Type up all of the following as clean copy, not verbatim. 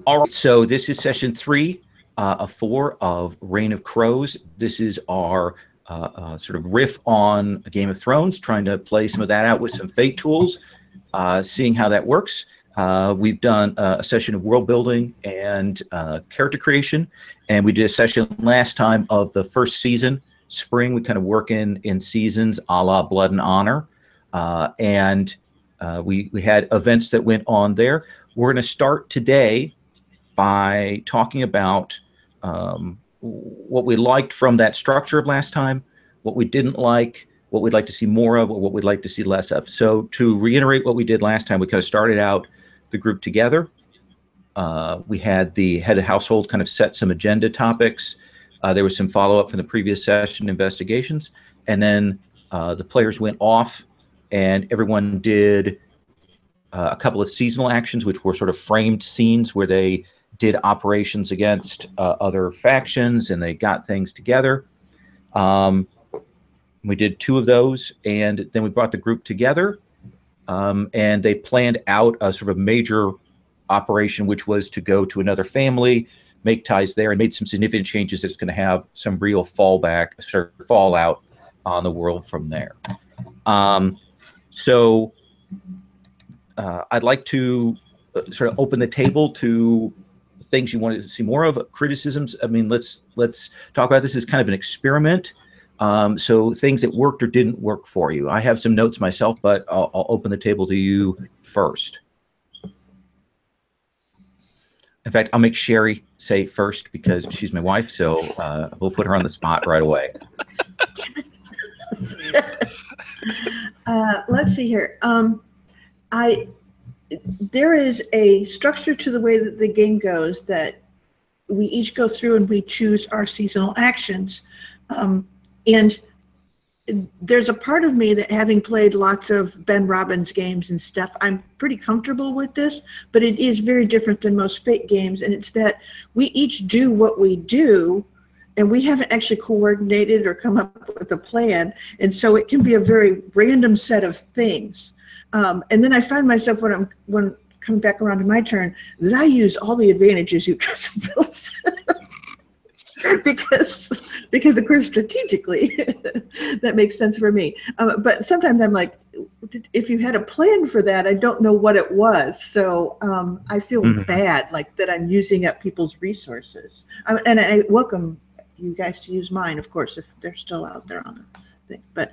All right, so this is session 3 of 4 of Reign of Crows. This is our sort of riff on Game of Thrones, trying to play some of that out with some Fate tools, seeing how that works. We've done a session of world building and character creation, and we did a session last time of the first season, spring. We kind of work in seasons a la Blood and Honor, and we had events that went on there. We're going to start today by talking about what we liked from that structure of last time, what we didn't like, what we'd like to see more of, or what we'd like to see less of. So to reiterate what we did last time, we kind of started out the group together. We had the head of household kind of set some agenda topics. There was some follow-up from the previous session investigations. And then the players went off and everyone did a couple of seasonal actions, which were sort of framed scenes where they did operations against other factions and they got things together. We did 2 of those, and then we brought the group together, and they planned out a sort of major operation, which was to go to another family, make ties there, and made some significant changes that's going to have some real fallout on the world from there. So I'd like to sort of open the table to things you wanted to see more of, criticisms. I mean, let's talk about this as kind of an experiment. So things that worked or didn't work for you. I have some notes myself, but I'll open the table to you first. In fact, I'll make Sherry say first because she's my wife, so we'll put her on the spot right away. Let's see here. There is a structure to the way that the game goes that we each go through and we choose our seasonal actions. And there's a part of me that, having played lots of Ben Robbins games and stuff, I'm pretty comfortable with this, but it is very different than most Fate games. And it's that we each do what we do, and we haven't actually coordinated or come up with a plan. And so it can be a very random set of things. And then I find myself when coming back around to my turn that I use all the advantages you guys have built. because of course strategically that makes sense for me. But sometimes I'm like, if you had a plan for that, I don't know what it was. So I feel bad like that I'm using up people's resources. And I welcome you guys to use mine, of course, if they're still out there on the thing. But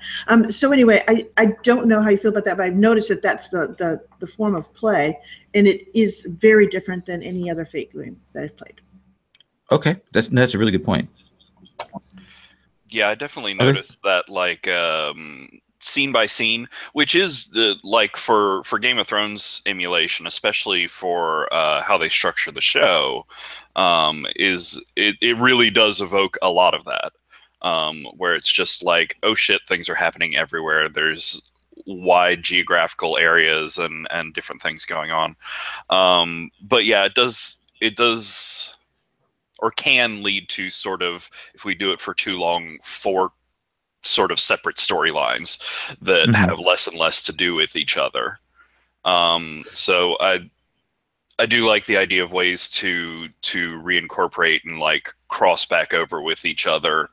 so anyway, I don't know how you feel about that, but I've noticed that that's the form of play, and it is very different than any other Fate game that I've played. Okay, that's a really good point. Yeah, I definitely noticed that, like, scene by scene, which is the for Game of Thrones emulation, especially for how they structure the show, it really does evoke a lot of that, where it's just like, oh shit, things are happening everywhere. There's wide geographical areas and different things going on. But yeah, it does or can lead to sort of, if we do it for too long, 4 sort of separate storylines that have less and less to do with each other. So I do like the idea of ways to reincorporate and like cross back over with each other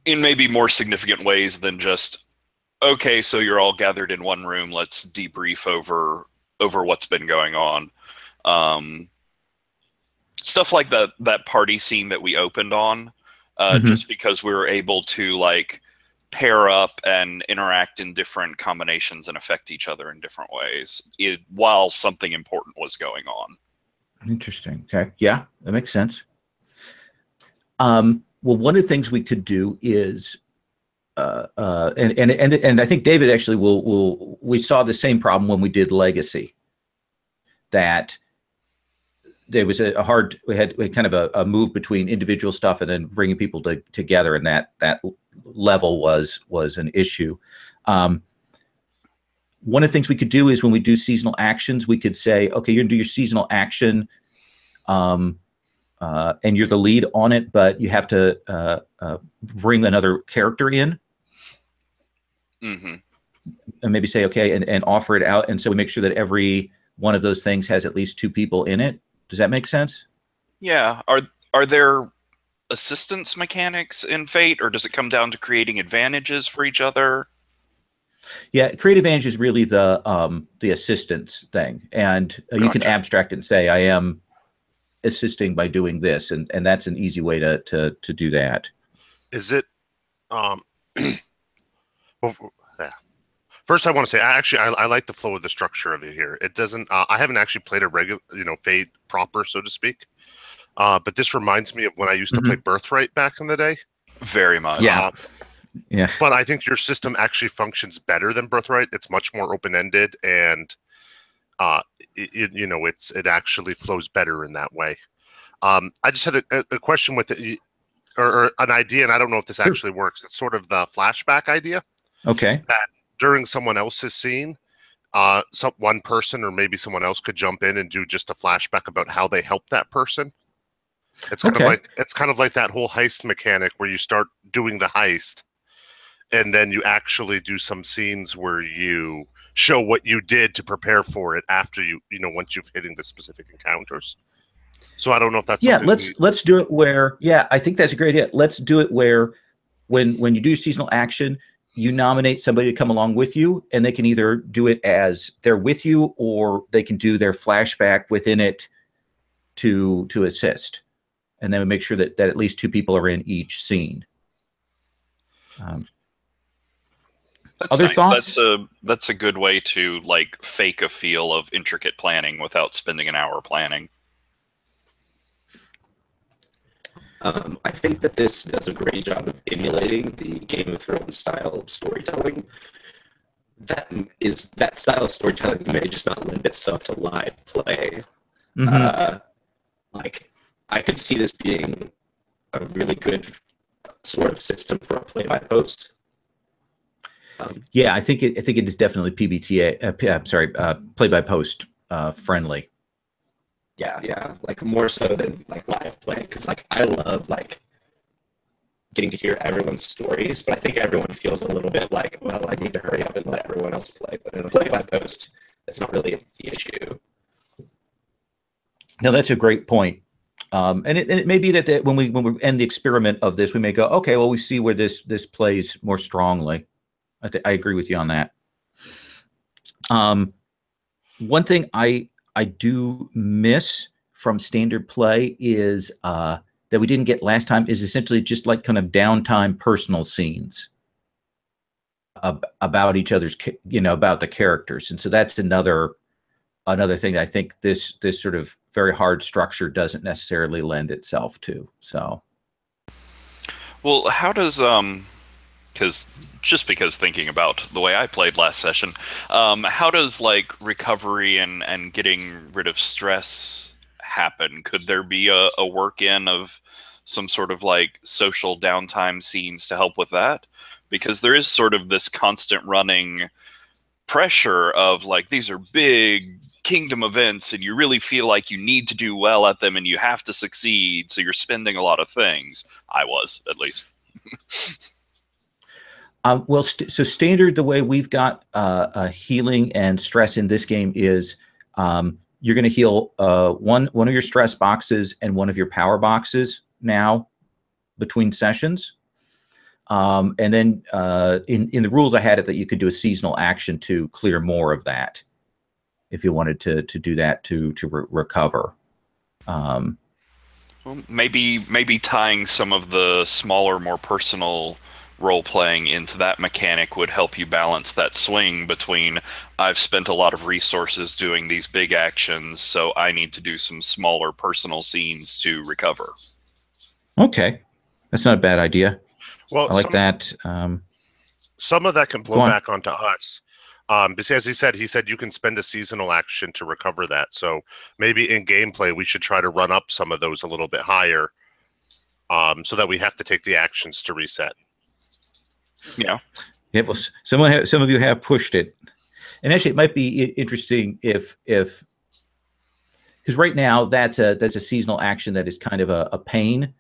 in maybe more significant ways than just, okay, so you're all gathered in one room, let's debrief over what's been going on. Stuff like that party scene that we opened on, just because we were able to like pair up and interact in different combinations and affect each other in different ways while something important was going on. Interesting. Okay. Yeah, that makes sense. Well, one of the things we could do is, and I think David actually we saw the same problem when we did Legacy, that there was we had kind of a move between individual stuff and then bringing people together, and that level was an issue. One of the things we could do is when we do seasonal actions, we could say, okay, you're gonna do your seasonal action, and you're the lead on it, but you have to bring another character in. And maybe say, okay, and offer it out. And so we make sure that every one of those things has at least 2 people in it. Does that make sense? Yeah. Are there assistance mechanics in Fate, or does it come down to creating advantages for each other? Yeah, create advantage is really the assistance thing, and you can Gotcha. abstract it and say, I am assisting by doing this, and that's an easy way to do that. Is it? Well, yeah. First, I want to say, I like the flow of the structure of it here. It doesn't. I haven't actually played a regular, Fate proper, so to speak. But this reminds me of when I used to play Birthright back in the day. Very much. Yeah. Yeah. But I think your system actually functions better than Birthright. It's much more open-ended, and it actually flows better in that way. I just had a question with it, or an idea, and I don't know if this actually works. It's sort of the flashback idea. Okay. That during someone else's scene, one person or maybe someone else could jump in and do just a flashback about how they helped that person. It's kind of like that whole heist mechanic where you start doing the heist, and then you actually do some scenes where you show what you did to prepare for it after once you've hitting the specific encounters. So I don't know if that's let's do it where I think that's a great idea. Let's do it where when you do seasonal action, you nominate somebody to come along with you, and they can either do it as they're with you, or they can do their flashback within it to assist, and then we make sure that at least 2 people are in each scene. Other thoughts? That's a good way to like fake a feel of intricate planning without spending an hour planning. I think that this does a great job of emulating the Game of Thrones style of storytelling. That style of storytelling may just not lend itself to live play. Like, I could see this being a really good sort of system for a play-by-post. I think it is definitely PBTA. Play-by-post friendly. Yeah, like more so than like live play, because like I love like getting to hear everyone's stories, but I think everyone feels a little bit like, well, I need to hurry up and let everyone else play. But in a play-by-post, that's not really the issue. No, that's a great point. And it may be that when we end the experiment of this, we may go, okay, well, we see where this plays more strongly. I agree with you on that. One thing I do miss from standard play is that we didn't get last time is essentially just like kind of downtime personal scenes about each other's, about the characters. And so that's another thing that I think this sort of very hard structure doesn't necessarily lend itself to. So, well, how does because thinking about the way I played last session, how does like recovery and getting rid of stress happen? Could there be a work-in of some sort of like social downtime scenes to help with that? Because there is sort of this constant running pressure of like, these are big kingdom events and you really feel like you need to do well at them and you have to succeed, so you're spending a lot of things. I was, at least. Well, so standard, the way we've got healing and stress in this game is you're going to heal one of your stress boxes and one of your power boxes now between sessions. And then in the rules, I had it that you could do a seasonal action to clear more of that if you wanted to do that to recover. Well, maybe tying some of the smaller, more personal role-playing into that mechanic would help you balance that swing between, I've spent a lot of resources doing these big actions, so I need to do some smaller personal scenes to recover. Okay. That's not a bad idea. Well, I like that. Some of that can blow back onto us. Because as he said you can spend a seasonal action to recover that. So maybe in gameplay, we should try to run up some of those a little bit higher, so that we have to take the actions to reset. Yeah. Well, some of you have pushed it, and actually, it might be interesting if because right now that's a seasonal action that is kind of a pain.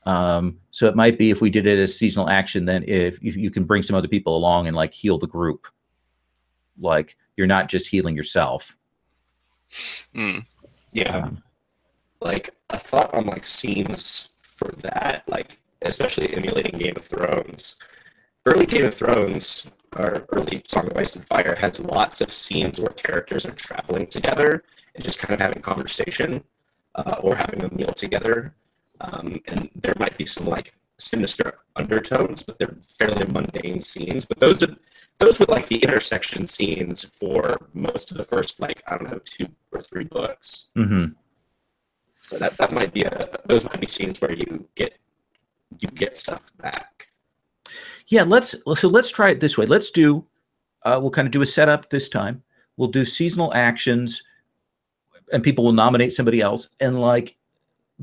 So it might be if we did it as seasonal action, then if you can bring some other people along and like heal the group, like you're not just healing yourself. Yeah. like a thought on like scenes for that, like especially emulating Game of Thrones. Early Game of Thrones, or early Song of Ice and Fire, has lots of scenes where characters are traveling together and just kind of having conversation or having a meal together. And there might be some like sinister undertones, but they're fairly mundane scenes. But those were like the intersection scenes for most of the first, like, I don't know, 2 or 3 books. Mm-hmm. So that might be those might be scenes where you get stuff back. Yeah, let's try it this way. Let's do we'll kind of do a setup this time. We'll do seasonal actions, and people will nominate somebody else. And like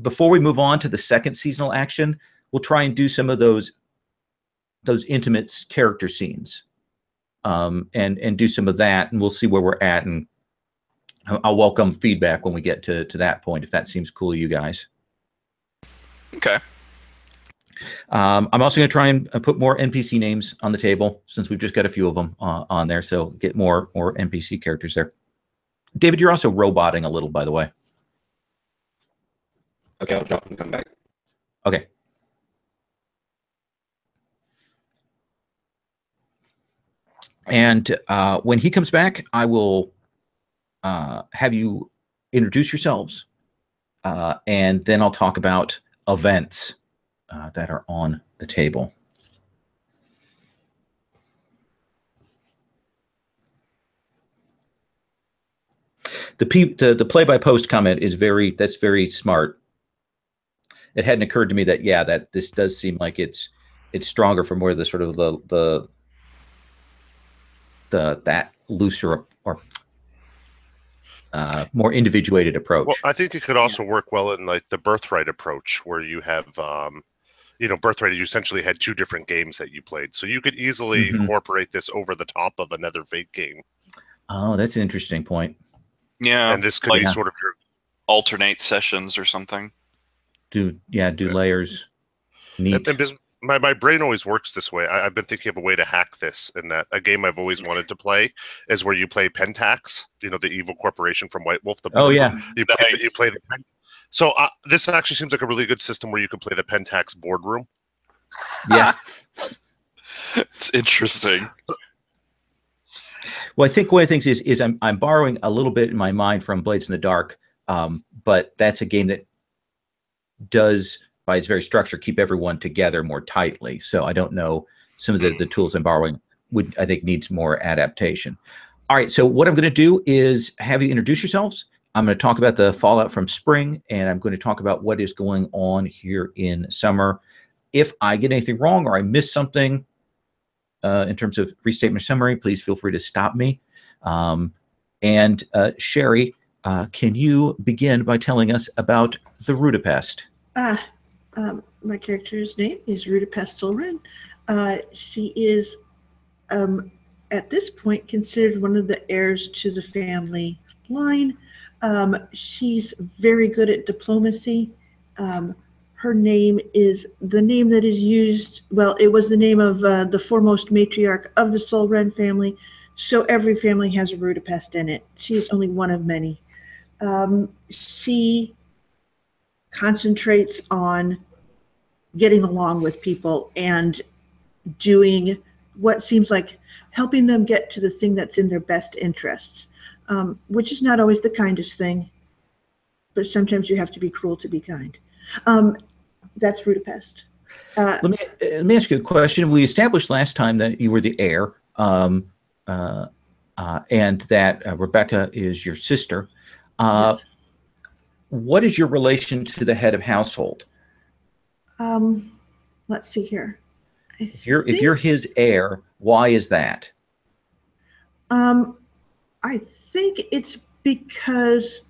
before we move on to the second seasonal action, we'll try and do some of those intimate character scenes, and do some of that, and we'll see where we're at. And I'll welcome feedback when we get to that point, if that seems cool to you guys. Okay. I'm also going to try and put more NPC names on the table, since we've just got a few of them on there. So get more NPC characters there. David, you're also roboting a little, by the way. Okay, I'll drop and come back. Okay. And when he comes back, I will have you introduce yourselves, and then I'll talk about events that are on the table. The play-by-post comment is that's very smart. It hadn't occurred to me that that this does seem like it's stronger for more of the sort of that looser or more individuated approach. Well, I think it could also work well in like the Birthright approach, where you have, Birthright, you essentially had 2 different games that you played, so you could easily incorporate this over the top of another Fate game. Oh, that's an interesting point. Yeah, and this could be sort of your alternate sessions or something. Do layers. Neat. And my brain always works this way. I've been thinking of a way to hack this, in that a game I've always wanted to play is where you play Pentax, the evil corporation from White Wolf. You play the Pen. So this actually seems like a really good system where you could play the Pentax boardroom. Yeah. It's interesting. Well, I think one of the things is I'm borrowing a little bit in my mind from Blades in the Dark, but that's a game that does, by its very structure, keep everyone together more tightly. So I don't know, some of the tools I'm borrowing I think needs more adaptation. All right, so what I'm going to do is have you introduce yourselves. I'm going to talk about the fallout from spring, and I'm going to talk about what is going on here in summer. If I get anything wrong or I miss something in terms of restatement summary, please feel free to stop me. And Sherry, can you begin by telling us about the Rudapest? My character's name is Rudapest Solren. She is, at this point, considered one of the heirs to the family line. She's very good at diplomacy. Her name is the name that is used, well, it was the name of the foremost matriarch of the Solren family, so every family has a Rudapest in it. She's only one of many. She concentrates on getting along with people and doing what seems like helping them get to the thing that's in their best interests, which is not always the kindest thing, but sometimes you have to be cruel to be kind. That's Rudapest. Let me ask you a question. We established last time that you were the heir, and that Rebecca is your sister. Yes. What is your relation to the head of household? Let's see here. If you're his heir, why is that? I think it's because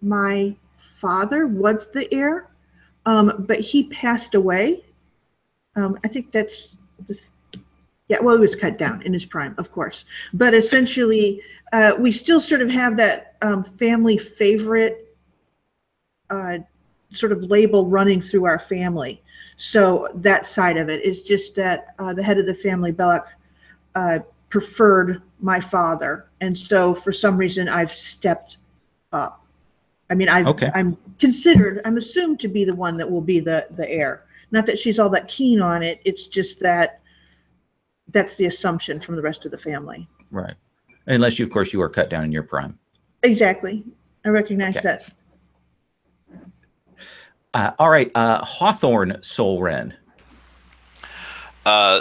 my father was the heir, but he passed away. I think that's, yeah, well, it was cut down in his prime, of course. But essentially, we still sort of have that family favorite sort of label running through our family. So that side of it is just that the head of the family, Belloc, preferred my father. And so for some reason, I've stepped up. I mean, I'm assumed to be the one that will be the heir. Not that she's all that keen on it. It's just that that's the assumption from the rest of the family. Right. Unless, of course, you are cut down in your prime. Exactly. I recognize Okay. that. All right. Hawthorne Soul Wren.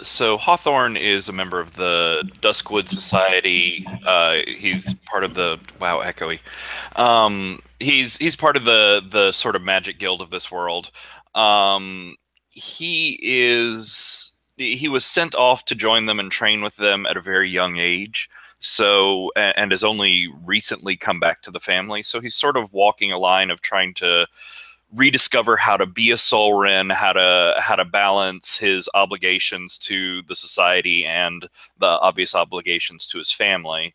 So Hawthorne is a member of the Duskwood Society. He's part of the echoey. He's part of the sort of magic guild of this world. He was sent off to join them and train with them at a very young age. So and has only recently come back to the family. So he's sort of walking a line of trying to rediscover how to be a soul wren, how to balance his obligations to the society and the obvious obligations to his family.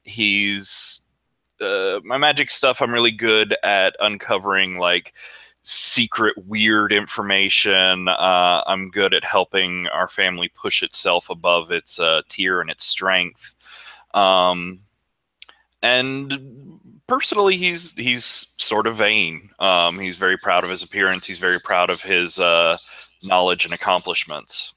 He's my magic stuff. I'm really good at uncovering like secret weird information. I'm good at helping our family push itself above its tier and its strength. And personally, he's sort of vain. He's very proud of his appearance. He's very proud of his knowledge and accomplishments.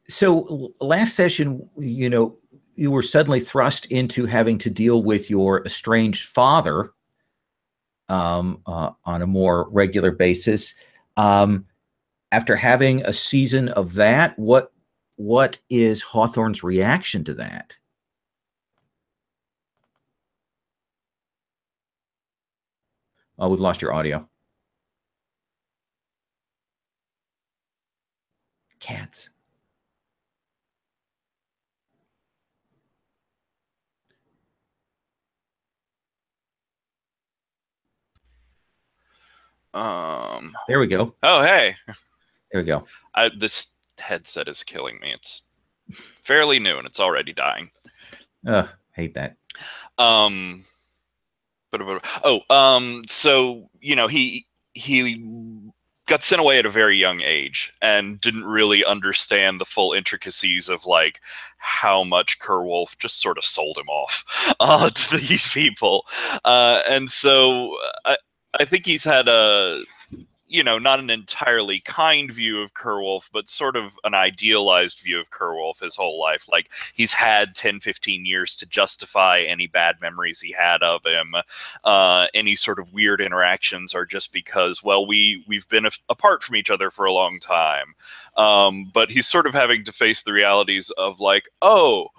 So last session, you were suddenly thrust into having to deal with your estranged father on a more regular basis. After having a season of that, what is Hawthorne's reaction to that? Oh, we've lost your audio. Cats. There we go. Oh, hey. There we go. This headset is killing me. It's fairly new and it's already dying. Hate that. So he got sent away at a very young age and didn't really understand the full intricacies of like how much Kerwolf just sort of sold him off to these people, and so I think he's had a not an entirely kind view of Kerwolf, but sort of an idealized view of Kerwolf his whole life. Like he's had 10, 15 years to justify any bad memories he had of him. Any sort of weird interactions are just because, well, we've been apart from each other for a long time. But he's sort of having to face the realities of like, oh,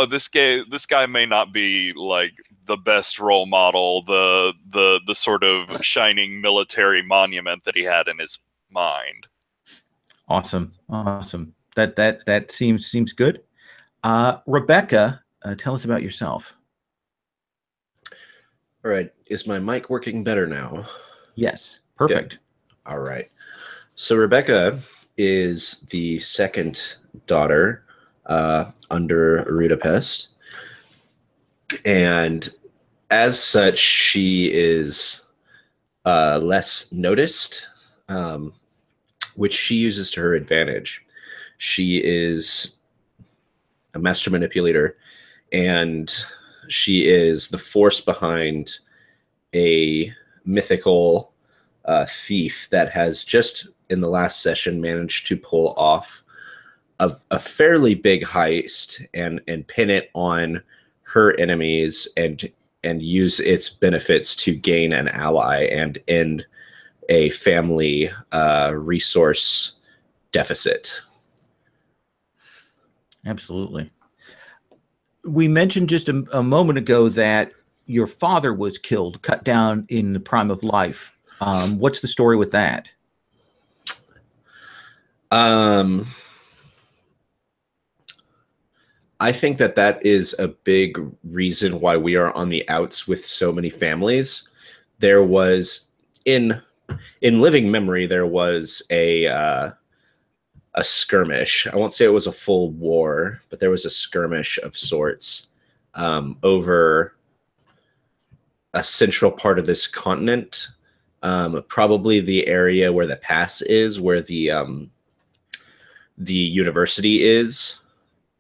this guy may not be like the best role model, the sort of shining military monument that he had in his mind. Awesome. That seems good. Rebecca, tell us about yourself. All right. Is my mic working better now? Yes. Perfect. Good. All right. So Rebecca is the second daughter under Rudapest. And as such, she is less noticed, which she uses to her advantage. She is a master manipulator, and she is the force behind a mythical thief that has just in the last session managed to pull off a fairly big heist and pin it on her enemies and use its benefits to gain an ally and end a family resource deficit. Absolutely. We mentioned just a moment ago that your father was killed, cut down in the prime of life. What's the story with that? I think that is a big reason why we are on the outs with so many families. There was in living memory, there was a skirmish. I won't say it was a full war, but there was a skirmish of sorts over a central part of this continent, probably the area where the pass is, where the university is.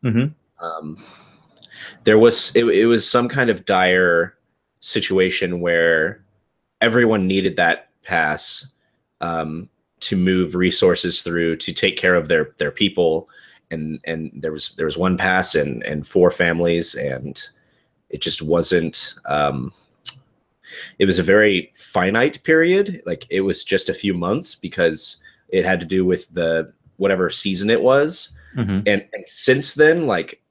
Mm-hmm. There was it was some kind of dire situation where everyone needed that pass to move resources through to take care of their people, and there was one pass and 4 families, and it just wasn't. It was a very finite period. Like, it was just a few months because it had to do with the whatever season it was. And since then, like,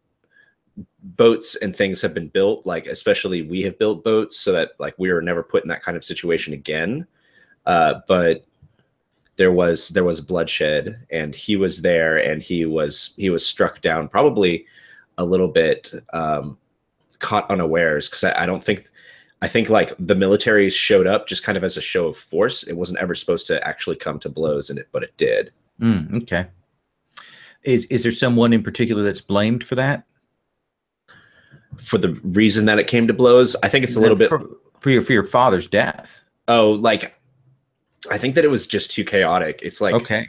boats and things have been built, like, especially we have built boats so that, like, we were never put in that kind of situation again. But there was bloodshed, and he was there, and he was struck down, probably a little bit caught unawares, because I think like the military showed up just kind of as a show of force. It wasn't ever supposed to actually come to blows, but it did. Okay. Is there someone in particular that's blamed for that? For the reason that it came to blows? I think it's a little bit for your father's death. Oh, like, I think that it was just too chaotic. It's like, okay,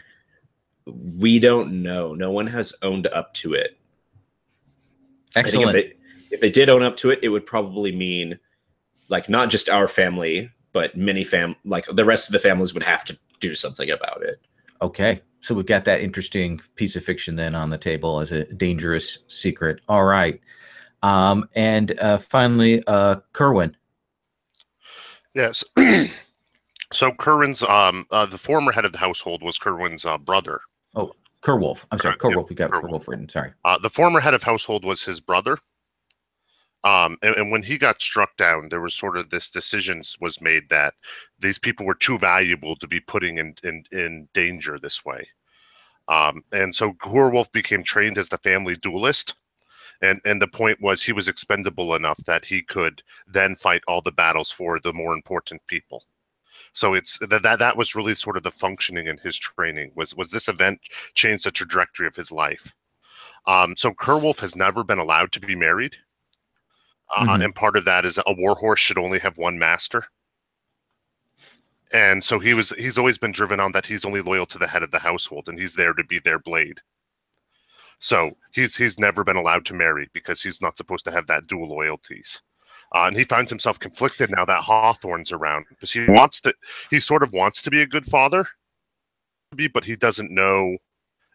we don't know. No one has owned up to it. Excellent. I think if they did own up to it, it would probably mean, like, not just our family, but many like the rest of the families would have to do something about it. Okay. So we've got that interesting piece of fiction then on the table as a dangerous secret. All right. And finally, Kerwin. Yes. So Kerwin's, the former head of the household was Kerwin's brother. Oh, Kerwolf. I'm sorry, Kerwolf. Yeah, We got Kerwolf. Kerwolf written. Sorry. The former head of household was his brother. And when he got struck down, there was sort of this decision was made that these people were too valuable to be putting in danger this way. And so Kerwolf became trained as the family duelist. And the point was he was expendable enough that he could then fight all the battles for the more important people. So it's that was really sort of the functioning in his training was this event changed the trajectory of his life. So Kerwolf has never been allowed to be married. And part of that is a warhorse should only have one master. And so he's always been driven on that he's only loyal to the head of the household, and he's there to be their blade. So he's never been allowed to marry because he's not supposed to have that dual loyalties. And he finds himself conflicted now that Hawthorne's around, because he sort of wants to be a good father, but he doesn't know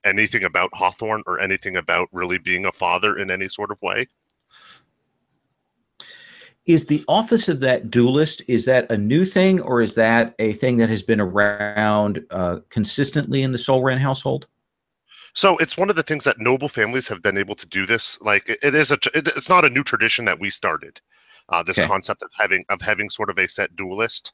anything about Hawthorne or anything about really being a father in any sort of way. Is the office of that duelist, is that a new thing, or is that a thing that has been around consistently in the Solran household? So it's one of the things that noble families have been able to do this. Like it's not a new tradition that we started. This concept of having sort of a set duelist.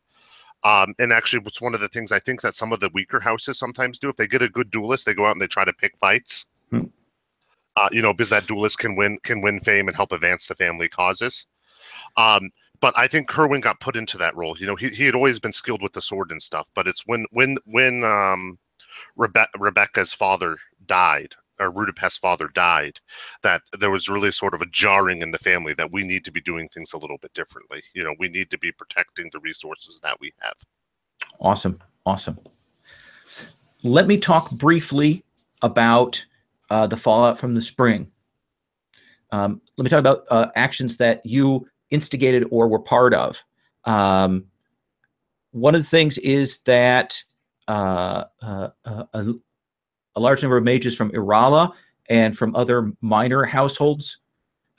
And actually, it's one of the things I think that some of the weaker houses sometimes do. If they get a good duelist, they go out and they try to pick fights. Because that duelist can win fame and help advance the family causes. But I think Kerwin got put into that role. He had always been skilled with the sword and stuff. But it's when Rebecca's father died, or Rudipest's father died, that there was really sort of a jarring in the family that we need to be doing things a little bit differently. We need to be protecting the resources that we have. Awesome. Let me talk briefly about the fallout from the spring. Let me talk about actions that you instigated or were part of. One of the things is that a large number of mages from Irala and from other minor households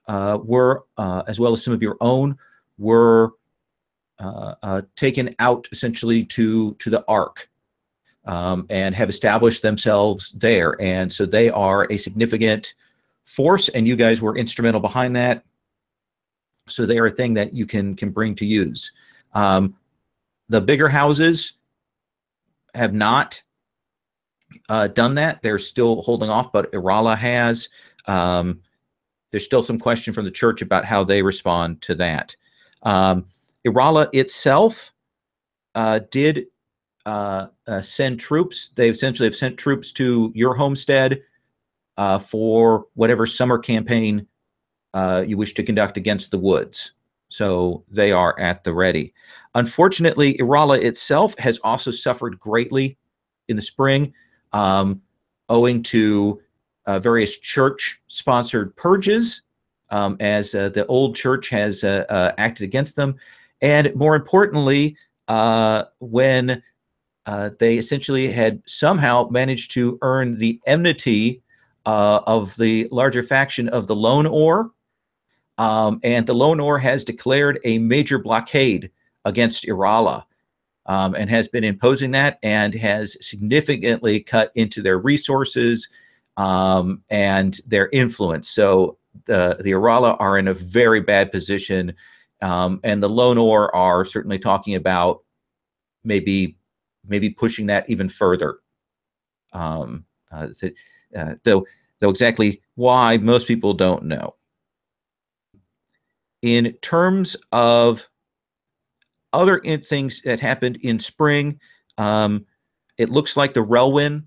were, as well as some of your own, were taken out essentially to the Ark and have established themselves there. And so they are a significant force, and you guys were instrumental behind that. So they are a thing that you can bring to use. The bigger houses have not done that. They're still holding off, but Irala has. There's still some question from the church about how they respond to that. Irala itself did send troops. They essentially have sent troops to your homestead for whatever summer campaign you wish to conduct against the woods. So they are at the ready. Unfortunately, Irala itself has also suffered greatly in the spring, owing to various church-sponsored purges, as the old church has acted against them. And more importantly, when they essentially had somehow managed to earn the enmity of the larger faction of the Lone Or, and the Lone Or has declared a major blockade against Irala, and has been imposing that and has significantly cut into their resources and their influence. So the Irala are in a very bad position, and the Lone Or are certainly talking about maybe pushing that even further. Though exactly why, most people don't know. In terms of other things that happened in spring, it looks like the Relwyn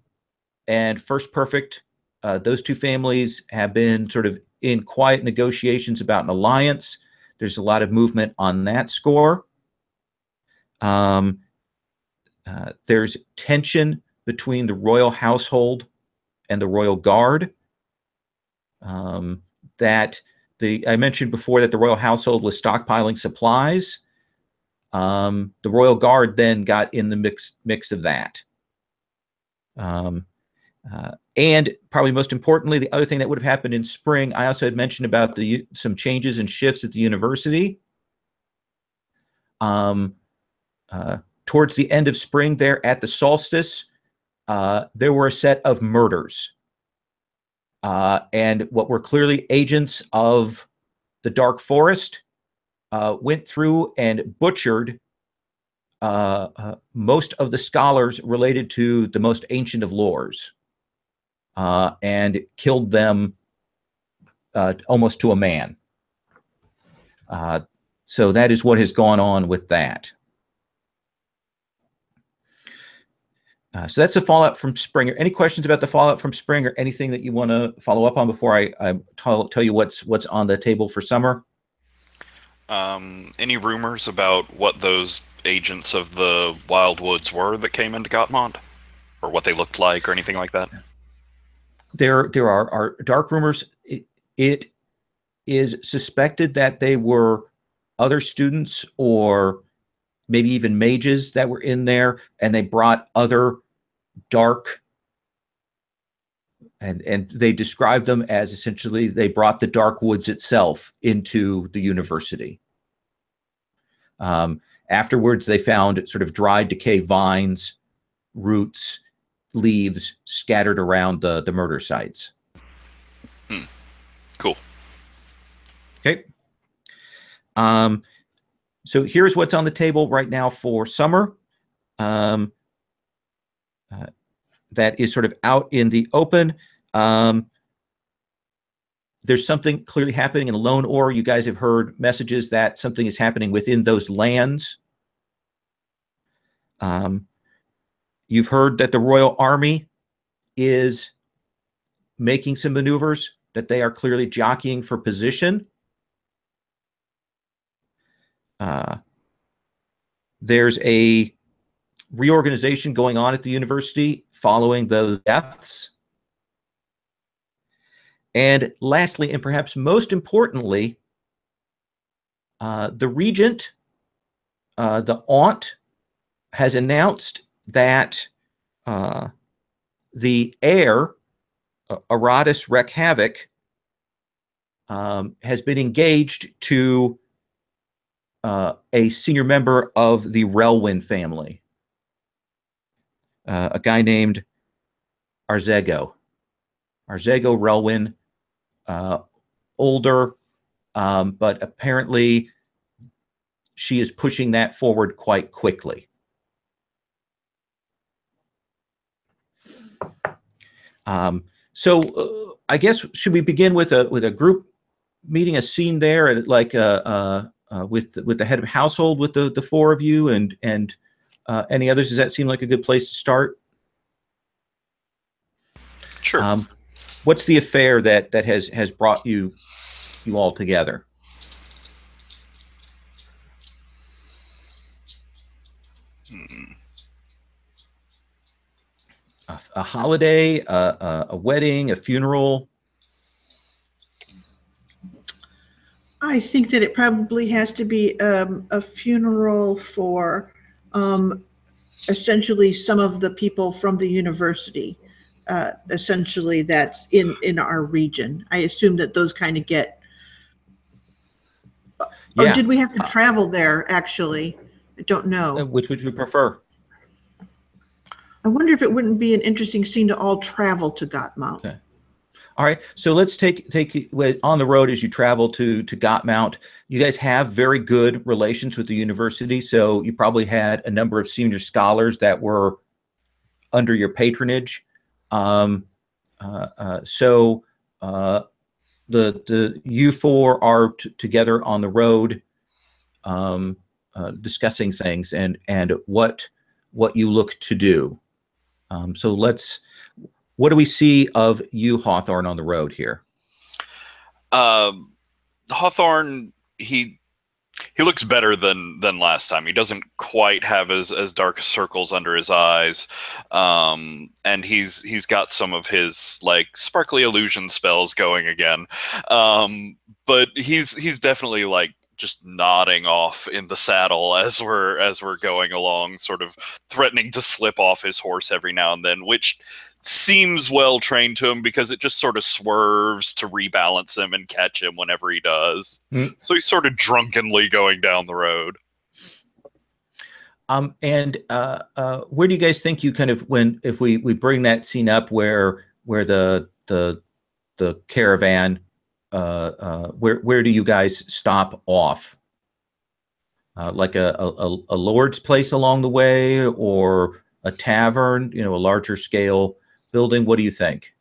and First Perfect, those two families have been sort of in quiet negotiations about an alliance. There's a lot of movement on that score. There's tension between the royal household and the royal guard. I mentioned before that the royal household was stockpiling supplies. The royal guard then got in the mix of that. And probably most importantly, the other thing that would have happened in spring, I also had mentioned about some changes and shifts at the university. Towards the end of spring there at the solstice, there were a set of murders. And what were clearly agents of the Dark Forest went through and butchered most of the scholars related to the most ancient of lores, and killed them almost to a man. So that is what has gone on with that. So that's the fallout from spring. Any questions about the fallout from spring, or anything that you want to follow up on before I tell you what's on the table for summer? Any rumors about what those agents of the Wildwoods were that came into Gottmond, or what they looked like, or anything like that? There are dark rumors. It is suspected that they were other students, or maybe even mages that were in there, and they brought other dark, and they described them as essentially they brought the dark woods itself into the university. Afterwards, they found sort of dried, decay vines, roots, leaves scattered around the murder sites. Cool. Okay. So here's what's on the table right now for summer. That is sort of out in the open. There's something clearly happening in Lone Or. You guys have heard messages that something is happening within those lands. You've heard that the Royal Army is making some maneuvers, that they are clearly jockeying for position. There's a reorganization going on at the university following those deaths. And lastly, and perhaps most importantly, the regent, the aunt, has announced that the heir, Aratus Reckhavik, has been engaged to a senior member of the Relwyn family, a guy named Arzego Relwyn, older, but apparently she is pushing that forward quite quickly. So I guess, should we begin with a group meeting, a scene there, like with the head of household, with the four of you, and any others? Does that seem like a good place to start? Sure. What's the affair that has brought you all together? A holiday, a wedding, a funeral? I think that it probably has to be a funeral for essentially some of the people from the university. Essentially, that's in our region. I assume that those kind of get. Or Yeah. did we have to travel there? Actually, I don't know. Which would you prefer? I wonder if it wouldn't be an interesting scene to all travel to Gauntlet. Okay. All right. So let's take on the road as you travel to Gauntlet. You guys have very good relations with the university, so you probably had a number of senior scholars that were under your patronage. The you four are together on the road, discussing things and what you look to do. So what do we see of you, Hawthorne, on the road here? Hawthorne, he looks better than last time. He doesn't quite have as dark circles under his eyes, and he's got some of his like sparkly illusion spells going again. But he's definitely like just nodding off in the saddle as we're going along, sort of threatening to slip off his horse every now and then, which seems well trained to him because it just sort of swerves to rebalance him and catch him whenever he does. So he's sort of drunkenly going down the road. And where do you guys think you kind of, if we bring that scene up where the caravan, where do you guys stop off? Like a lord's place along the way, or a tavern, a larger scale building? What do you think?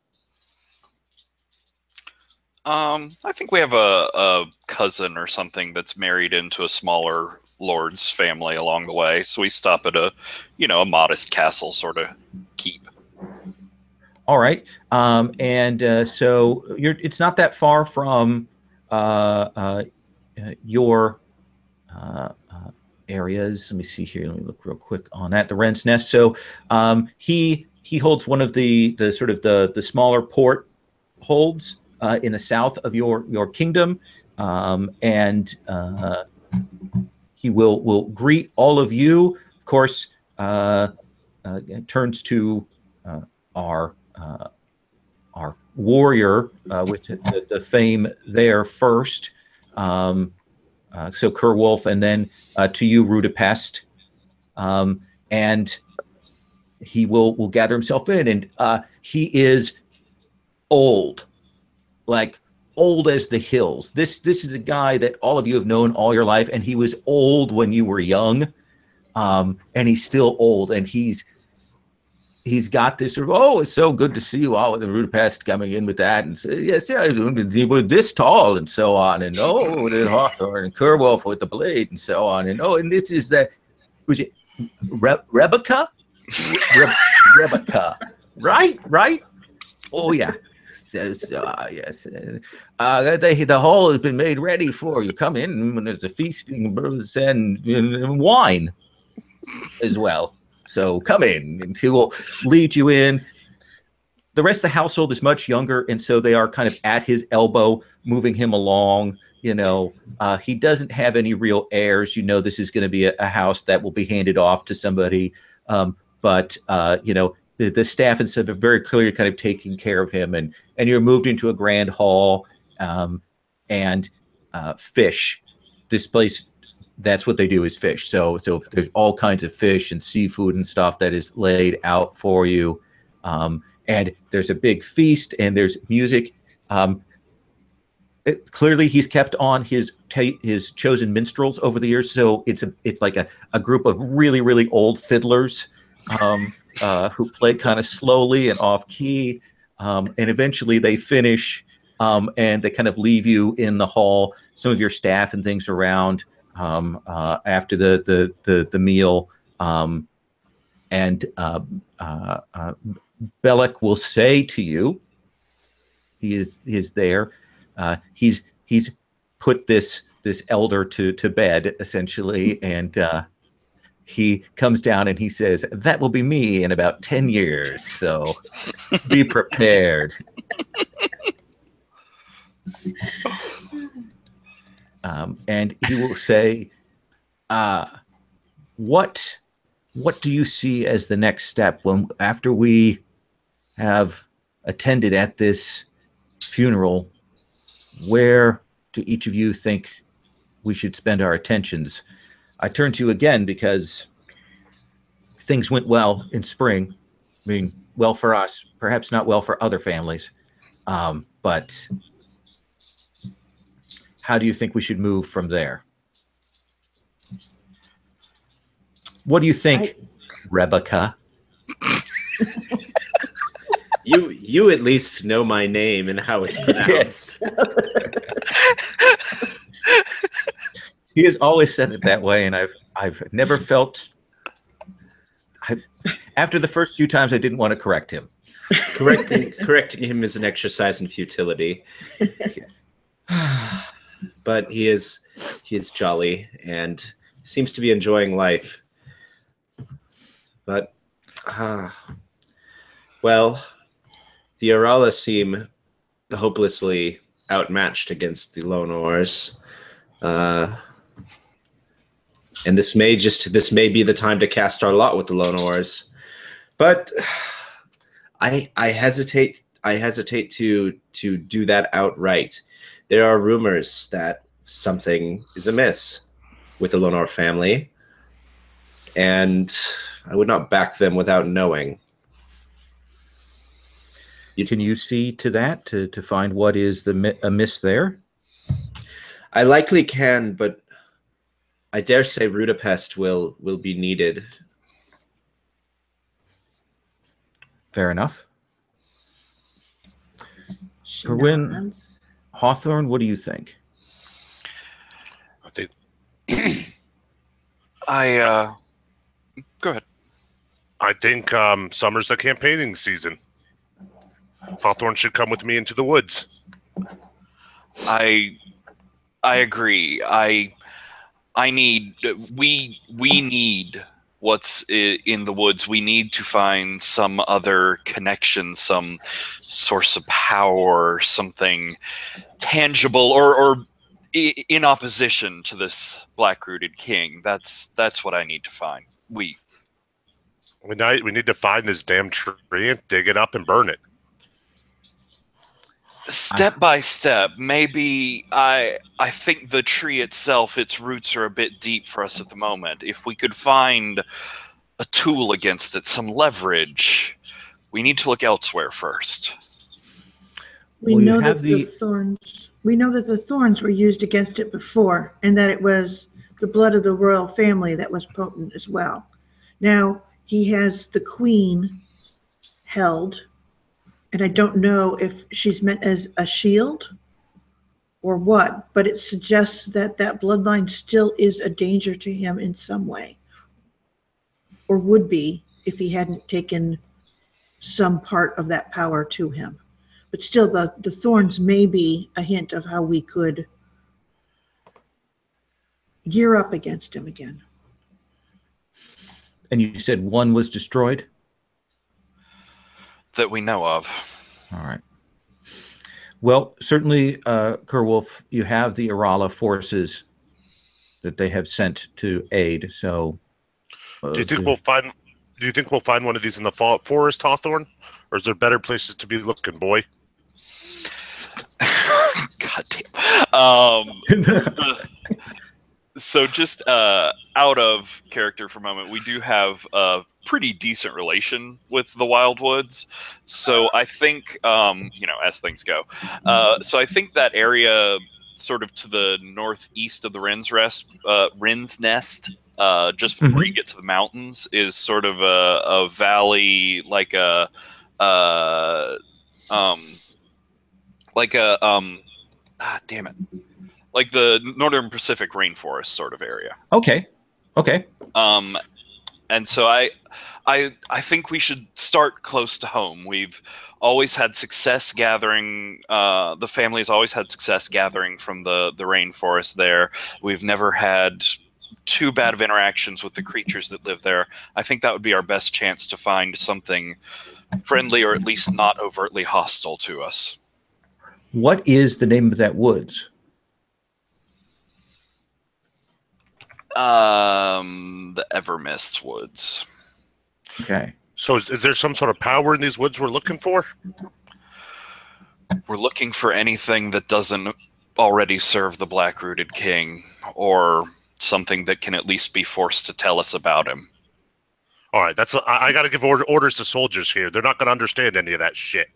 I think we have a cousin or something that's married into a smaller lord's family along the way, so we stop at a modest castle sort of keep. All right, so it's not that far from your areas. Let me see here. Let me look real quick on that. The Wren's Nest. So he holds one of the sort of the smaller port holds in the south of your kingdom, and he will greet all of you. Of course, turns to our warrior with the fame there first. So Kerwolf, and then to you, Rudapest, and he will gather himself in, and he is old, like old as the hills. This is a guy that all of you have known all your life, and he was old when you were young, and he's still old, and he's got this sort of, oh, it's so good to see you all, with the Rudapest coming in with that, and say, yes, yeah, he was this tall, and so on, and oh, the Hawthorne, and Kerwolf with the blade, and so on, and oh, and this is was it Rebecca? Rebecca, right? Oh yeah. Says yes. The hall has been made ready for you. Come in when there's a feasting and wine as well. So come in, and he will lead you in. The rest of the household is much younger, and so they are kind of at his elbow, moving him along. He doesn't have any real heirs. This is going to be a house that will be handed off to somebody. But the staff and stuff are very clearly kind of taking care of him, and you're moved into a grand hall, and fish. This place, that's what they do, is fish. So there's all kinds of fish and seafood and stuff that is laid out for you, and there's a big feast, and there's music. Clearly, he's kept on his chosen minstrels over the years, so it's like a group of really, really old fiddlers who play kind of slowly and off key, and eventually they finish, and they kind of leave you in the hall. Some of your staff and things around after the meal, and Bellic will say to you, he is there. He's put this elder to bed essentially, and he comes down and he says, "That will be me in about 10 years, so be prepared." and he will say, what do you see as the next step after we have attended at this funeral? Where do each of you think we should spend our attentions? I turn to you again because things went well in spring. I mean, well for us, perhaps not well for other families. But how do you think we should move from there? What do you think, Rebecca? You at least know my name and how it's pronounced. He has always said it that way, and I've never felt. After the first few times, I didn't want to correct him. Correcting him is an exercise in futility. But he is jolly and seems to be enjoying life. But well, the Arala seem hopelessly outmatched against the Lonors. And this may be the time to cast our lot with the Lonors. But I hesitate to do that outright. There are rumors that something is amiss with the Lonor family, and I would not back them without knowing. Can you see to that to find what is amiss there? I likely can, but I dare say Rudapest will be needed. Fair enough. Kerwin, Hawthorne, what do you think? I think Go ahead. I think summer's the campaigning season. Hawthorne should come with me into the woods. I agree. We need what's in the woods. We need to find some other connection, some source of power, something tangible or in opposition to this black-rooted king. That's what I need to find. We need to find this damn tree and dig it up and burn it. Step by step. Maybe I think the tree itself, its roots are a bit deep for us at the moment. If we could find a tool against it, some leverage, we need to look elsewhere first. We know that the thorns. We know that the thorns were used against it before, and that it was the blood of the royal family that was potent as well. Now he has the queen held. And I don't know if she's meant as a shield or what, but it suggests that that bloodline still is a danger to him in some way, or would be if he hadn't taken some part of that power to him. But still, the thorns may be a hint of how we could gear up against him again. And you said one was destroyed? That we know of. All right. Well, certainly, Kerwolf, you have the Arala forces that they have sent to aid. So, do you think we'll find? Do you think we'll find one of these in the forest, Hawthorne, or is there better places to be looking, boy? God damn. So just out of character for a moment, we do have a pretty decent relation with the Wildwoods. So I think, as things go. So I think that area sort of to the northeast of the Wren's Nest, just before you get to the mountains, is sort of a valley, like a damn it. Like the Northern Pacific rainforest sort of area. Okay. And so I think we should start close to home. We've always had success gathering. The family has always had success gathering from the rainforest there. We've never had too bad of interactions with the creatures that live there. I think that would be our best chance to find something friendly, or at least not overtly hostile to us. What is the name of that woods? The Evermist Woods. Okay. So is there some sort of power in these woods we're looking for? We're looking for anything that doesn't already serve the Black-Rooted King, or something that can at least be forced to tell us about him. All right, I got to give orders to soldiers here. They're not going to understand any of that shit.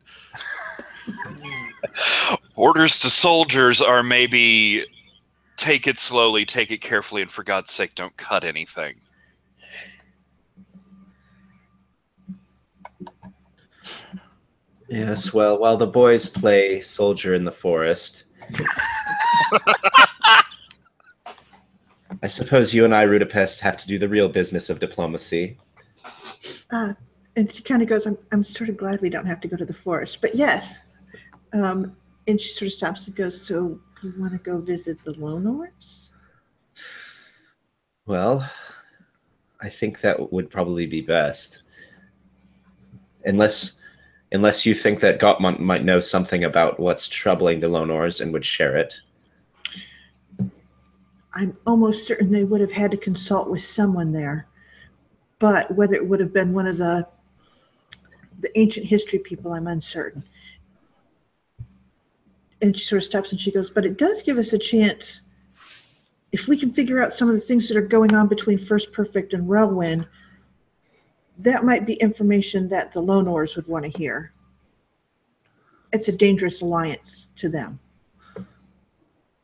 Orders to soldiers are maybe take it slowly, take it carefully, and for God's sake, don't cut anything. Yes, well, while the boys play soldier in the forest, I suppose you and I, Rudapest, have to do the real business of diplomacy. And she kind of goes, I'm sort of glad we don't have to go to the forest, but yes. And she sort of stops and goes, so you want to go visit the Lone Orbs? Well, I think that would probably be best. Unless you think that Gauntlet might know something about what's troubling the Lone Orbs and would share it. I'm almost certain they would have had to consult with someone there. But whether it would have been one of the ancient history people, I'm uncertain. And she sort of stops and she goes, but it does give us a chance. If we can figure out some of the things that are going on between First Perfect and Relwyn, that might be information that the Lone Orbs would want to hear. It's a dangerous alliance to them.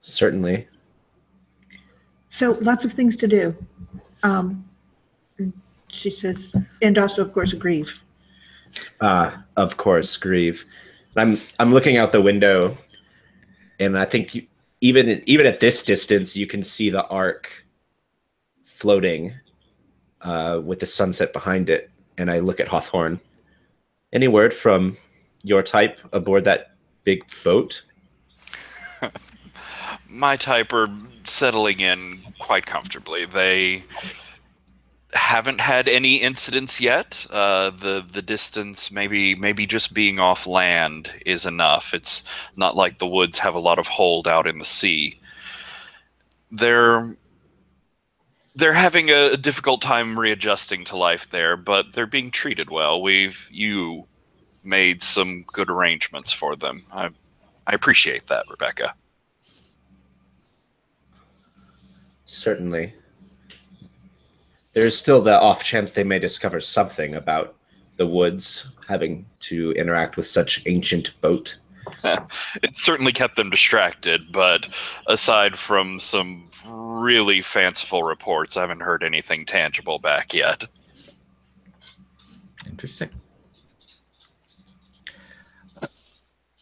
Certainly. So lots of things to do. She says, and also, of course, Grieve. Of course, Grieve. I'm looking out the window, and I think even at this distance, you can see the Ark floating with the sunset behind it. And I look at Hawthorne. Any word from your type aboard that big boat? My type are settling in quite comfortably. They haven't had any incidents yet. The distance, maybe just being off land is enough. It's not like the woods have a lot of hold out in the sea. They're having a difficult time readjusting to life there, but they're being treated well. You made some good arrangements for them. I appreciate that, Rebecca. Certainly. There's still the off chance they may discover something about the woods having to interact with such ancient boat. It certainly kept them distracted, but aside from some really fanciful reports, I haven't heard anything tangible back yet. Interesting.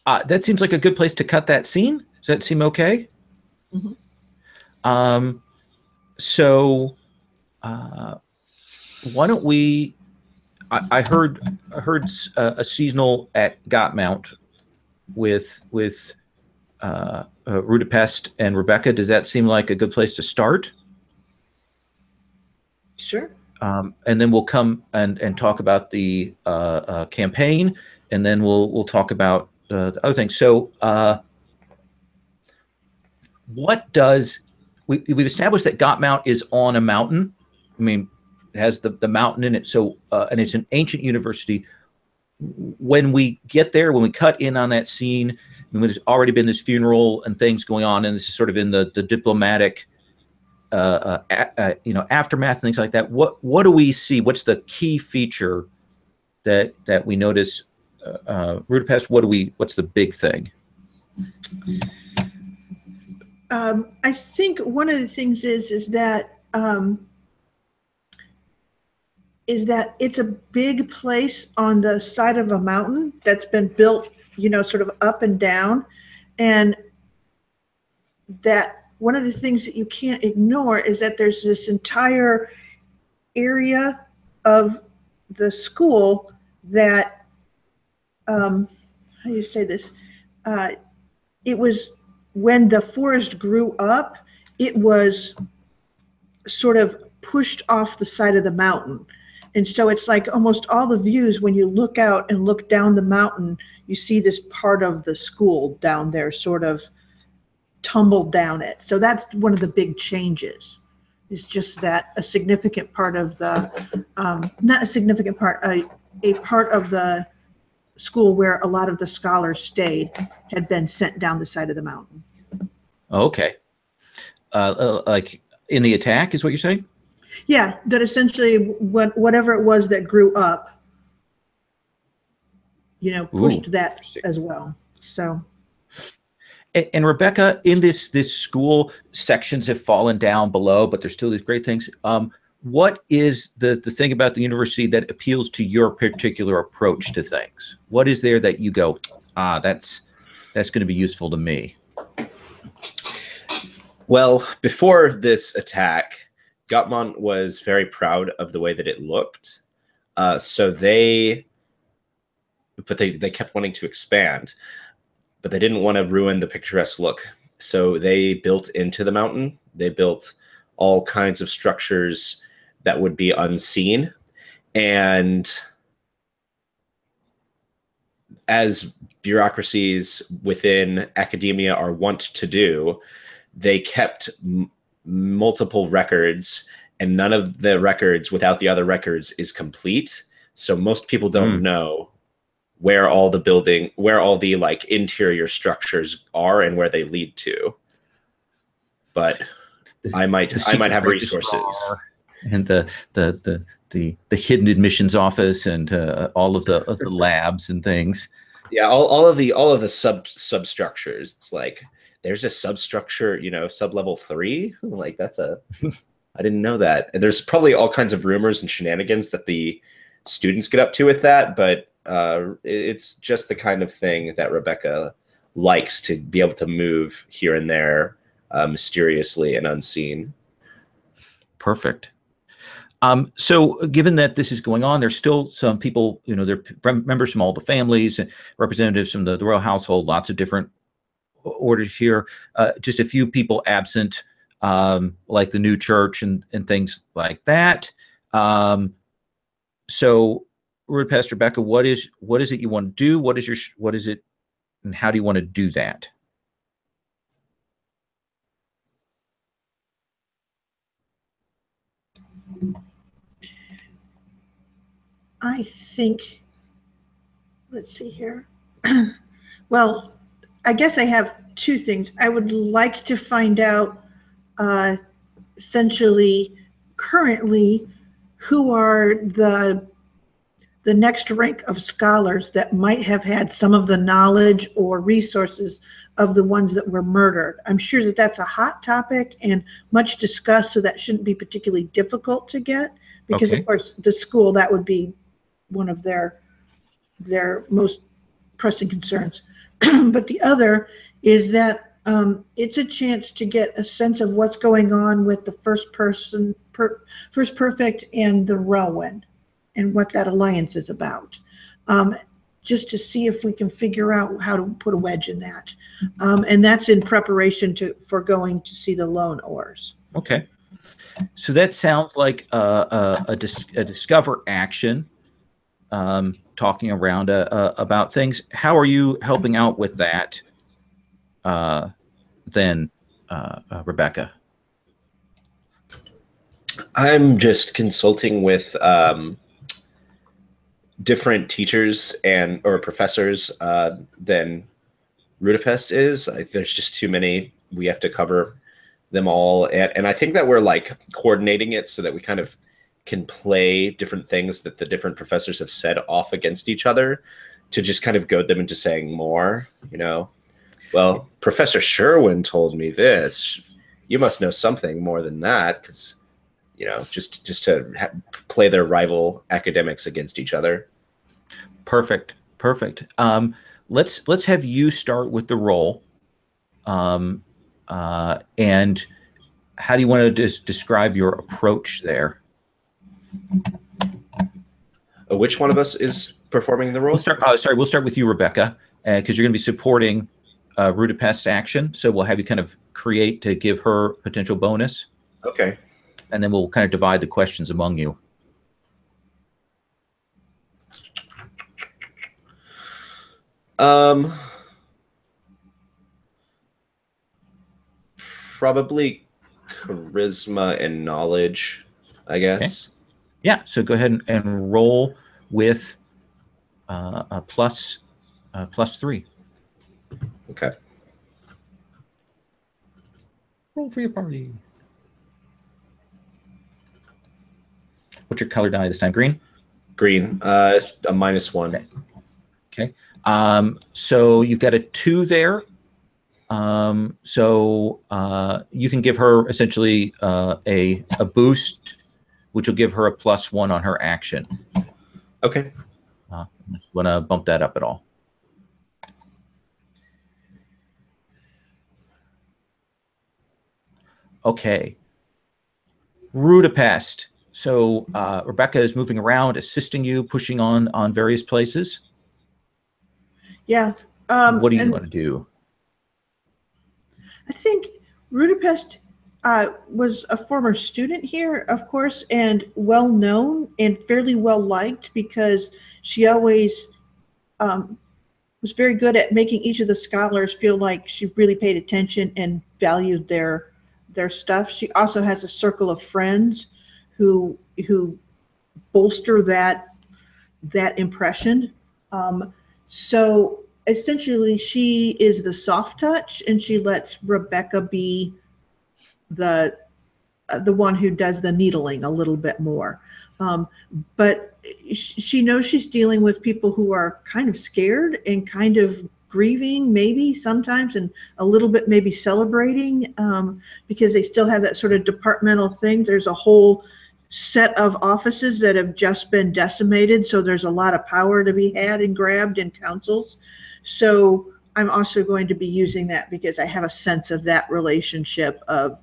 That seems like a good place to cut that scene. Does that seem okay? Mm-hmm. So why don't we? I heard a seasonal at Gauntlet with Rudapest and Rebecca. Does that seem like a good place to start? Sure. And then we'll come and talk about the campaign, and then we'll talk about the other things. So, what does we've established that Gauntlet is on a mountain. I mean, it has the mountain in it. So, and it's an ancient university. When we get there, when we cut in on that scene, when there's already been this funeral and things going on, and this is sort of in the diplomatic, aftermath and things like that. What do we see? What's the key feature that we notice? Rudapest, what's the big thing? I think one of the things is that it's a big place on the side of a mountain that's been built, sort of up and down. And that one of the things that you can't ignore is that there's this entire area of the school that, how do you say this? It was when the forest grew up, it was sort of pushed off the side of the mountain. And so it's like almost all the views, when you look out and look down the mountain, you see this part of the school down there sort of tumbled down it. So that's one of the big changes is just that a significant part of the, not a significant part, a part of the school where a lot of the scholars stayed had been sent down the side of the mountain. Okay. Like in the attack is what you're saying? Yeah, that essentially whatever it was that grew up, you know, pushed that as well. So. And Rebecca, in this school, sections have fallen down below, but there's still these great things. What is the thing about the university that appeals to your particular approach to things? What is there that you go, that's going to be useful to me? Well, before this attack, Gutmont was very proud of the way that it looked. So they kept wanting to expand, but they didn't want to ruin the picturesque look. So they built into the mountain. They built all kinds of structures that would be unseen. And as bureaucracies within academia are wont to do, they kept multiple records, and none of the records without the other records is complete. So most people don't know where all the like interior structures are and where they lead to. But I might have resources. And the hidden admissions office and all of the labs and things. Yeah, all of the substructures. It's like there's a substructure, you know, sub-level 3. Like that's a I didn't know that. And there's probably all kinds of rumors and shenanigans that the students get up to with that, but it's just the kind of thing that Rebecca likes, to be able to move here and there mysteriously and unseen. Perfect. So given that this is going on, there's still some people, you know, they're members from all the families and representatives from the royal household, lots of different orders here, just a few people absent, like the new church and things like that. So Pastor Rebecca, what is it you want to do? What is it, and how do you want to do that? I think, let's see here. Well, I guess I have two things. I would like to find out, essentially, currently, who are the next rank of scholars that might have had some of the knowledge or resources of the ones that were murdered. I'm sure that that's a hot topic and much discussed, so that shouldn't be particularly difficult to get, because of course the school, that would be one of their most pressing concerns. But the other is that it's a chance to get a sense of what's going on with the First Perfect and the Relwyn, and what that alliance is about, just to see if we can figure out how to put a wedge in that. And that's in preparation for going to see the Lone Oars. Okay. So that sounds like a discover action, talking around about things. How are you helping out with that then, Rebecca? I'm just consulting with different teachers or professors than Rudapest is. There's just too many. We have to cover them all. And I think that we're like coordinating it so that we kind of can play different things that the different professors have said off against each other, to just kind of goad them into saying more, you know. Well, Professor Sherwin told me this. You must know something more than that, because, you know, just to play their rival academics against each other. Perfect. Let's have you start with the roll. And how do you want to describe your approach there? Which one of us is performing the role? We'll start with you, Rebecca, because you're going to be supporting Rudapest's action. So we'll have you kind of create to give her potential bonus. Okay. And then we'll kind of divide the questions among you. Probably charisma and knowledge, I guess. Okay. Yeah, so go ahead and roll with a +3. Okay. Roll for your party. What's your color die this time? Green? Green. A -1. Okay. Okay. So you've got a 2 there. So you can give her essentially a boost, which will give her a +1 on her action. Okay. Want to bump that up at all? Okay. Rudapest. So Rebecca is moving around, assisting you, pushing on various places. Yeah. What do you want to do? I think Rudapest was a former student here, of course, and well known and fairly well liked because she always was very good at making each of the scholars feel like she really paid attention and valued their stuff. She also has a circle of friends who bolster that impression. So essentially, she is the soft touch, and she lets Rebecca be the one who does the needling a little bit more. But she knows she's dealing with people who are kind of scared and kind of grieving, maybe sometimes, and a little bit maybe celebrating, because they still have that sort of departmental thing. There's a whole set of offices that have just been decimated, so there's a lot of power to be had and grabbed in councils. So I'm also going to be using that because I have a sense of that relationship of,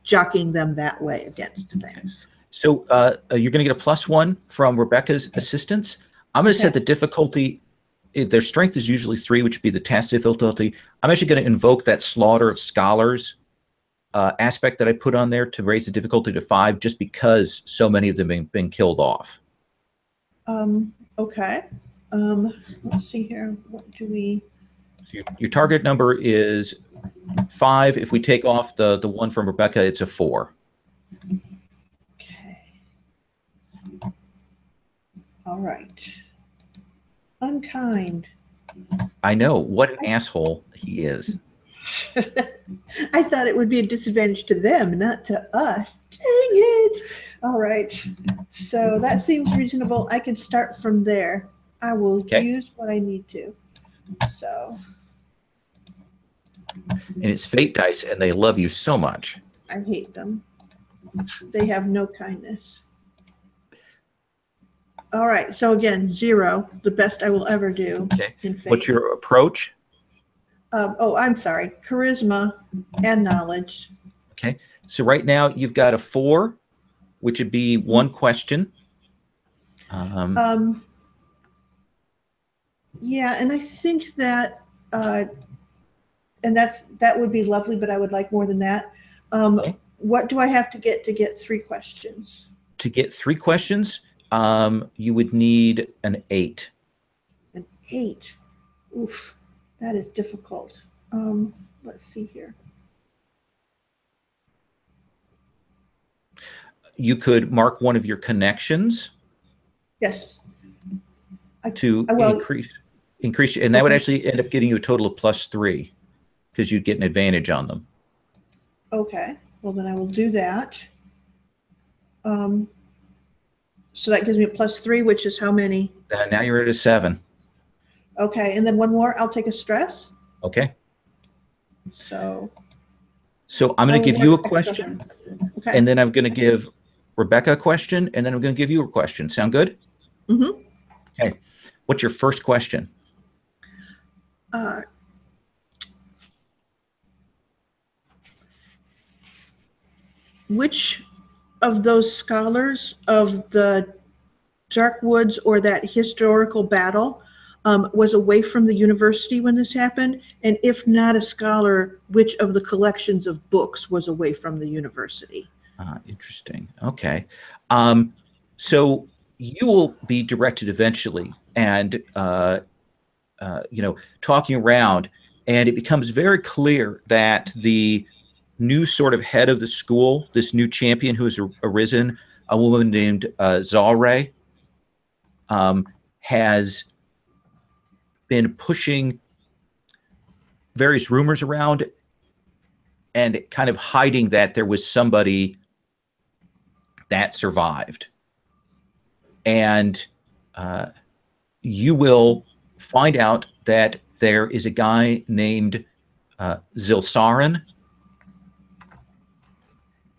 jockeying them that way against things. So you're going to get a +1 from Rebecca's assistance. I'm going to set the difficulty. Their strength is usually 3, which would be the task difficulty. I'm actually going to invoke that slaughter of scholars aspect that I put on there to raise the difficulty to 5, just because so many of them have been killed off. Okay. Let's see here. What do we? So your target number is 5. If we take off the 1 from Rebecca, it's a 4. Okay. All right. Unkind. I know. What an asshole he is. I thought it would be a disadvantage to them, not to us. Dang it. All right. So that seems reasonable. I can start from there. I will use what I need to. So. And it's fate dice, and they love you so much. I hate them. They have no kindness. All right. So again, 0, the best I will ever do. Okay. In fate. What's your approach? I'm sorry. Charisma and knowledge. Okay. So right now you've got a 4, which would be 1 question. Yeah, and I think that, and that would be lovely, but I would like more than that. Okay. What do I have to get 3 questions? To get 3 questions, you would need an 8. An 8. Oof, that is difficult. Let's see here. You could mark one of your connections. Yes. To increase, and that would actually end up getting you a total of +3 because you'd get an advantage on them. Okay. Well, then I will do that. So that gives me a +3, which is how many? Now you're at a 7. Okay, and then one more. I'll take a stress. Okay. So I'm going to give you a question, okay, and then I'm going to give Rebecca a question, and then I'm going to give you a question. Sound good? Mm-hmm. Okay. What's your first question? Which of those scholars of the Dark Woods or that historical battle was away from the university when this happened? And if not a scholar, which of the collections of books was away from the university? Interesting. Okay. So you will be directed eventually, and talking around, and it becomes very clear that the new sort of head of the school, this new champion who has arisen, a woman named Zalre, has been pushing various rumors around and kind of hiding that there was somebody that survived. And you will find out that there is a guy named Zilsarin,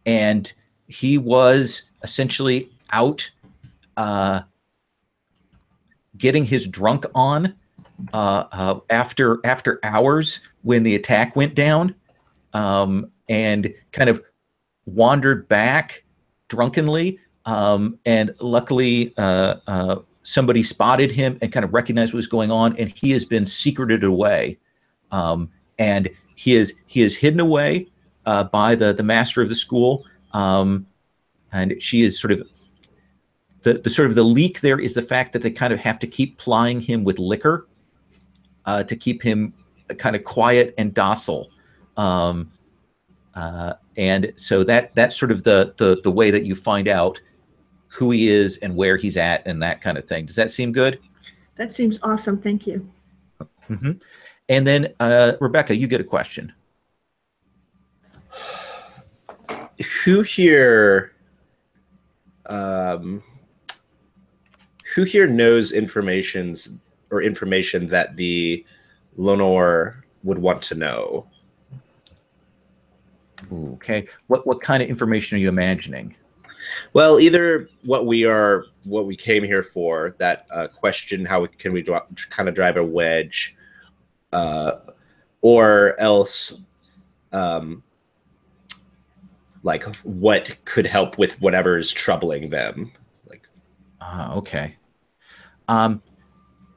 and he was essentially out getting his drunk on after hours when the attack went down, and kind of wandered back drunkenly, and luckily somebody spotted him and kind of recognized what was going on, and he has been secreted away, and he is hidden away by the master of the school, and she is sort of the leak there is the fact that they kind of have to keep plying him with liquor to keep him kind of quiet and docile. And so that's sort of the way that you find out who he is and where he's at and that kind of thing. Does that seem good? That seems awesome. Thank you. Mm-hmm. And then Rebecca, you get a question. Who here knows information that the Lonor would want to know? Okay. What kind of information are you imagining? Well, either what we came here for, that question, how can we kind of drive a wedge, or else like what could help with whatever's troubling them. Like, okay.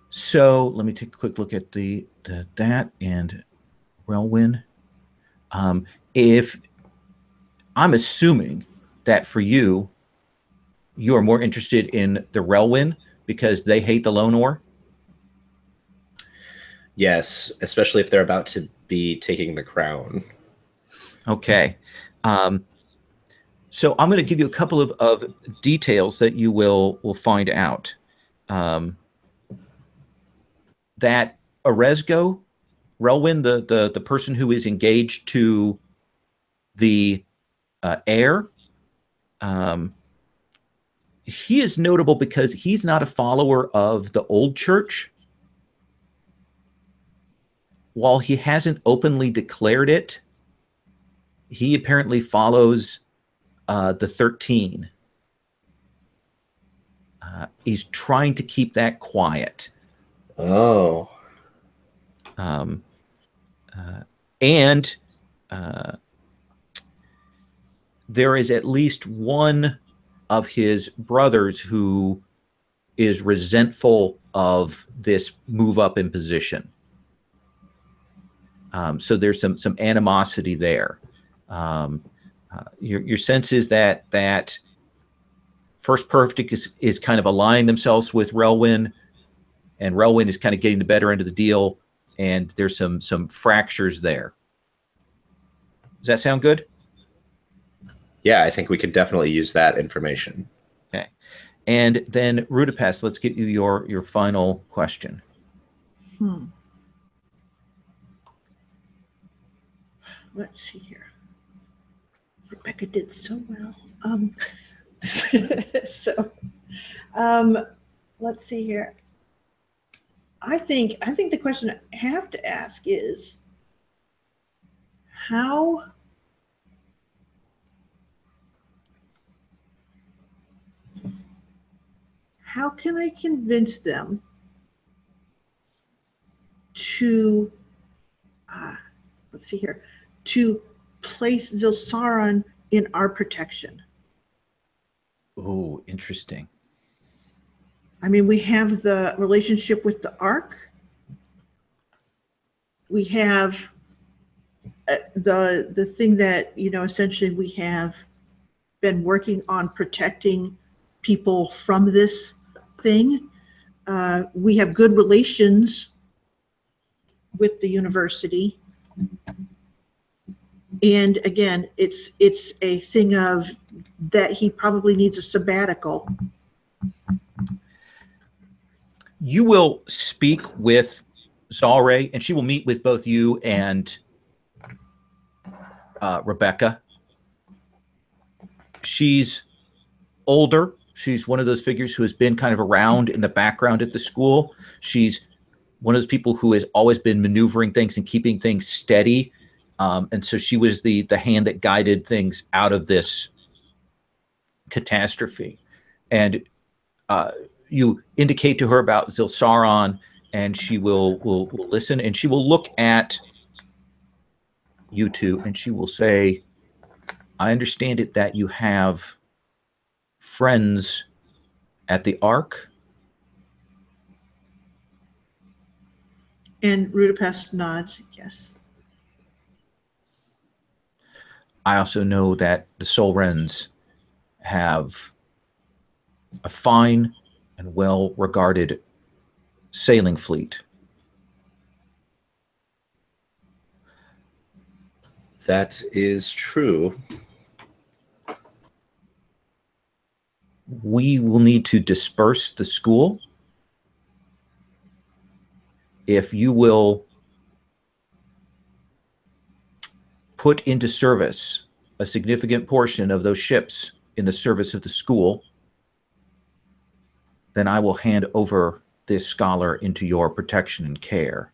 So let me take a quick look at that and Relwyn. If I'm assuming that for you are more interested in the Relwyn because they hate the Lonor. Yes, especially if they're about to be taking the crown. Okay. So I'm going to give you a couple of details that you will find out. That Orezgo, Relwyn, the person who is engaged to the heir, he is notable because he's not a follower of the old church. While he hasn't openly declared it, he apparently follows the 13. He's trying to keep that quiet. Oh. And there is at least one of his brothers who is resentful of this move up in position. So there's some animosity there. Your sense is that First Perfect is kind of aligning themselves with Relwyn, and Relwyn is kind of getting the better end of the deal, and there's some fractures there. Does that sound good? Yeah, I think we could definitely use that information. Okay. And then Rudapest, let's get you your final question. Let's see here. Rebecca did so well. Let's see here. I think the question I have to ask is how can I convince them to let's see here, to place Zilsaran in our protection? Oh, interesting. I mean, we have the relationship with the Ark. We have the thing that, essentially we have been working on protecting people from this thing. We have good relations with the university. And again, it's a thing of that he probably needs a sabbatical. You will speak with Zalre, and she will meet with both you and Rebecca. She's older. She's one of those figures who has been kind of around in the background at the school. She's one of those people who has always been maneuvering things and keeping things steady. And so she was the hand that guided things out of this catastrophe. And you indicate to her about Zilsaron, and she will listen, and she will look at you two, and she will say, I understand it that you have friends at the Ark. And Rudapest nods, yes. I also know that the Solrens have a fine and well-regarded sailing fleet. That is true. We will need to disperse the school. If you will put into service a significant portion of those ships in the service of the school, then I will hand over this scholar into your protection and care.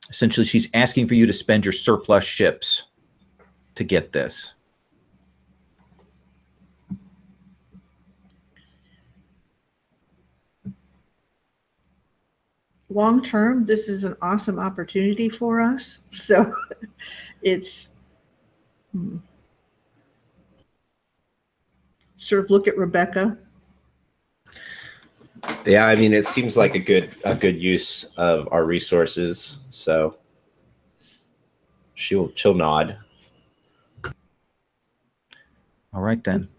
Essentially, she's asking for you to spend your surplus ships to get this. Long term, this is an awesome opportunity for us. So it's sort of look at Rebecca. Yeah, I mean, it seems like a good use of our resources. So she'll nod. All right, then.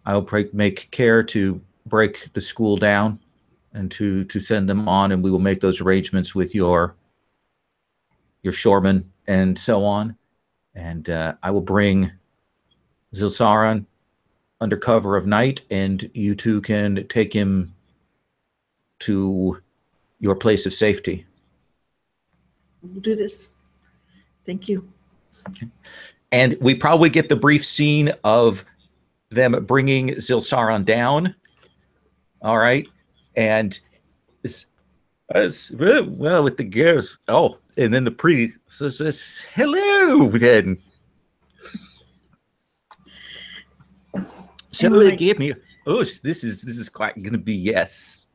I'll make care to break the school down and to send them on, and we will make those arrangements with your shoremen and so on. And I will bring Zilsaron under cover of night, and you two can take him to your place of safety. We'll do this. Thank you. Okay. And we probably get the brief scene of them bringing Zilsaron down. All right. And well, with the girls. Oh, and then the priest says, hello, then. So they gave me, oh, this is quite going to be, yes.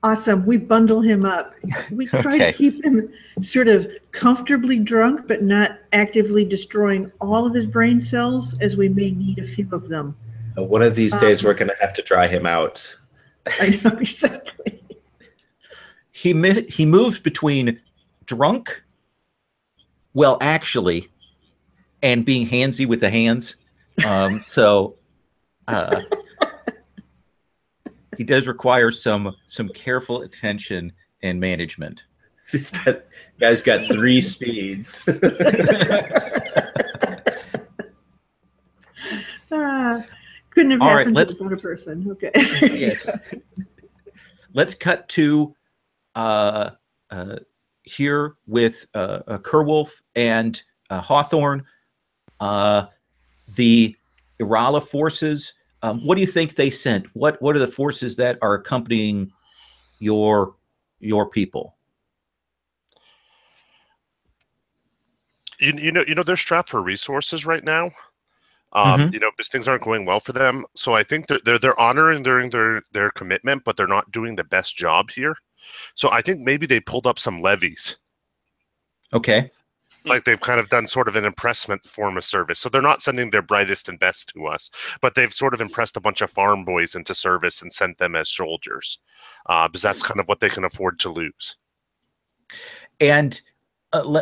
Awesome. We bundle him up. We try to keep him sort of comfortably drunk, but not actively destroying all of his brain cells, as we may need a few of them. One of these days, we're going to have to dry him out. I know, exactly. He moves between drunk, well, actually, and being handsy with the hands. He does require some careful attention and management. This guy's got 3 speeds. Couldn't have All happened right, to a better person. Okay. Yes. Let's cut to here with Kerwolf and Hawthorne. The Irala forces. What do you think they sent? What are the forces that are accompanying your people? You know they're strapped for resources right now. Mm-hmm. You know, because things aren't going well for them. So I think they're honoring their commitment, but they're not doing the best job here. So I think maybe they pulled up some levies. Okay. Like they've kind of done sort of an impressment form of service. So they're not sending their brightest and best to us, but they've sort of impressed a bunch of farm boys into service and sent them as soldiers, because that's kind of what they can afford to lose. And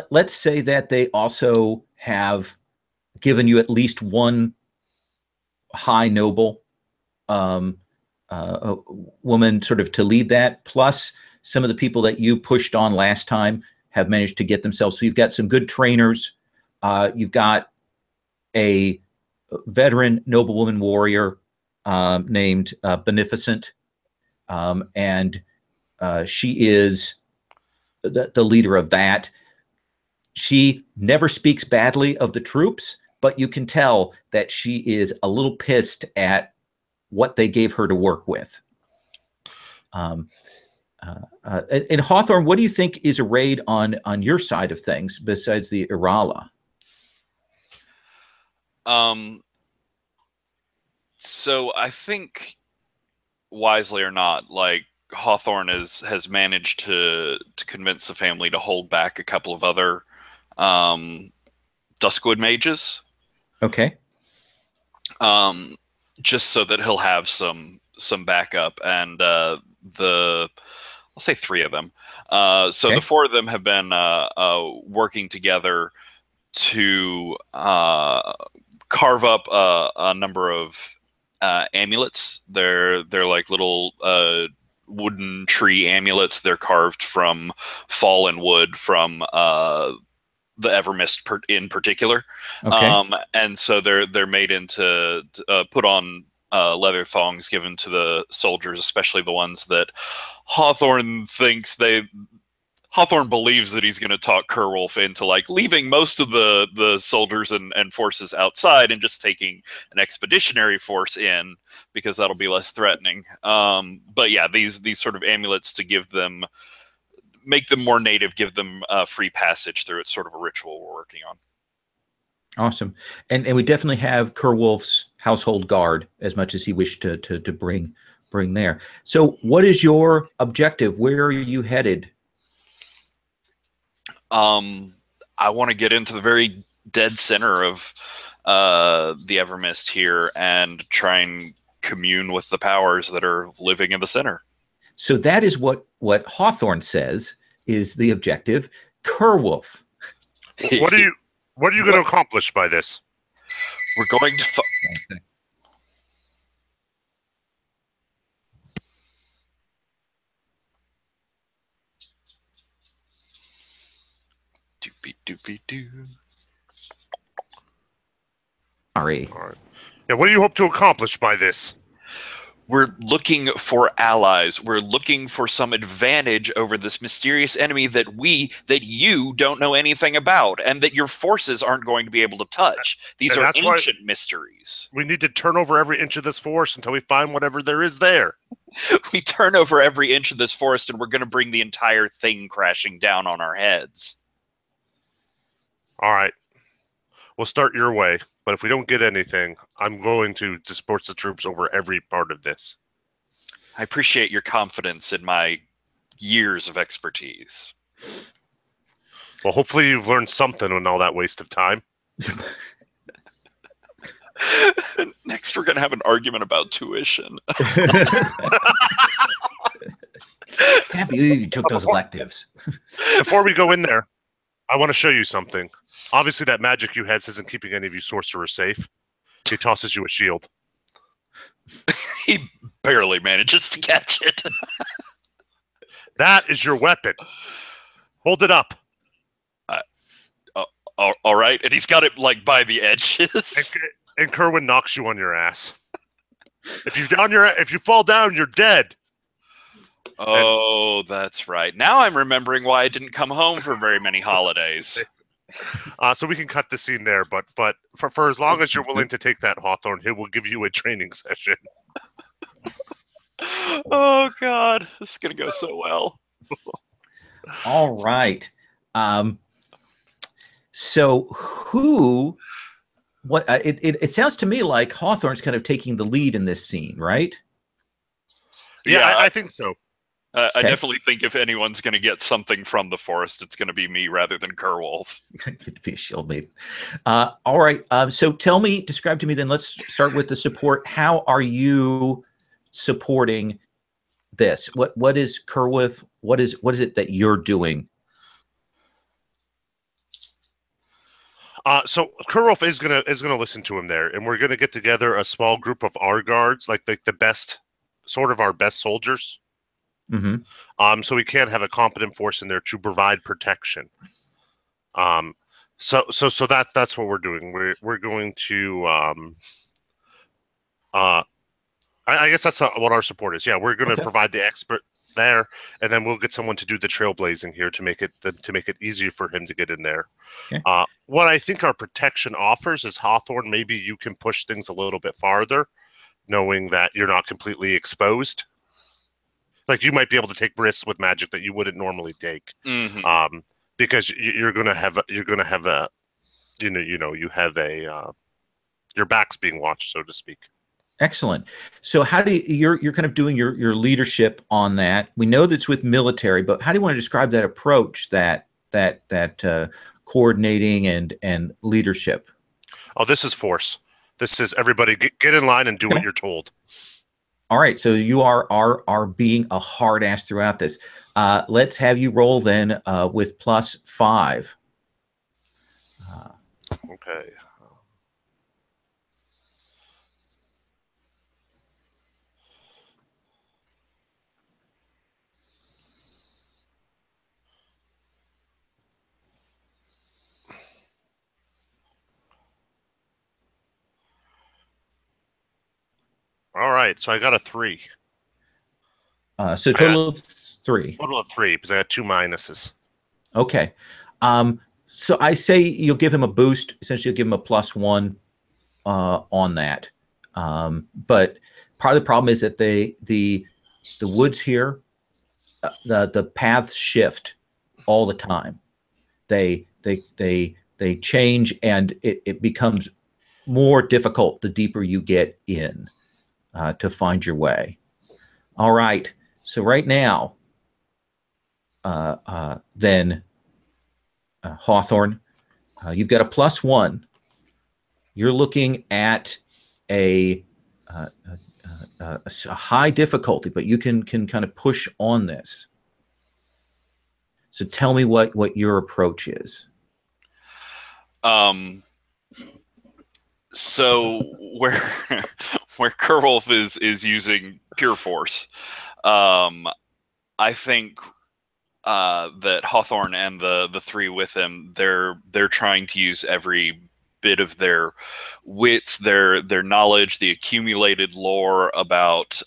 let's say that they also have given you at least one high noble a woman sort of to lead that, plus some of the people that you pushed on last time have managed to get themselves. So you've got some good trainers. You've got a veteran noblewoman warrior named Beneficent, and she is the leader of that. She never speaks badly of the troops, but you can tell that she is a little pissed at what they gave her to work with. And Hawthorne, what do you think is a raid on your side of things besides the Irala? So I think, wisely or not, like Hawthorne has managed to convince the family to hold back a couple of other Duskwood mages. Okay. Just so that he'll have some backup, and I'll say 3 of them. So Okay. the 4 of them have been working together to carve up a number of amulets. They're like little wooden tree amulets. They're carved from fallen wood from the Evermist in particular. Okay. And so they're made into put on leather thongs given to the soldiers, especially the ones that Hawthorne believes that he's going to talk Kerwolf into like leaving most of the soldiers and forces outside and just taking an expeditionary force in, because that'll be less threatening. But yeah, these sort of amulets to make them more native, give them free passage through. It's sort of a ritual we're working on. Awesome. And we definitely have Kerwolf's household guard as much as he wished to bring there. So what is your objective? Where are you headed? I want to get into the very dead center of the Evermist here and try and commune with the powers that are living in the center. So that is what Hawthorne says is the objective. Kerwolf. What are you going to accomplish by this? We're going to doopy-doopy-doo. Sorry. All right. Yeah, what do you hope to accomplish by this? We're looking for allies. We're looking for some advantage over this mysterious enemy that you don't know anything about, and that your forces aren't going to be able to touch. These are ancient mysteries. We need to turn over every inch of this forest until we find whatever there is there. We turn over every inch of this forest, and we're going to bring the entire thing crashing down on our heads. All right. We'll start your way, but if we don't get anything, I'm going to disperse the troops over every part of this. I appreciate your confidence in my years of expertise. Well, hopefully you've learned something in all that waste of time. Next, we're going to have an argument about tuition. Can't believe you took those electives. Before we go in there, I want to show you something. Obviously, that magic you had isn't keeping any of you sorcerers safe. He tosses you a shield. He barely manages to catch it. That is your weapon. Hold it up. All right, and he's got it like by the edges. And Kerwin knocks you on your ass. If you fall down, you're dead. Oh, that's right. Now I'm remembering why I didn't come home for very many holidays. So we can cut the scene there, but for as long as you're willing to take that, Hawthorne, he will give you a training session. Oh, God. This is going to go so well. All right. So it sounds to me like Hawthorne's kind of taking the lead in this scene, right? Yeah, I think so. I definitely think if anyone's going to get something from the forest, it's going to be me rather than Kerwolf. Good to be a shield mate. All right. So describe to me then, let's start with the support. How are you supporting this? What is Kerwolf? What is it that you're doing? So Kerwolf is gonna listen to him there, and we're gonna get together a small group of our guards, like the best sort of our best soldiers. Mm-hmm. So we can't have a competent force in there to provide protection. So that's what we're doing. We're going to I guess that's what our support is. Yeah, we're going to provide the expert there, and then we'll get someone to do the trailblazing here to make it easier for him to get in there. Okay. What I think our protection offers is Hawthorne. Maybe you can push things a little bit farther, knowing that you're not completely exposed. Like you might be able to take risks with magic that you wouldn't normally take, because you're going to have a your back's being watched, so to speak. Excellent. So how do you're kind of doing your leadership on that? We know that's with military, but how do you want to describe that approach, that coordinating and leadership? Oh, this is force. This is everybody get in line and do what you're told. All right. So you are being a hard ass throughout this. Let's have you roll then with +5. Okay. All right, so I got a 3. So total of 3. Total of 3 because I had 2 minuses. Okay. So I say you'll give him a boost. Essentially, you'll give him a +1 on that. But part of the problem is that the woods here, the paths shift all the time. They change, and it becomes more difficult the deeper you get in to find your way. All right. So right now, then Hawthorne, you've got a +1. You're looking at a high difficulty, but you can kind of push on this. So tell me what your approach is. So where Kerwolf is using pure force, I think that Hawthorne and the 3 with him, they're trying to use every bit of their wits, their knowledge, the accumulated lore about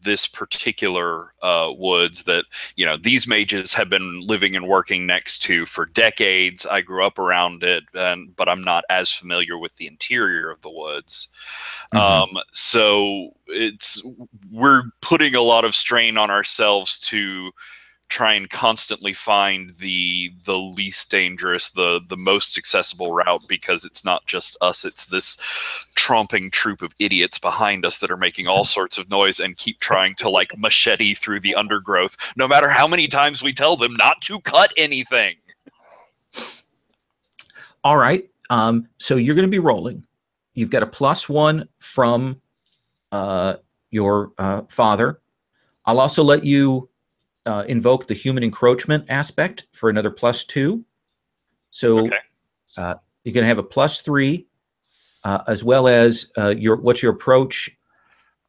this particular woods that these mages have been living and working next to for decades. I grew up around it, but I'm not as familiar with the interior of the woods. So we're putting a lot of strain on ourselves to try and constantly find the least dangerous, the most accessible route, because it's not just us, it's this tromping troop of idiots behind us that are making all sorts of noise and keep trying to like machete through the undergrowth, no matter how many times we tell them not to cut anything. All right. So you're going to be rolling. You've got a +1 from your father. I'll also let you invoke the human encroachment aspect for another +2. So you're going to have a +3, as well as what's your approach?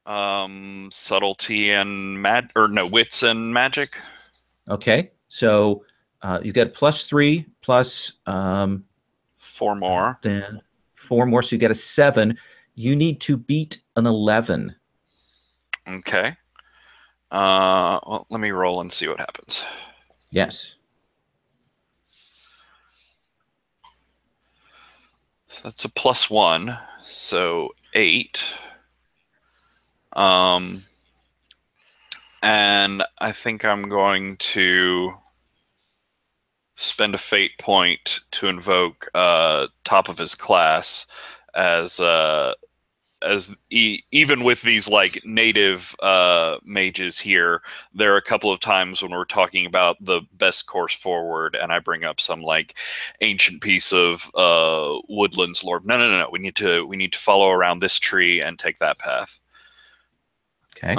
Subtlety and wits and magic. Okay, so you've got +3 plus 4 more. Then 4 more, so you get a 7. You need to beat an 11. Okay. Well, let me roll and see what happens. Yes. So that's a +1, so 8. And I think I'm going to spend a fate point to invoke top of his class, as even with these like native mages here, there are a couple of times when we're talking about the best course forward, and I bring up some like ancient piece of woodlands lore. No. We need to follow around this tree and take that path. Okay.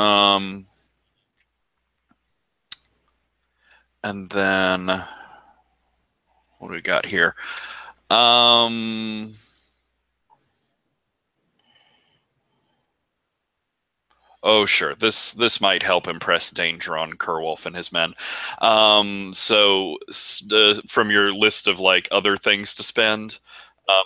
And then what do we got here? Oh, sure. This might help impress danger on Kerwolf and his men. From your list of like other things to spend,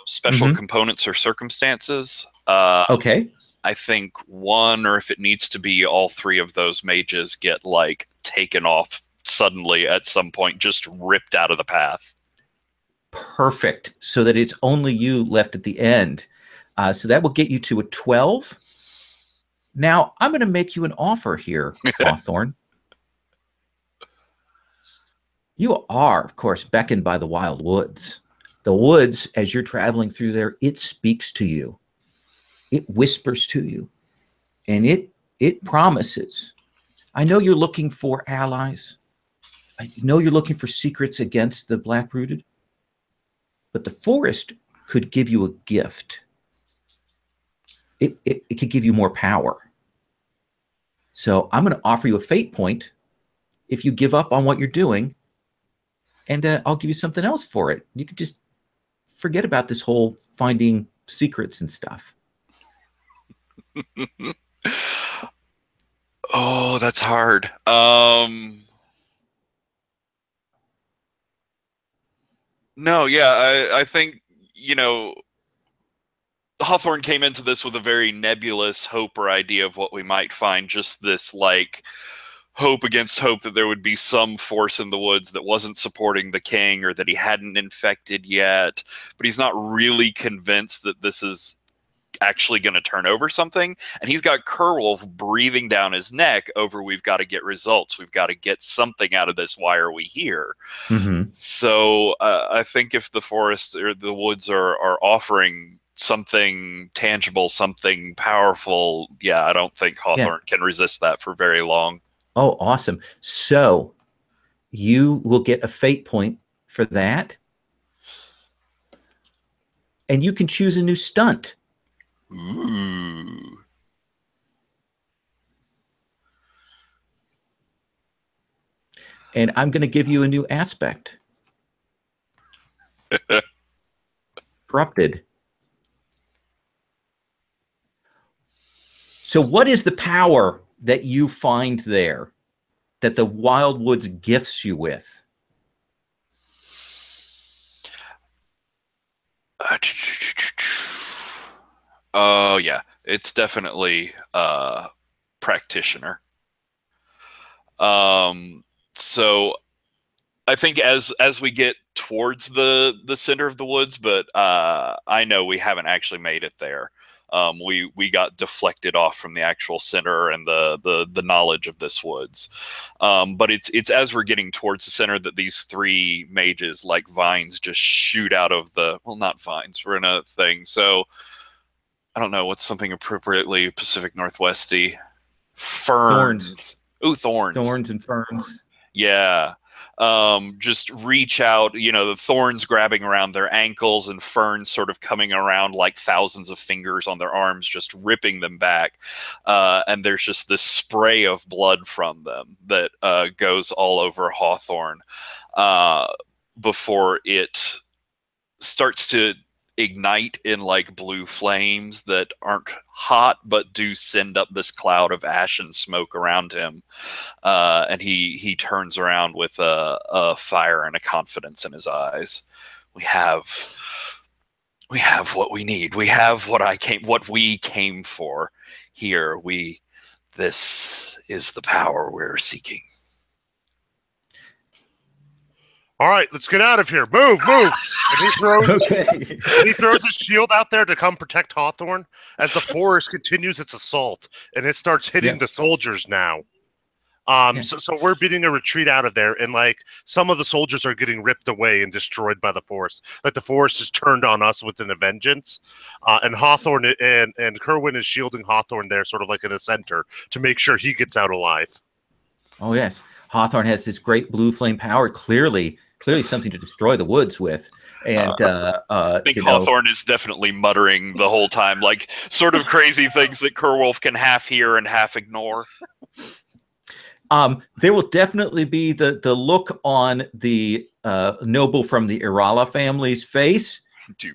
special components or circumstances. Okay. I think one, or if it needs to be all three of those mages get like taken off suddenly at some point, just ripped out of the path. Perfect. So that it's only you left at the end. So that will get you to a 12. Now, I'm going to make you an offer here, Hawthorne. You are, of course, beckoned by the wild woods. The woods, as you're traveling through there, it speaks to you. It whispers to you. And it promises. I know you're looking for allies. I know you're looking for secrets against the Black-Rooted. But the forest could give you a gift. It could give you more power. So I'm going to offer you a fate point if you give up on what you're doing, and I'll give you something else for it. You could just forget about this whole finding secrets and stuff. Oh, that's hard. No, yeah, I think, Hawthorne came into this with a very nebulous hope or idea of what we might find, just this like hope against hope that there would be some force in the woods that wasn't supporting the king or that he hadn't infected yet, but he's not really convinced that this is actually going to turn over something. And he's got Kerwolf breathing down his neck over, we've got to get results. We've got to get something out of this. Why are we here? So I think if the forest or the woods are offering something tangible, something powerful, I don't think Hawthorne can resist that for very long. Oh, awesome. So you will get a fate point for that. And you can choose a new stunt. Ooh. And I'm going to give you a new aspect. Corrupted. So what is the power that you find there that the Wild Woods gifts you with? Oh, yeah. It's definitely practitioner. So I think as we get towards the center of the woods, but I know we haven't actually made it there. We got deflected off from the actual center and the knowledge of this woods. But it's as we're getting towards the center that these three mages like vines just shoot out of the, well, not vines, we're in a thing. So I don't know what's something appropriately Pacific Northwesty. Ferns. Ooh, thorns. Thorns and ferns. Yeah. Just reach out, the thorns grabbing around their ankles and ferns sort of coming around like thousands of fingers on their arms, just ripping them back. And there's just this spray of blood from them that goes all over Hawthorne before it starts to ignite in like blue flames that aren't hot but do send up this cloud of ash and smoke around him, and he turns around with a fire and a confidence in his eyes. We have what we need. We have what we came for here. This is the power we're seeking. All right, let's get out of here. Move. And he throws his shield out there to come protect Hawthorne as the forest continues its assault, and it starts hitting the soldiers now. So we're beating a retreat out of there, and like some of the soldiers are getting ripped away and destroyed by the forest. Like the forest is turned on us within a vengeance, and Hawthorne and Kerwin is shielding Hawthorne there, sort of like in the center, to make sure he gets out alive. Oh yes, Hawthorne has this great blue flame power. Clearly something to destroy the woods with. And I think Hawthorne is definitely muttering the whole time, like sort of crazy things that Kerwolf can half hear and half ignore. There will definitely be the look on the noble from the Irala family's face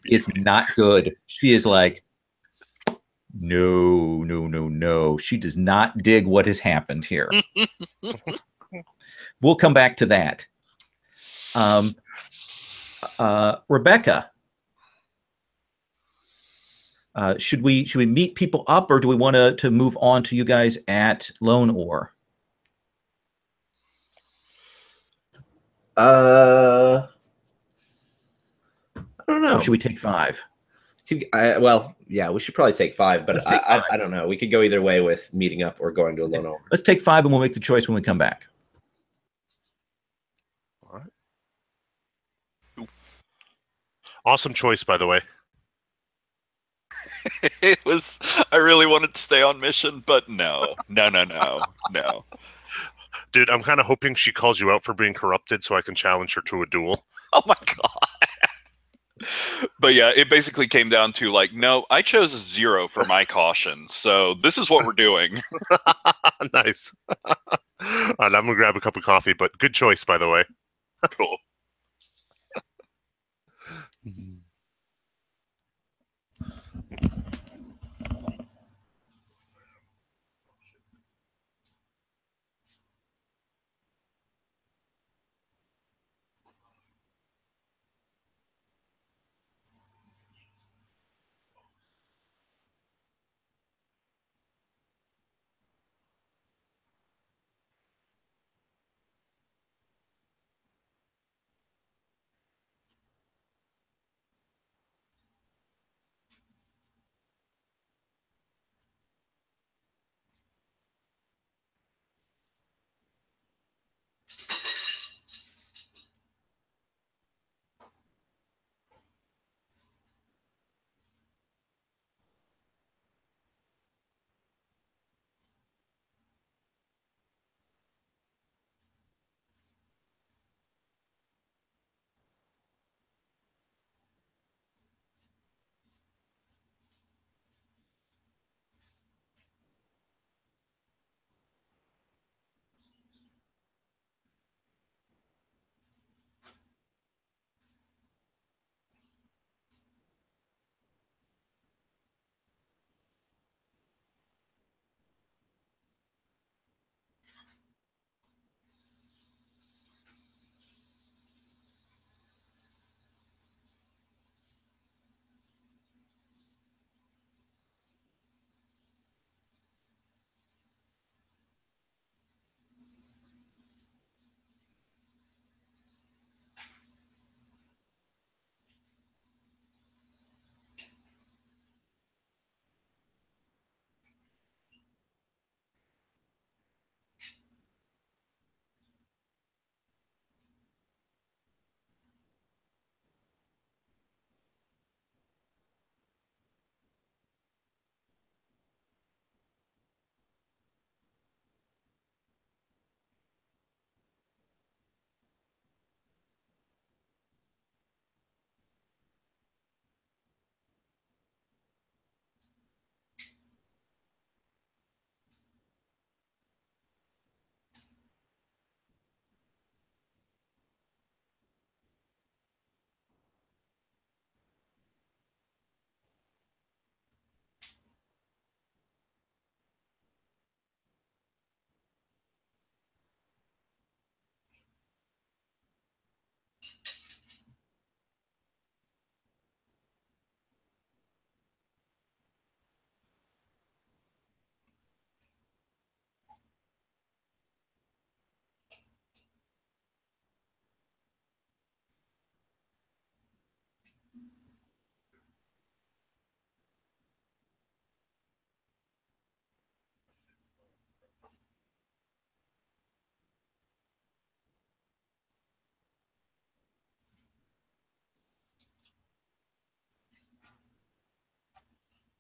is not good. She is like, No, no, no, no. She does not dig what has happened here. We'll come back to that. Rebecca, should we meet people up, or do we want to move on to you guys at Lone Oar? I don't know. Or should we take 5? Well, yeah, we should probably take 5, but Let's take 5. I don't know. We could go either way with meeting up or going to a Lone Oar. Let's take 5, and we'll make the choice when we come back. All right. Awesome choice, by the way. It was. I really wanted to stay on mission, but no. Dude, I'm kind of hoping she calls you out for being corrupted so I can challenge her to a duel. Oh my god. But yeah, it basically came down to like, no, I chose 0 for my caution, so this is what we're doing. Nice. And I'm gonna grab a cup of coffee, but good choice, by the way. Cool.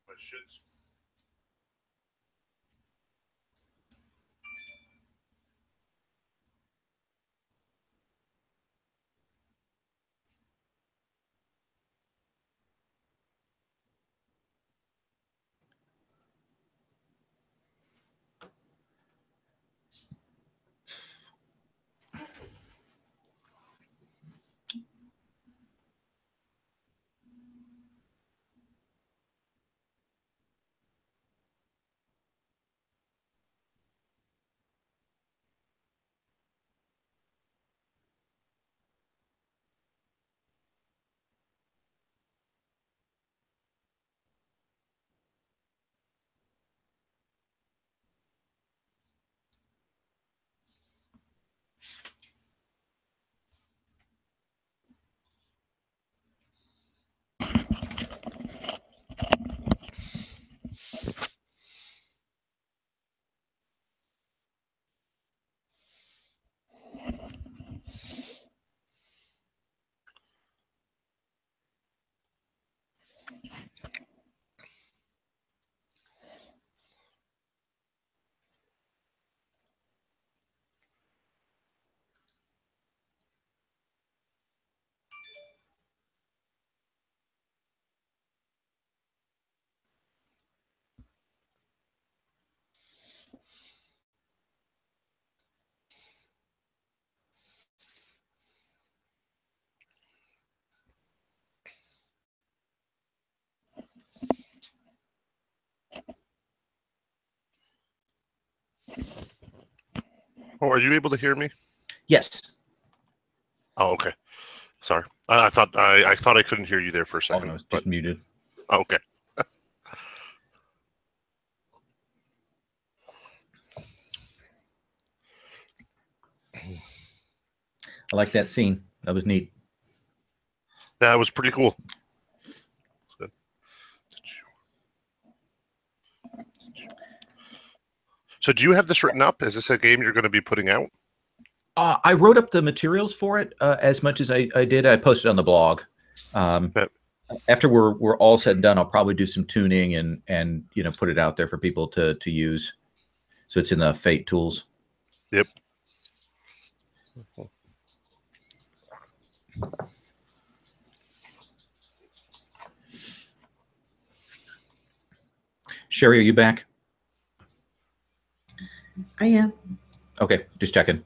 Questions? Oh, are you able to hear me? Yes. Oh, okay. Sorry. I thought I couldn't hear you there for a Oh, second. no, it's just muted. Oh, okay. I like that scene. That was neat. That was pretty cool. So do you have this written up? Is this a game you're going to be putting out? I wrote up the materials for it as much as I did. I posted on the blog. After we're all said and done, I'll probably do some tuning and put it out there for people to use. So it's in the Fate tools. Yep. Sherry, are you back? I am. Okay, just checking.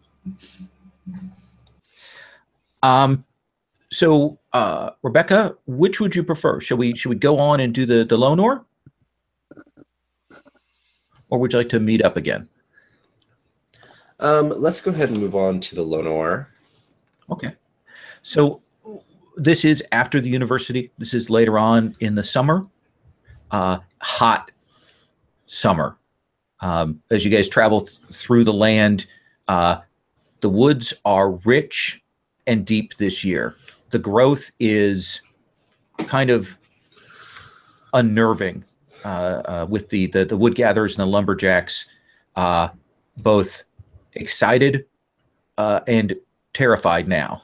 So Rebecca, which would you prefer? Should we go on and do the Lone Ore? Or would you like to meet up again? Let's go ahead and move on to the Lone Ore. Okay. So this is after the university. This is later on in the summer. Hot summer. As you guys travel through the land, the woods are rich and deep this year. The growth is kind of unnerving with the wood gatherers and the lumberjacks, both excited and terrified now.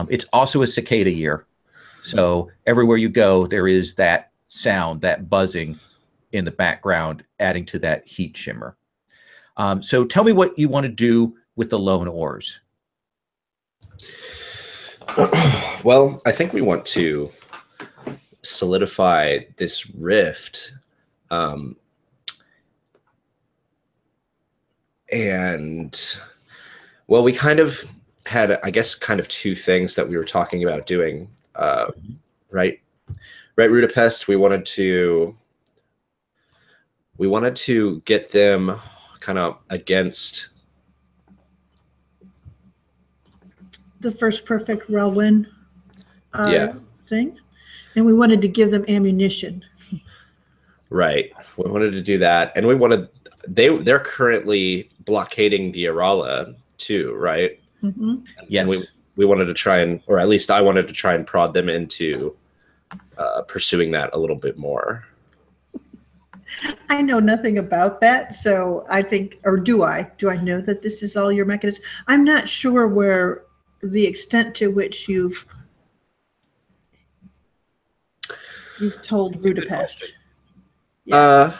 It's also a cicada year. So everywhere you go, there is that sound, that buzzing in the background, adding to that heat shimmer. So tell me what you want to do with the Lone Ores. Well, I think we want to solidify this rift. And, well, we kind of had, I guess, kind of two things that we were talking about doing, right? Right, Budapest, we wanted to get them kind of against The first perfect Relwyn Yeah. thing. And we wanted to give them ammunition. Right. We wanted to do that. And we wanted they're currently blockading the Arala too, right? Mm-hmm. Yes. And we wanted to try and, or at least I wanted to try and prod them into pursuing that a little bit more. I know nothing about that, so I think, or do I? Do I know that this is all your mechanism? I'm not sure where the extent to which you've told Budapest. Yeah,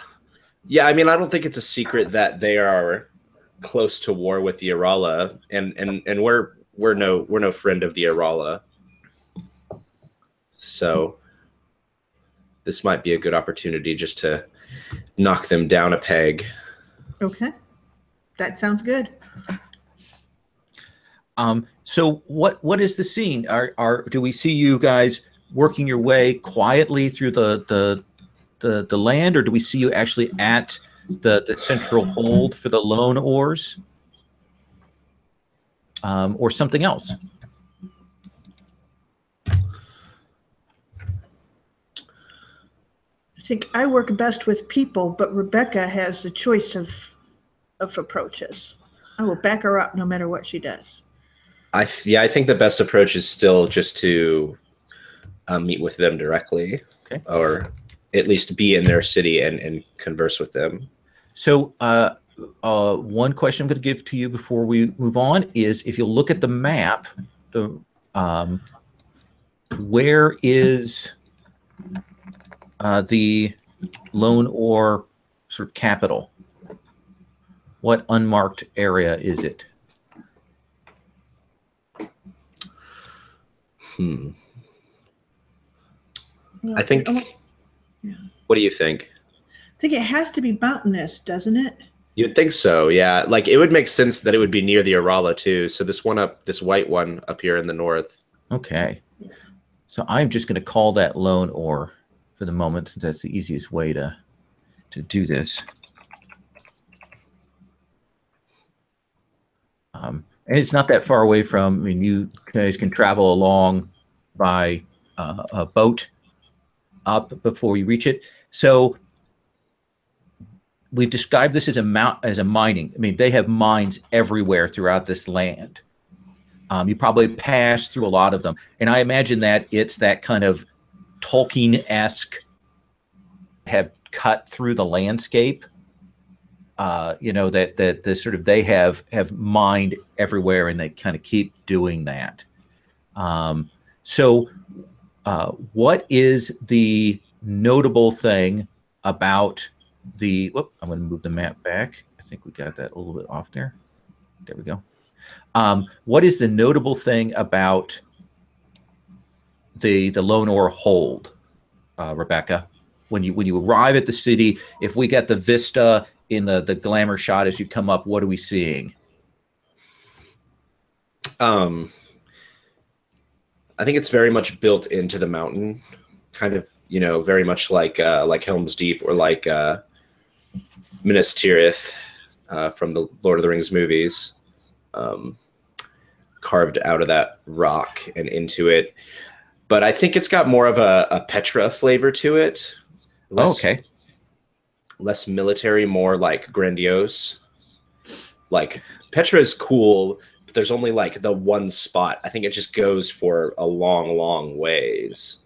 I mean, I don't think it's a secret that they are close to war with the Arala, and we're no friend of the Arala. So this might be a good opportunity just to knock them down a peg. Okay, that sounds good. So what is the scene? Do we see you guys working your way quietly through the land, or do we see you actually at the central hold for the Lone Ores, or something else? I think I work best with people, but Rebecca has the choice of approaches. I will back her up no matter what she does. I think the best approach is still just to meet with them directly, okay, or at least be in their city and converse with them. So one question I'm going to give to you before we move on is, if you look at the map, where is the Lone Or sort of capital? What unmarked area is it? I think. Yeah. What do you think? I think it has to be mountainous, doesn't it? You'd think so, yeah. Like it would make sense that it would be near the Orala too. So this white one up here in the north. Okay. So I'm just going to call that Lone Or for the moment, since that's the easiest way to do this. And it's not that far away from, I mean, you guys can travel along by a boat up before you reach it. So we've described this as a mining. I mean, they have mines everywhere throughout this land. You probably pass through a lot of them. And I imagine that it's that kind of Tolkien-esque, have cut through the landscape. That the sort of they have mined everywhere, and they kind of keep doing that. So what is the notable thing about the? Whoop, I'm going to move the map back. I think we got that a little bit off there. There we go. What is the notable thing about the Lone Or hold, Rebecca? When you arrive at the city, if we get the vista in the glamour shot as you come up, what are we seeing? I think it's very much built into the mountain, kind of, very much like Helm's Deep or like Minas Tirith from the Lord of the Rings movies, carved out of that rock and into it. But I think it's got more of a Petra flavor to it. Okay. Less military, more like grandiose. Like Petra is cool, but there's only like the one spot. I think it just goes for a long, long ways.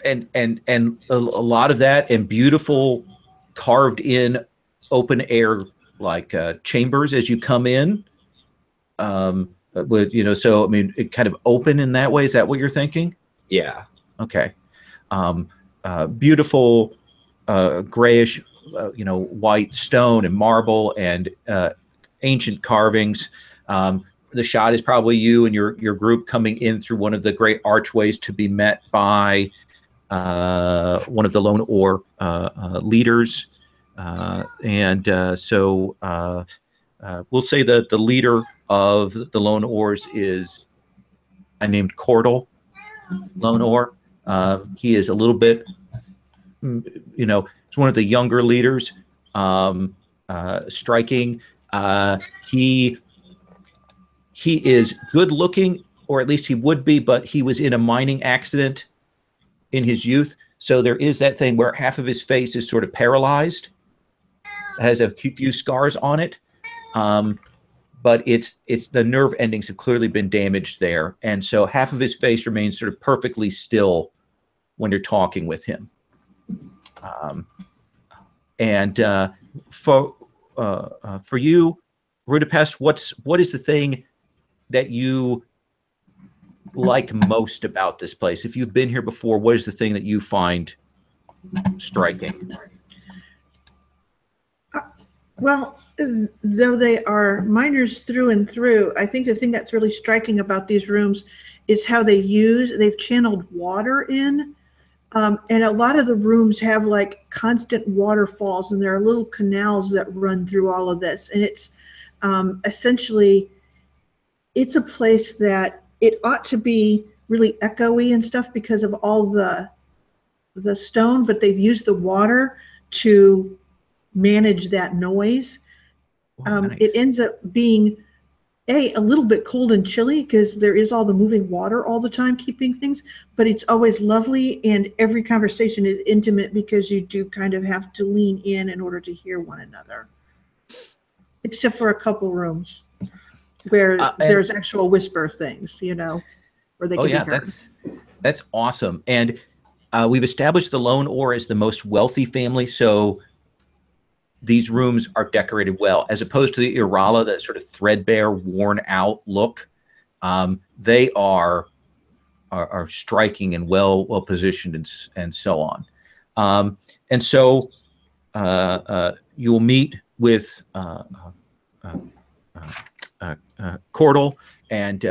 And a lot of that, and beautiful carved in open air like chambers as you come in. So I mean, it kind of open in that way. Is that what you're thinking? Yeah. Okay. Beautiful grayish, white stone and marble and ancient carvings. The shot is probably you and your group coming in through one of the great archways to be met by one of the Lone Or leaders. So we'll say that the leader of the Lone Ors is named Cordal Lone Or. He is a little bit, he's one of the younger leaders, striking. He is good looking, or at least he would be, but he was in a mining accident in his youth. So there is that thing where half of his face is sort of paralyzed, has a few scars on it. But it's the nerve endings have clearly been damaged there. And so half of his face remains sort of perfectly still when you're talking with him. For you, Budapest, what is the thing that you like most about this place? If you've been here before, what is the thing that you find striking? Well, though they are miners through and through, I think the thing that's really striking about these rooms is how they've channeled water in. And a lot of the rooms have like constant waterfalls, and there are little canals that run through all of this. And it's essentially, it's a place that it ought to be really echoey and stuff because of all the stone, but they've used the water to manage that noise. Nice. It ends up being a little bit cold and chilly because there is all the moving water all the time keeping things, but it's always lovely, and every conversation is intimate because you do kind of have to lean in order to hear one another, except for a couple rooms where there's actual whisper things, where they can be heard. That's awesome. And we've established the Lone Or as the most wealthy family, so these rooms are decorated well, as opposed to the Orala, that sort of threadbare, worn out look. They are are striking and well positioned and so on. And so you'll meet with Cordell, and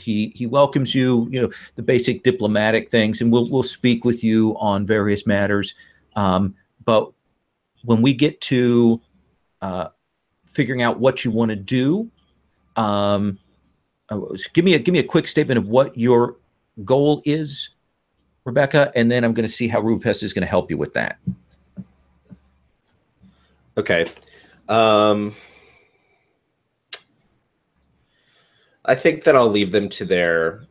he welcomes you. The basic diplomatic things, and we'll speak with you on various matters. But when we get to figuring out what you want to do, give me a quick statement of what your goal is, Rebecca, and then I'm going to see how Rudapest is going to help you with that. Okay. I think that I'll leave them to their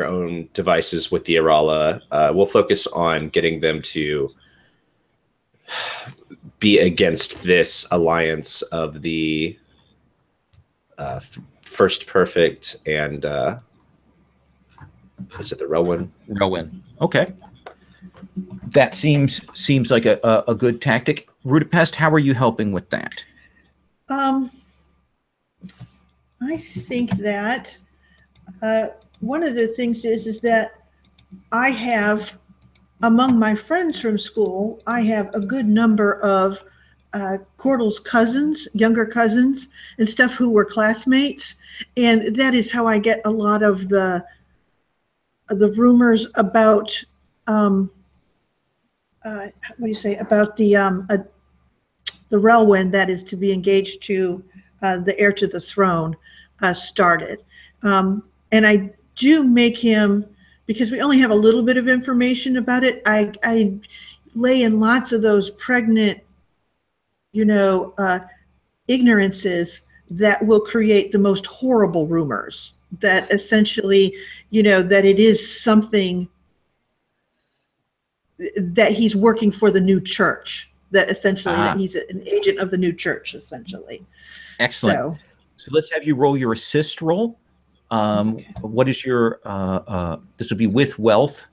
own devices with the Arala. We'll focus on getting them to be against this alliance of the First Perfect and is it the Rowan? Rowan. Okay. That seems like a good tactic. Rudapest, how are you helping with that? I think that one of the things is that I have, among my friends from school, I have a good number of Cordell's cousins, younger cousins, and stuff who were classmates, and that is how I get a lot of the rumors about what do you say about the Relwyn that is to be engaged to the heir to the throne started. And I do make him, because we only have a little bit of information about it, I lay in lots of those pregnant, ignorances that will create the most horrible rumors that essentially, that it is something that he's working for the new church, that essentially that he's an agent of the new church, essentially. Excellent. So let's have you roll your assist roll. Okay. What is your, this will be with wealth.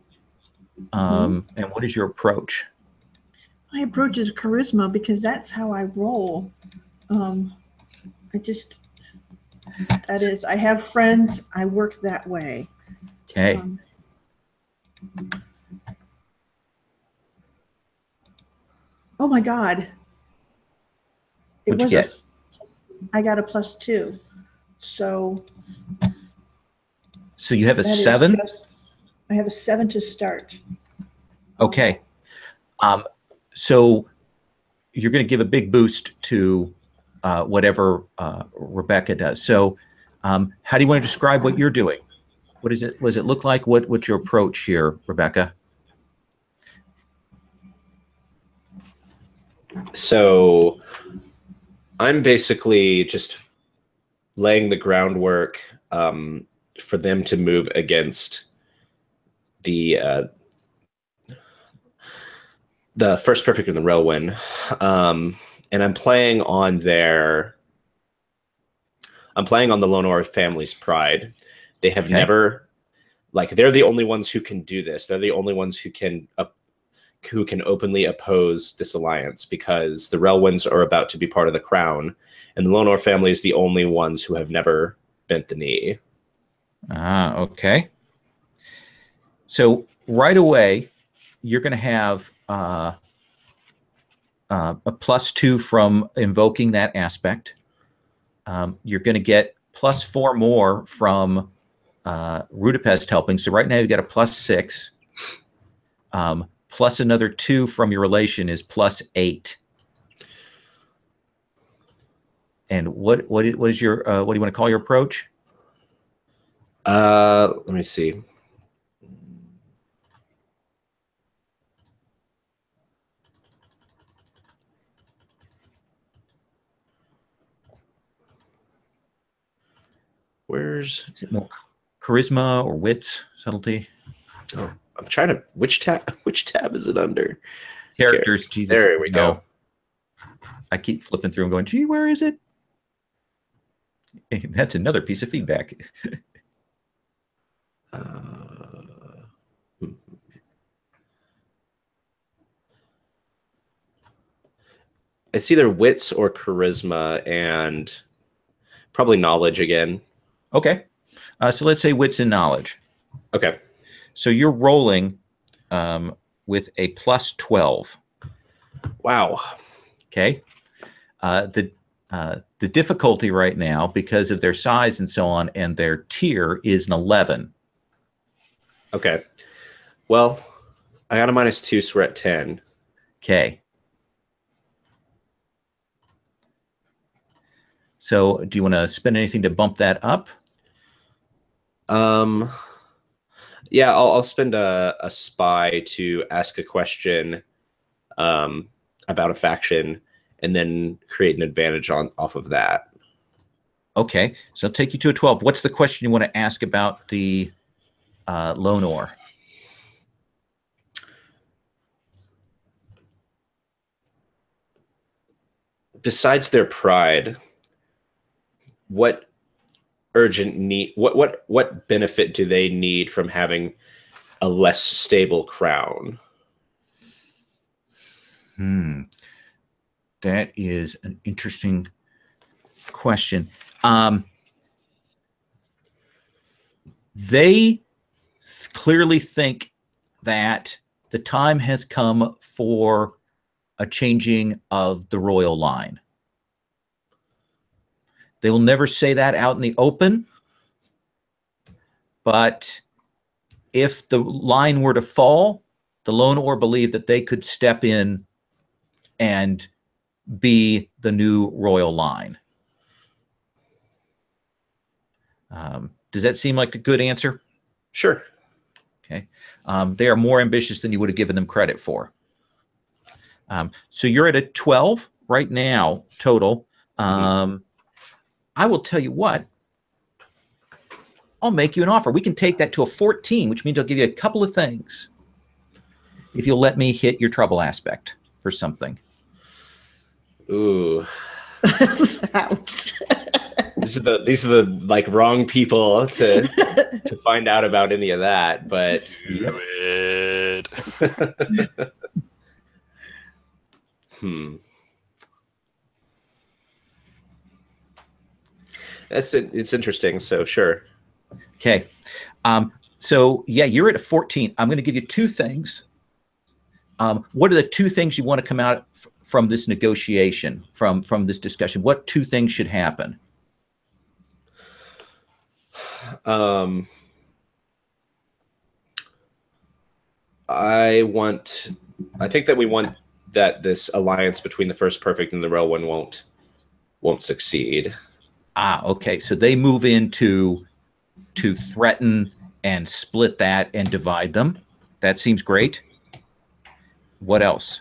And what is your approach? My approach is charisma, because that's how I roll. I have friends, I work that way. Okay. Oh my God. What'd you get? I got a +2. So you have a 7? I have a 7 to start. Okay. So you're going to give a big boost to whatever Rebecca does. So how do you want to describe what you're doing? What does it look like? What's your approach here, Rebecca? So I'm basically just laying the groundwork for them to move against the First Perfect and the Relwyn. And I'm playing on the Lonor family's pride. They have never, they're the only ones who can do this. They're the only ones who can openly oppose this alliance, because the Relwyns are about to be part of the crown, and the Lonor family is the only ones who have never bent the knee. Okay. So right away, you're going to have a +2 from invoking that aspect. You're going to get +4 more from Rudapest helping. So right now you've got a +6. Plus another 2 from your relation is +8. And what is your what do you want to call your approach? Let me see. Is it more charisma or wit, subtlety? Oh, I'm trying to. Which tab is it under? Characters. Jesus. There we go. I keep flipping through and going, gee, where is it? That's another piece of feedback. It's either wits or charisma, and probably knowledge again. Okay. So let's say wits and knowledge. Okay. So you're rolling with a plus 12. Wow. Okay. The difficulty right now, because of their size and so on, and their tier, is an 11. Okay. Well, I got a -2, so we're at 10. Okay. So do you want to spend anything to bump that up? Yeah, I'll spend a spy to ask a question about a faction, and then create an advantage off of that. Okay, so I'll take you to a 12. What's the question you want to ask about the Lone Ore? Besides their pride, what urgent need, what benefit do they need from having a less stable crown? That is an interesting question. They clearly think that the time has come for a changing of the royal line. They will never say that out in the open, but if the line were to fall, the Lone Ore believe that they could step in and be the new royal line. Does that seem like a good answer? Sure. Okay. They are more ambitious than you would have given them credit for. So you're at a 12 right now total. I will tell you what, I'll make you an offer. We can take that to a 14, which means I'll give you a couple of things if you'll let me hit your trouble aspect for something. Ooh. Ouch. These are the like wrong people to find out about any of that, but Do it. It's interesting, so sure. Okay. So yeah, you're at a 14. I'm going to give you two things. What are the two things you want to come out from this negotiation, from this discussion? What two things should happen? I think that we want that this alliance between the First Perfect and the Real One won't succeed. Okay. So they move in to threaten and split that and divide them. That seems great. What else?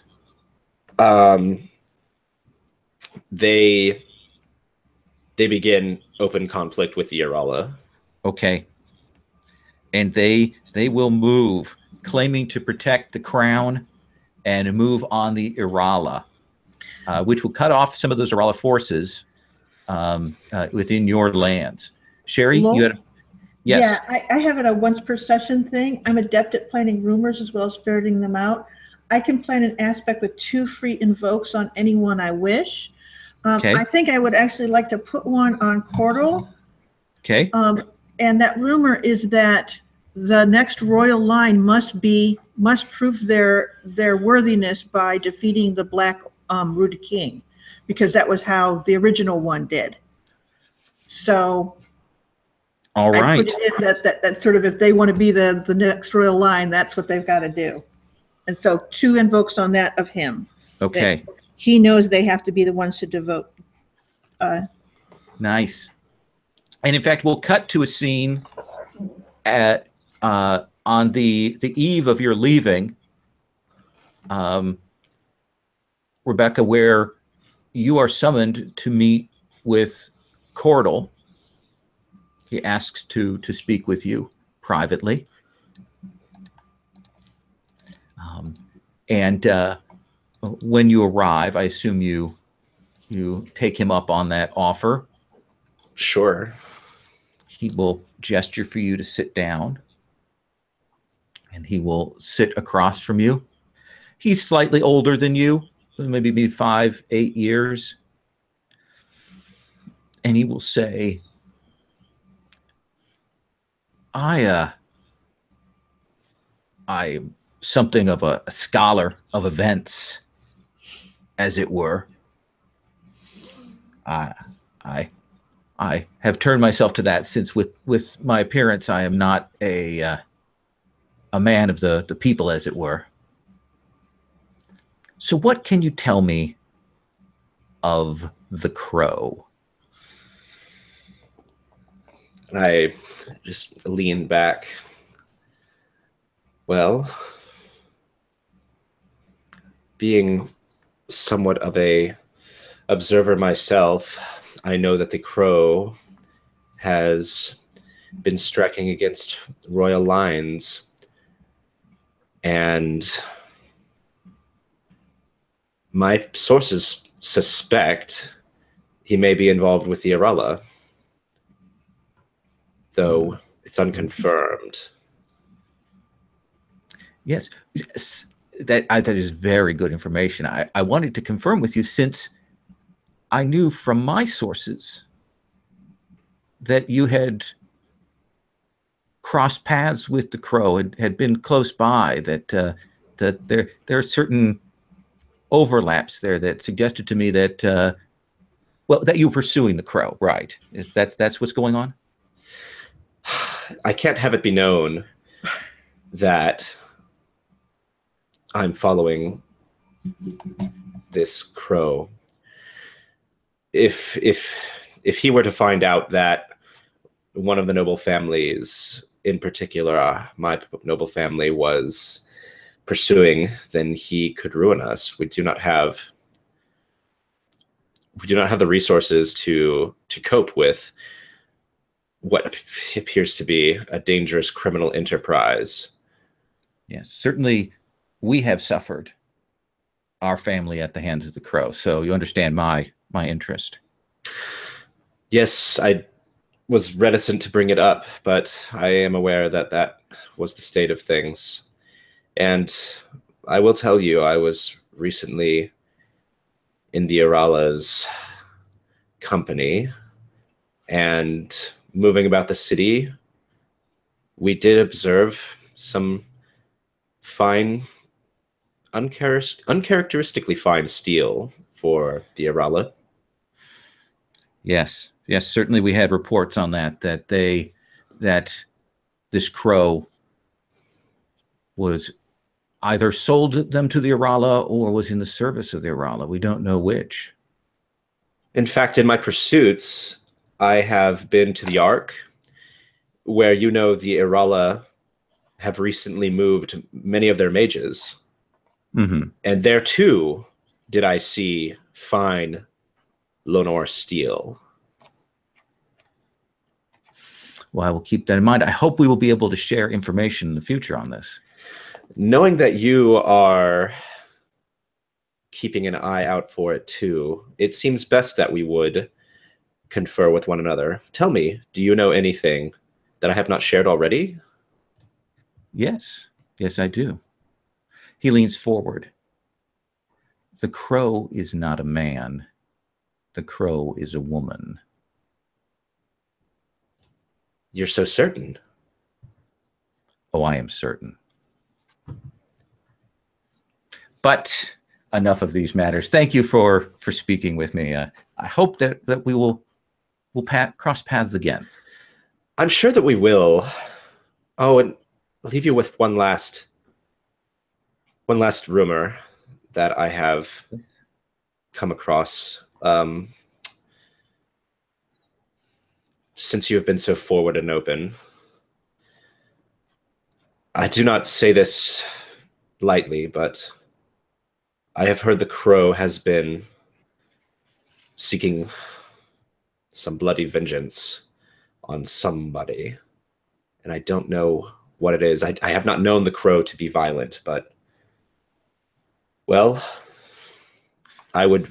They begin open conflict with the Irala. Okay. And they will move, claiming to protect the crown and move on the Irala, which will cut off some of those Irala forces within your lands. Sherry, you had yes. Yeah, I have it a once per session thing. I'm adept at planning rumors as well as ferreting them out. I can plan an aspect with 2 free invokes on anyone I wish. Okay. I think I would actually like to put one on Cordal. Okay. And that rumor is that the next royal line must prove their worthiness by defeating the Black Rooted King, because that was how the original one did. So all right. I put it in that sort of, if they want to be the next royal line, that's what they've got to do. And so 2 invokes on that of him. Okay. He knows they have to be the ones to devote. Nice. And in fact, we'll cut to a scene at on the eve of your leaving, Rebecca, where you are summoned to meet with Cordal. He asks to speak with you privately. And when you arrive, I assume you take him up on that offer. Sure. He will gesture for you to sit down, and he will sit across from you. He's slightly older than you, maybe 5, 8 years. And he will say, I I'm something of a scholar of events, as it were. I I have turned myself to that, since with my appearance I am not a man of the people, as it were. So what can you tell me of the Crow? I just lean back. Well, being somewhat of a observer myself, I know that the Crow has been striking against royal lines, and my sources suspect he may be involved with the Arala, though it's unconfirmed. Yes, that is very good information. I wanted to confirm with you, since I knew from my sources that you had crossed paths with the Crow, had been close by, that there are certain overlaps there that suggested to me that well, that you were pursuing the Crow, right? That's what's going on? I can't have it be known that I'm following this Crow. If he were to find out that one of the noble families, in particular, my noble family, was pursuing, then he could ruin us. We do not have the resources to cope with what appears to be a dangerous criminal enterprise. Yes, certainly we have suffered, our family, at the hands of the Crow. So you understand my interest. Yes, I was reticent to bring it up, but I am aware that that was the state of things. And I will tell you, I was recently in the Arala's company, and moving about the city, we did observe some fine, uncharacteristically fine steel for the Arala. Yes, certainly we had reports on that this Crow was either sold them to the Arala or was in the service of the Arala. We don't know which. In fact, in my pursuits, I have been to the Ark, where the Arala have recently moved many of their mages. Mm-hmm. And there too did I see fine Lonor steel. Well, I will keep that in mind. I hope we will be able to share information in the future on this. Knowing that you are keeping an eye out for it too, it seems best that we would confer with one another. Tell me, do you know anything that I have not shared already? Yes, I do. He leans forward. The Crow is not a man. The Crow is a woman. You're so certain. Oh, I am certain. But enough of these matters. Thank you for speaking with me. I hope that we will cross paths again. I'm sure that we will. Oh, and I'll leave you with one last rumor that I have come across. Since you have been so forward and open, I do not say this lightly, but I have heard the Crow has been seeking some bloody vengeance on somebody, and I don't know what it is. I have not known the Crow to be violent, but well, I hope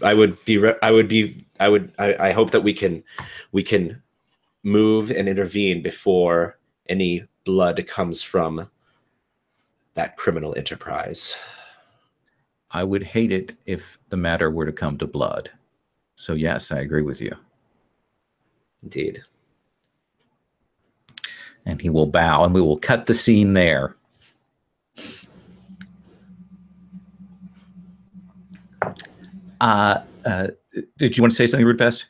that we can move and intervene before any blood comes from that criminal enterprise. I would hate it if the matter were to come to blood. So yes, I agree with you. Indeed. And he will bow, and we will cut the scene there. Did you want to say something, Rudapest?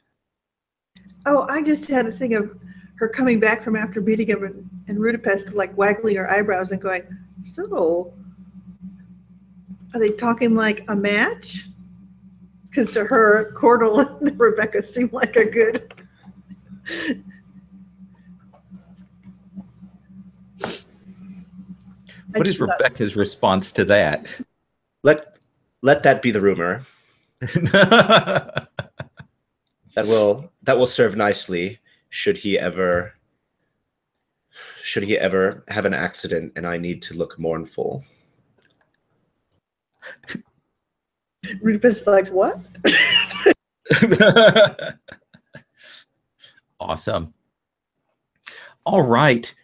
Oh, I just had a thing of her coming back from after beating him and Rudapest like waggling her eyebrows and going, so are they talking like a match? Because to her, Cordell and Rebecca seem like a good. What is Rebecca's response to that? Let that be the rumor. That will serve nicely should he ever have an accident and I need to look mournful. Rudapest is like, what? Awesome. All right.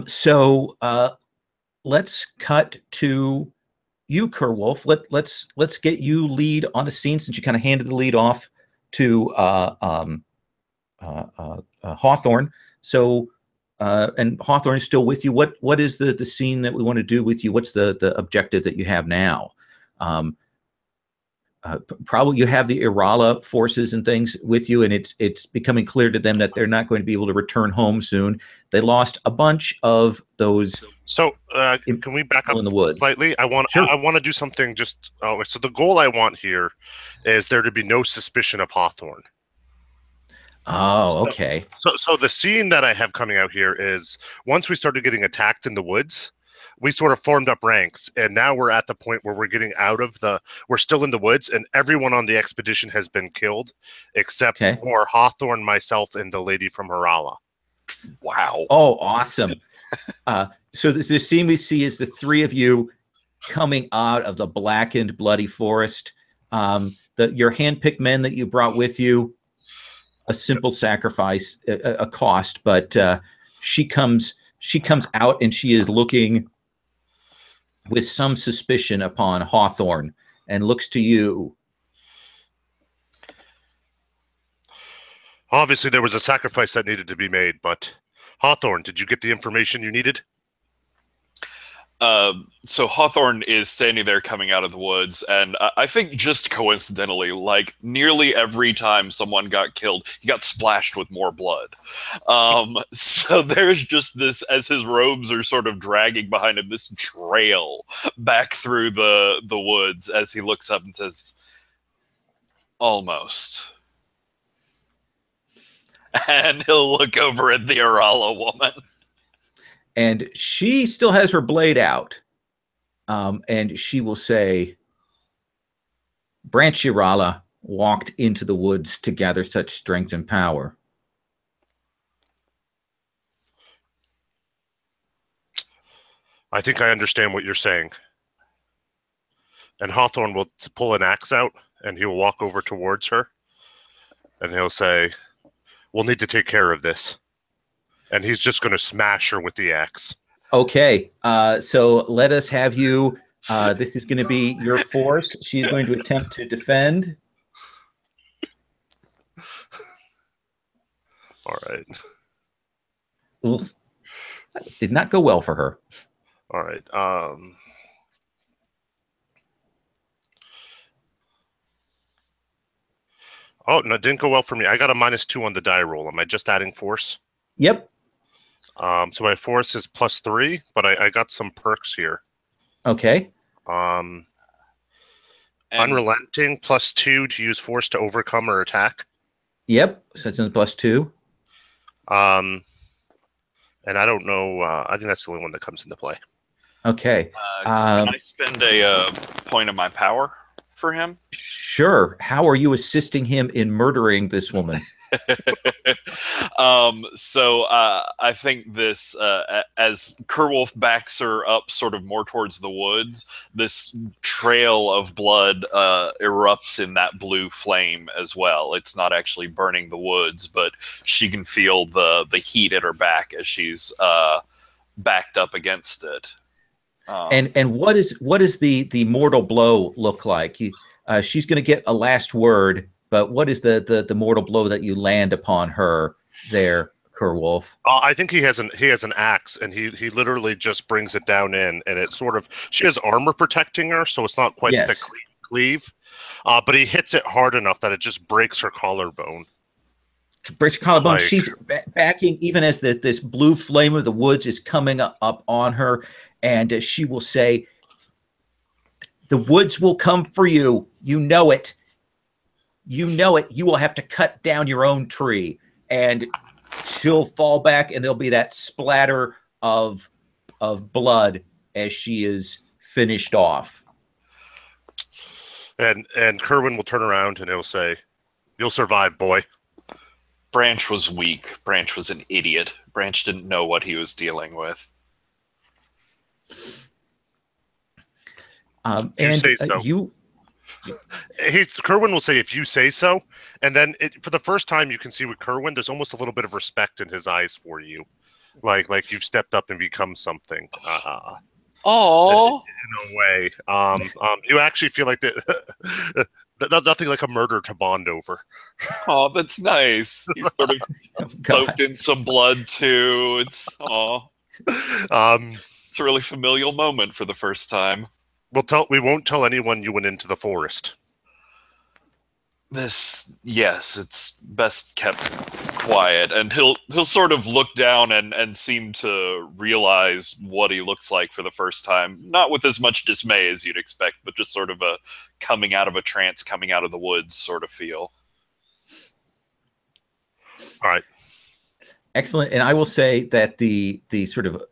So let's cut to you, Kerwolf. Let's get you lead on a scene since you kind of handed the lead off to Hawthorne. So and Hawthorne is still with you. What is the scene that we want to do with you? What's the objective that you have now? Probably you have the Irala forces and things with you, and it's becoming clear to them that they're not going to be able to return home soon. They lost a bunch of those. So can we back up in the woods slightly? I want to do something. Just so the goal I want here is there to be no suspicion of Hawthorne. Oh, okay. So the scene that I have coming out here is once we started getting attacked in the woods, we sort of formed up ranks, and now we're at the point where we're getting out of we're still in the woods, and everyone on the expedition has been killed, except for Hawthorne, myself, and the lady from Harala. Wow. Oh, awesome. So the scene we see is the three of you coming out of the blackened, bloody forest. Your handpicked men that you brought with you, a simple sacrifice, a cost, but she comes out and she is looking with some suspicion upon Hawthorne and looks to you. Obviously, there was a sacrifice that needed to be made, but Hawthorne, did you get the information you needed? So Hawthorne is standing there coming out of the woods, and I think just coincidentally, like nearly every time someone got killed, he got splashed with more blood. So there's just this, as his robes are sort of dragging behind him, this trail back through the woods as he looks up and says, almost. And he'll look over at the Arala woman. And she still has her blade out. And she will say, Branch Irala walked into the woods to gather such strength and power. I think I understand what you're saying. And Hawthorne will pull an axe out, and he'll walk over towards her. And he'll say, we'll need to take care of this. And he's just going to smash her with the axe. Okay, so let us have you. This is going to be your force. She's going to attempt to defend. All right. Well, that did not go well for her. All right. Oh, no, it didn't go well for me. I got a -2 on the die roll. Am I just adding force? Yep. So my force is +3, but I got some perks here. Okay. Unrelenting, +2 to use force to overcome or attack. Yep. So it's in the +2. And I don't know. I think that's the only one that comes into play. Okay. Can I spend a point of my power for him? Sure. How are you assisting him in murdering this woman? So I think this, as Kerwolf backs her up sort of more towards the woods, this trail of blood erupts in that blue flame as well. It's not actually burning the woods, but she can feel the heat at her back as she's backed up against it. And what is the mortal blow look like? She's going to get a last word, but what is the mortal blow that you land upon her there, Kerwolf? I think he has an axe, and he literally just brings it down in, and it's sort of, she has armor protecting her, so it's not quite thick cleave, but he hits it hard enough that it just breaks her collarbone. Breaks her collarbone. Like- She's backing, even as this blue flame of the woods is coming up on her, and she will say, "The woods will come for you. You know it. You know it. You will have to cut down your own tree." And she'll fall back, and there'll be that splatter of blood as she is finished off. And Kerwin will turn around and he'll say, "You'll survive, boy." Branch was weak. Branch was an idiot. Branch didn't know what he was dealing with. And say so. Kerwin will say, "If you say so," and then for the first time you can see with Kerwin, there's almost a little bit of respect in his eyes for you, like you've stepped up and become something. Oh, in a way, you actually feel like that. Nothing like a murder to bond over. oh, that's nice. You sort of soaked in some blood too. It's it's a really familial moment for the first time. We won't tell anyone you went into the forest. Yes, it's best kept quiet. And he'll sort of look down and seem to realize what he looks like for the first time. Not with as much dismay as you'd expect, but just sort of a coming out of a trance, coming out of the woods sort of feel. All right. Excellent. And I will say that the sort of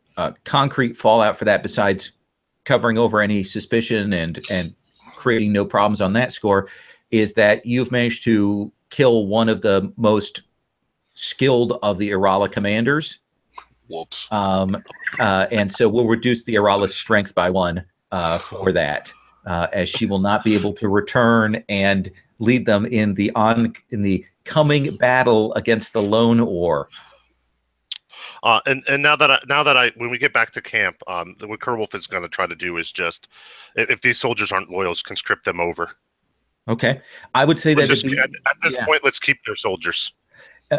concrete fallout for that, besides covering over any suspicion and creating no problems on that score, is that you've managed to kill one of the most skilled of the Irala commanders. Whoops. And so we'll reduce the Irala's strength by 1 for that, as she will not be able to return and lead them in the coming battle against the Lone Or. And now that when we get back to camp, what Kerwolf is going to try to do is just, if these soldiers aren't loyal, conscript them over. Okay, I would say that at this point, let's keep their soldiers.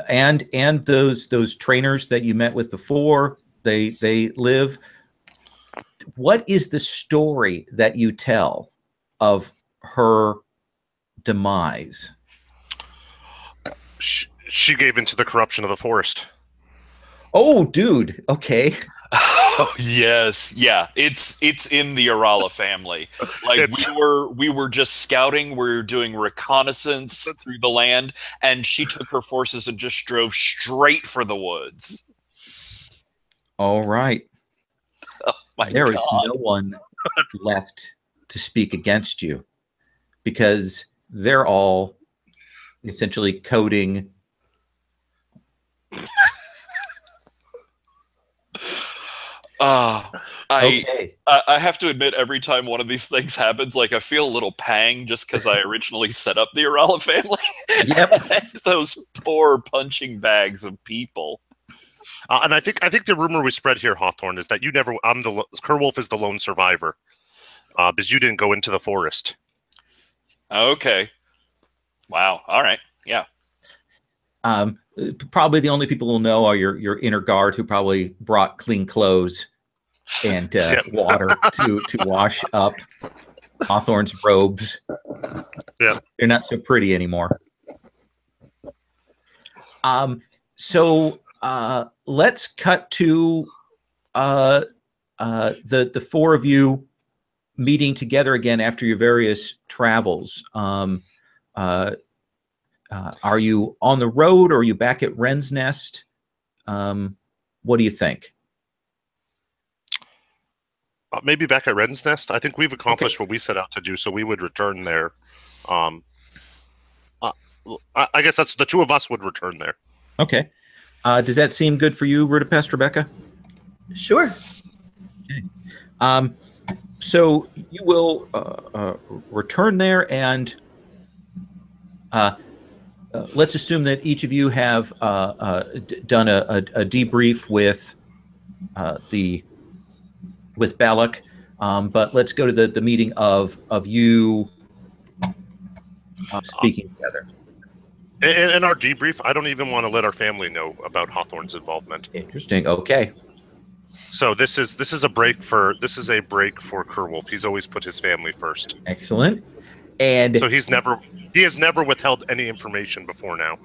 And those trainers that you met with before, they live. What is the story that you tell of her demise? She gave into the corruption of the forest. Oh, dude. Okay. Oh, yes. Yeah. It's in the Irala family. Like we were just scouting, we were doing reconnaissance through the land, and she took her forces and just drove straight for the woods. All right. Oh, there is no one left to speak against you, because they're all essentially coding. I have to admit, every time one of these things happens, like I feel a little pang just because I originally set up the Irala family. Yep. Those poor punching bags of people. And I think the rumor we spread here, Hawthorne, is that Kerwolf is the lone survivor, because you didn't go into the forest. Okay. Wow. All right. Yeah. Probably the only people who'll know are your inner guard, who probably brought clean clothes and water to wash up Hawthorne's robes. Yeah, they're not so pretty anymore. So let's cut to the 4 of you meeting together again after your various travels. Are you on the road, or are you back at Wren's Nest? What do you think? Maybe back at Wren's Nest. I think we've accomplished what we set out to do, so we would return there. I guess that's the 2 of us would return there. Okay. Does that seem good for you, Rudapest, Rebecca? Sure. Okay. So you will return there, and let's assume that each of you have done a debrief with Balak, but let's go to the meeting of you speaking together. In our debrief, I don't even want to let our family know about Hawthorne's involvement. Interesting. Okay. So this is a break for Kerwolf. He's always put his family first. Excellent. And So he has never withheld any information before now.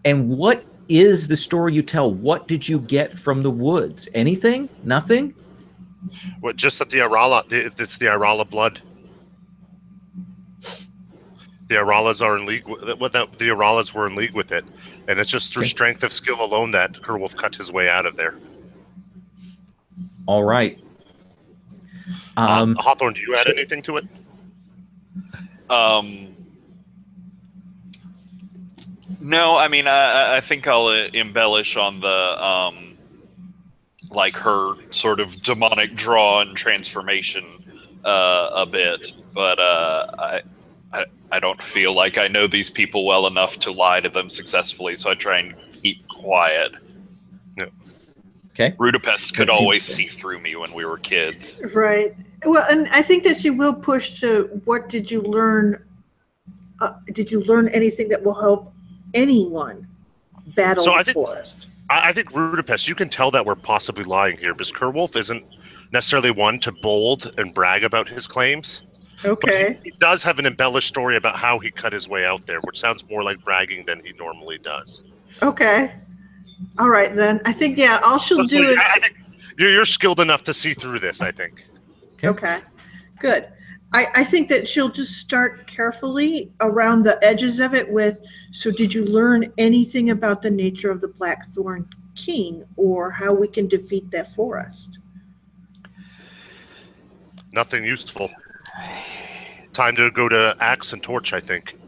And what is the story you tell? What did you get from the woods? Anything? Nothing? What? Just that the Arala, it's the Arala blood. The Aralas are in league with the Aralas were in league with it, and it's just through strength of skill alone that Kerwolf cut his way out of there. All right. Hawthorne, do you add anything to it? No, I mean, I think I'll embellish on the, like her sort of demonic draw and transformation a bit, but I don't feel like I know these people well enough to lie to them successfully, so I try and keep quiet. Yeah. Okay. Rudapest could always see through me when we were kids. Right. Well, and I think that she will push to what did you learn? Did you learn anything that will help anyone battle the forest? I think Rudapest, you can tell that we're possibly lying here because Kerwolf isn't necessarily one to bold and brag about his claims. Okay. He does have an embellished story about how he cut his way out there, which sounds more like bragging than he normally does. Okay. All right, then. I think, all she'll do is... I think you're skilled enough to see through this, I think. Okay. Good. I think that she'll just start carefully around the edges of it with, so did you learn anything about the nature of the Blackthorn King or how we can defeat that forest? Nothing useful. Time to go to Axe and Torch, I think.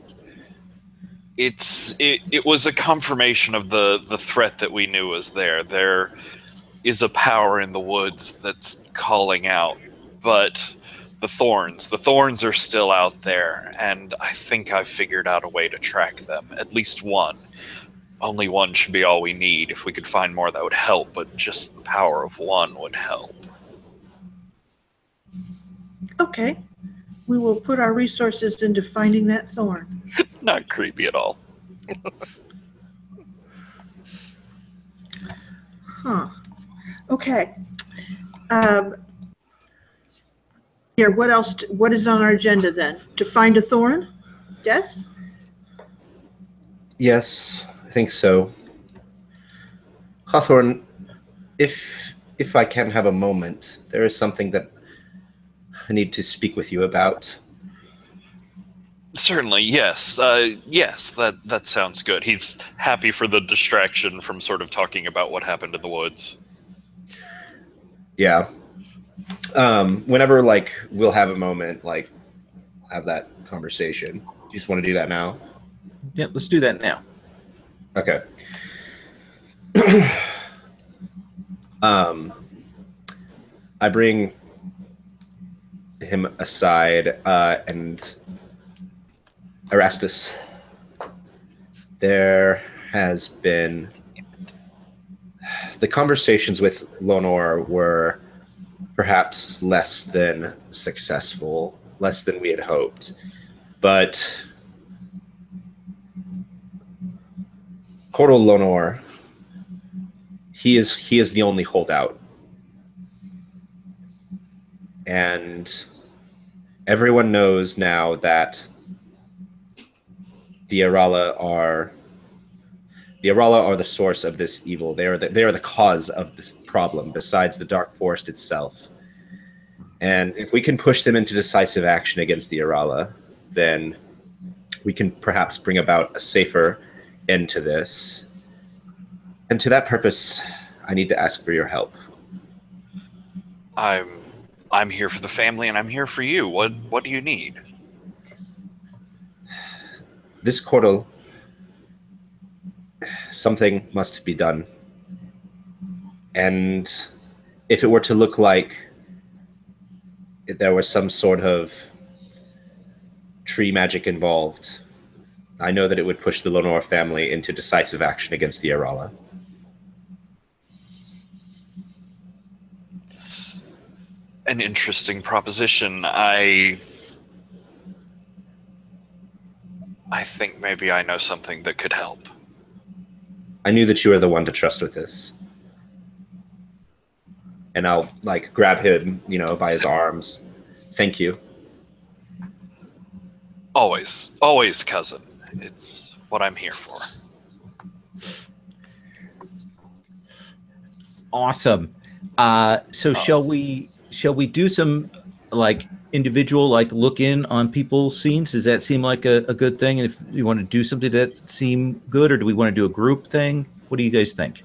It was a confirmation of the threat that we knew was there. There is a power in the woods that's calling out, but the thorns are still out there, and I think I've figured out a way to track them. At least one. Only one should be all we need. If we could find more, that would help, but just the power of one would help. Okay. We will put our resources into finding that thorn. Not creepy at all. Huh. Okay. Here, what else? What is on our agenda then? To find a thorn? Yes? Yes, I think so. Hawthorne, if I can have a moment, there is something that I need to speak with you about. Certainly, yes. Yes, that sounds good. He's happy for the distraction from sort of talking about what happened in the woods. Yeah. Whenever, we'll have a moment, have that conversation. You just want to do that now? Yeah, let's do that now. Okay. I bring him aside, and Erastus, there has been... The conversations with Lenore were perhaps less than successful, less than we had hoped. But Cortal Lenore, he is the only holdout. And everyone knows now that the Arala are the source of this evil. They are the cause of this problem, besides the Dark Forest itself. And if we can push them into decisive action against the Arala, then we can perhaps bring about a safer end to this. And to that purpose, I need to ask for your help. I'm here for the family, and I'm here for you. What do you need? This Cortal, something must be done. And if it were to look like there was some sort of tree magic involved, I know that it would push the Lenore family into decisive action against the Arala. It's an interesting proposition. I think maybe I know something that could help. I knew that you were the one to trust with this. And I'll grab him, by his arms. Thank you. Always, always, cousin. It's what I'm here for. Awesome. So shall we do some like individual like look in on people's scenes? Does that seem like a good thing? And if you want to do something that seem good, or do we want to do a group thing? What do you guys think?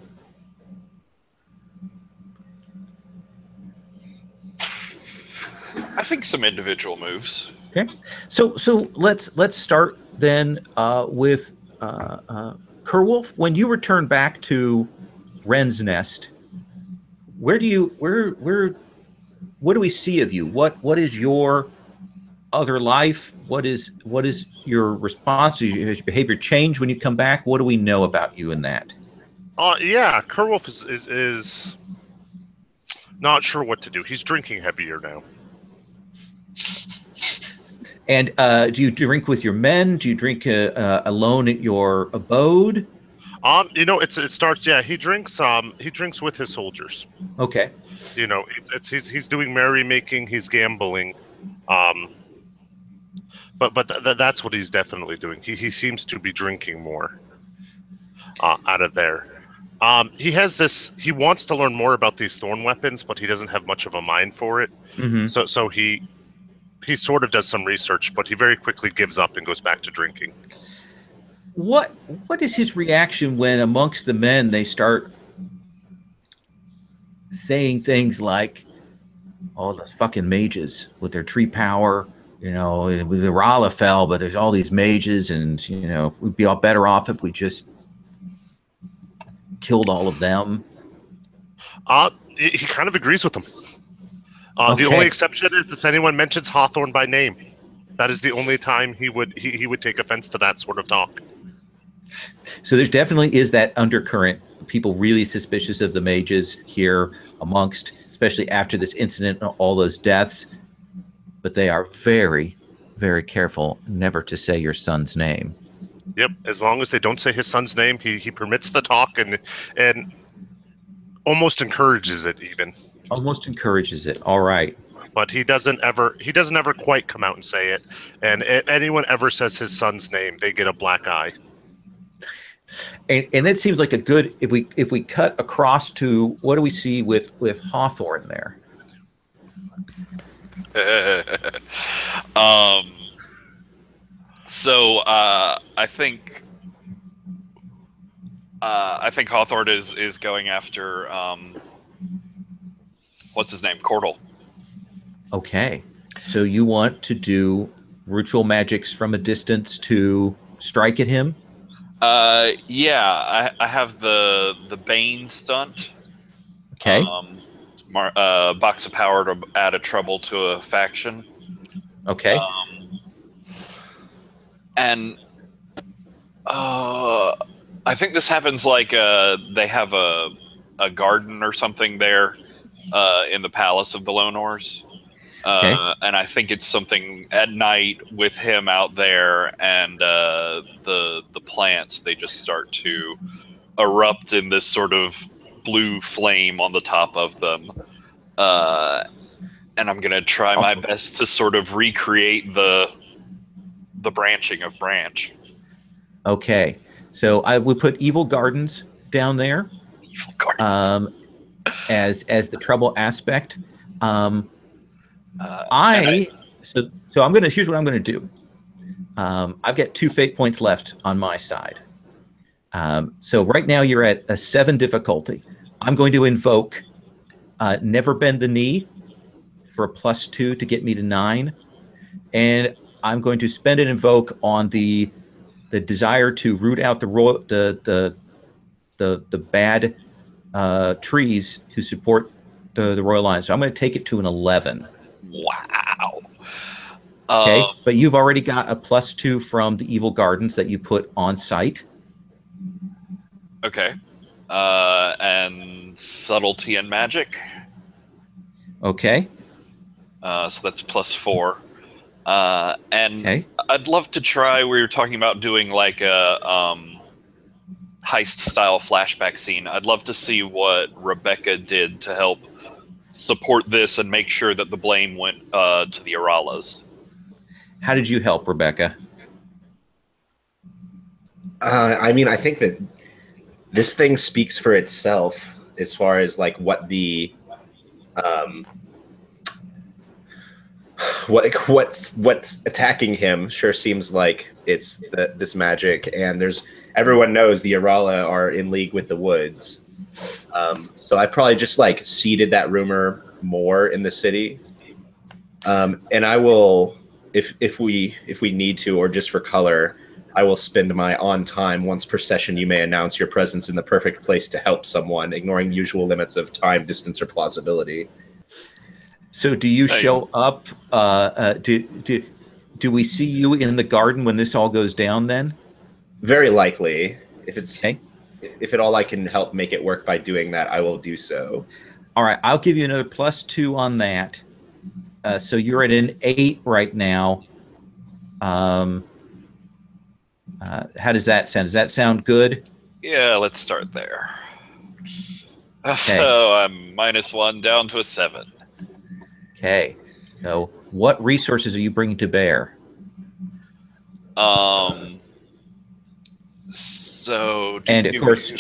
I think some individual moves. Okay. So let's start then with Kerwolf. When you return back to Wren's Nest, what do we see of you? What is your other life? What is your response? Has your behavior changed when you come back? What do we know about you in that? Yeah, Kerwolf is not sure what to do. He's drinking heavier now. And do you drink with your men? Do you drink alone at your abode? It starts. Yeah, he drinks with his soldiers. Okay. He's doing merrymaking. He's gambling. But that's what he's definitely doing. He seems to be drinking more out of there. He has this. He wants to learn more about these thorn weapons, but he doesn't have much of a mind for it. Mm-hmm. So he sort of does some research, but he very quickly gives up and goes back to drinking. What is his reaction when amongst the men they start saying things like, "Oh, the fucking mages with their tree power, the Rala fell, but there's all these mages, and we'd be all better off if we just killed all of them." He kind of agrees with them. Okay. The only exception is if anyone mentions Hawthorne by name. That is the only time he would take offense to that sort of talk. So there definitely is that undercurrent. People really suspicious of the mages here amongst, especially after this incident and all those deaths. But they are very, very careful never to say your son's name. Yep, as long as they don't say his son's name, he permits the talk and almost encourages it even. Almost encourages it. All right. But he doesn't ever quite come out and say it. And if anyone ever says his son's name, they get a black eye. And that seems like a good, if we cut across to what do we see with Hawthorne there? So I think Hawthorne is going after what's his name? Cordal. Okay. So you want to do ritual magics from a distance to strike at him? Yeah, I have the Bane stunt. Okay. Box of power to add a trouble to a faction. Okay. And I think this happens like they have a garden or something there in the Palace of the Lonors. Okay. And I think it's something at night with him out there, and the plants, they just start to erupt in this sort of blue flame on the top of them. And I'm going to try my best to sort of recreate the branching of branch. Okay. So I would put Evil Gardens down there. Evil Gardens. As the trouble aspect. So I'm gonna. Here's what I'm gonna do. I've got 2 fate points left on my side. So right now you're at a 7 difficulty. I'm going to invoke Never Bend the Knee for a +2 to get me to 9, and I'm going to spend an invoke on the desire to root out the bad trees to support the Royal Line. So I'm going to take it to an 11. Wow. Okay, but you've already got a +2 from the Evil Gardens that you put on site. Okay. And subtlety and magic. Okay. So that's +4. And Okay. I'd love to try. We were talking about doing like a heist-style flashback scene. I'd love to see what Rebecca did to help support this and make sure that the blame went to the Aralas. How did you help, Rebecca? I mean, I think that this thing speaks for itself as far as like what the what's attacking him sure seems like it's this magic, and everyone knows the Arala are in league with the Woods. So I probably just like seeded that rumor more in the city, and I will, if we need to, or just for color, I will spend my on time. Once per session, you may announce your presence in the perfect place to help someone, ignoring usual limits of time, distance, or plausibility. So do you show up? Do we see you in the garden when this all goes down then? Very likely. If it's okay. If at all I can help make it work by doing that, I will do so. All right, I'll give you another +2 on that. So you're at an 8 right now. How does that sound? Does that sound good? Yeah, let's start there. Okay. So I'm -1 down to a 7. Okay. So what resources are you bringing to bear? So and of course,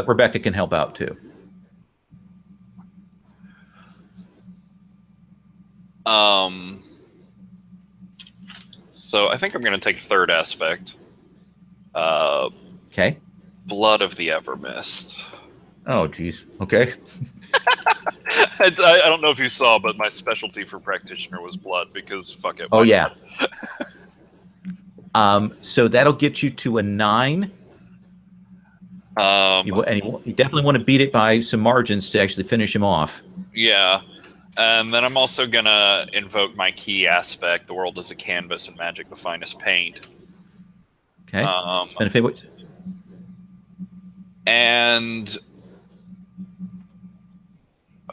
Rebecca can help out too. So I think I'm going to take third aspect. Okay. Blood of the Evermist. Oh, geez. Okay. I don't know if you saw, but my specialty for practitioner was blood because fuck it. Oh yeah. So that'll get you to a 9. You definitely want to beat it by some margins to actually finish him off. Yeah. And then I'm also going to invoke my key aspect, the world is a canvas and magic the finest paint. Okay. Spend a favorite. And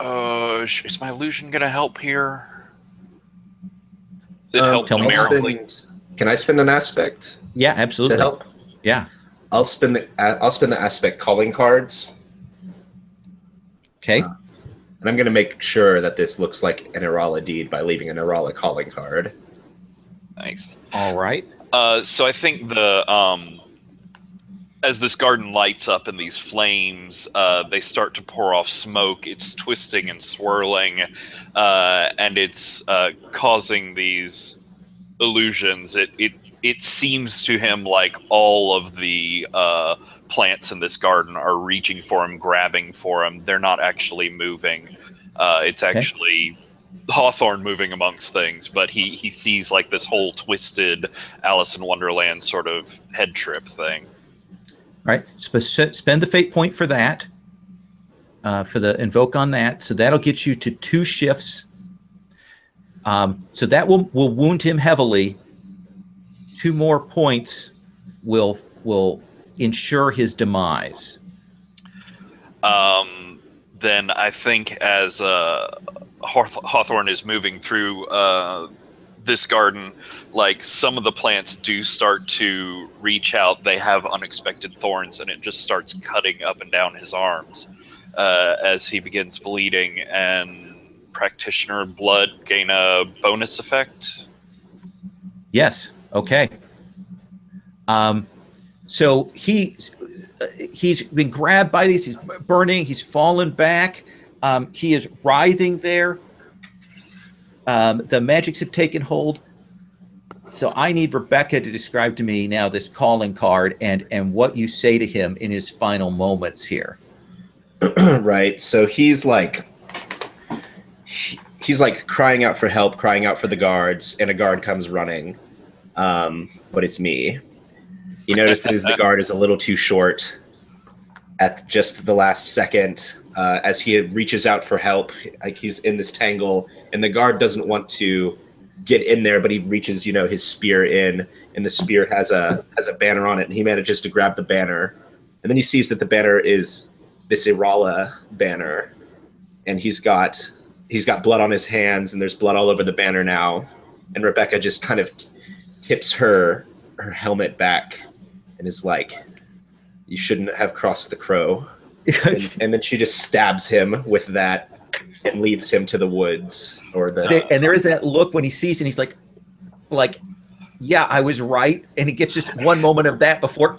is my illusion going to help here? Does it help numerically? Can I spend an aspect? Yeah, absolutely. To help? Yeah. I'll spend the aspect calling cards. Okay. And I'm going to make sure that this looks like an Arala deed by leaving an Arala calling card. Nice. All right. So I think as this garden lights up in these flames, they start to pour off smoke. It's twisting and swirling, and it's causing these illusions. It seems to him like all of the plants in this garden are reaching for him, grabbing for him. They're not actually moving. It's actually Hawthorne moving amongst things, but he sees like this whole twisted Alice in Wonderland sort of head trip thing. All right. Spend the fate point for that, for the invoke on that. So that'll get you to 2 shifts. So that will wound him heavily. 2 more points will ensure his demise. Then I think as Hawthorne is moving through this garden, like some of the plants do start to reach out. They have unexpected thorns, and it just starts cutting up and down his arms as he begins bleeding. And practitioner blood gain a bonus effect. Yes. Okay. So he's been grabbed by these. He's burning. He's fallen back. He is writhing there. The magics have taken hold. So I need Rebecca to describe to me now this calling card and what you say to him in his final moments here. Right. So he's like crying out for help, crying out for the guards, and a guard comes running. But it's me. He notices the guard is a little too short at just the last second as he reaches out for help. Like he's in this tangle, and the guard doesn't want to get in there, but he reaches, his spear in, and the spear has a banner on it, and he manages to grab the banner. And then he sees that the banner is this Irala banner, and he's got blood on his hands, and there's blood all over the banner now. And Rebecca just kind of tips her helmet back and is like, "You shouldn't have crossed the crow." and then she just stabs him with that and leaves him to the woods. And there is that look when he sees, and he's like Yeah, I was right. And he gets just one moment of that before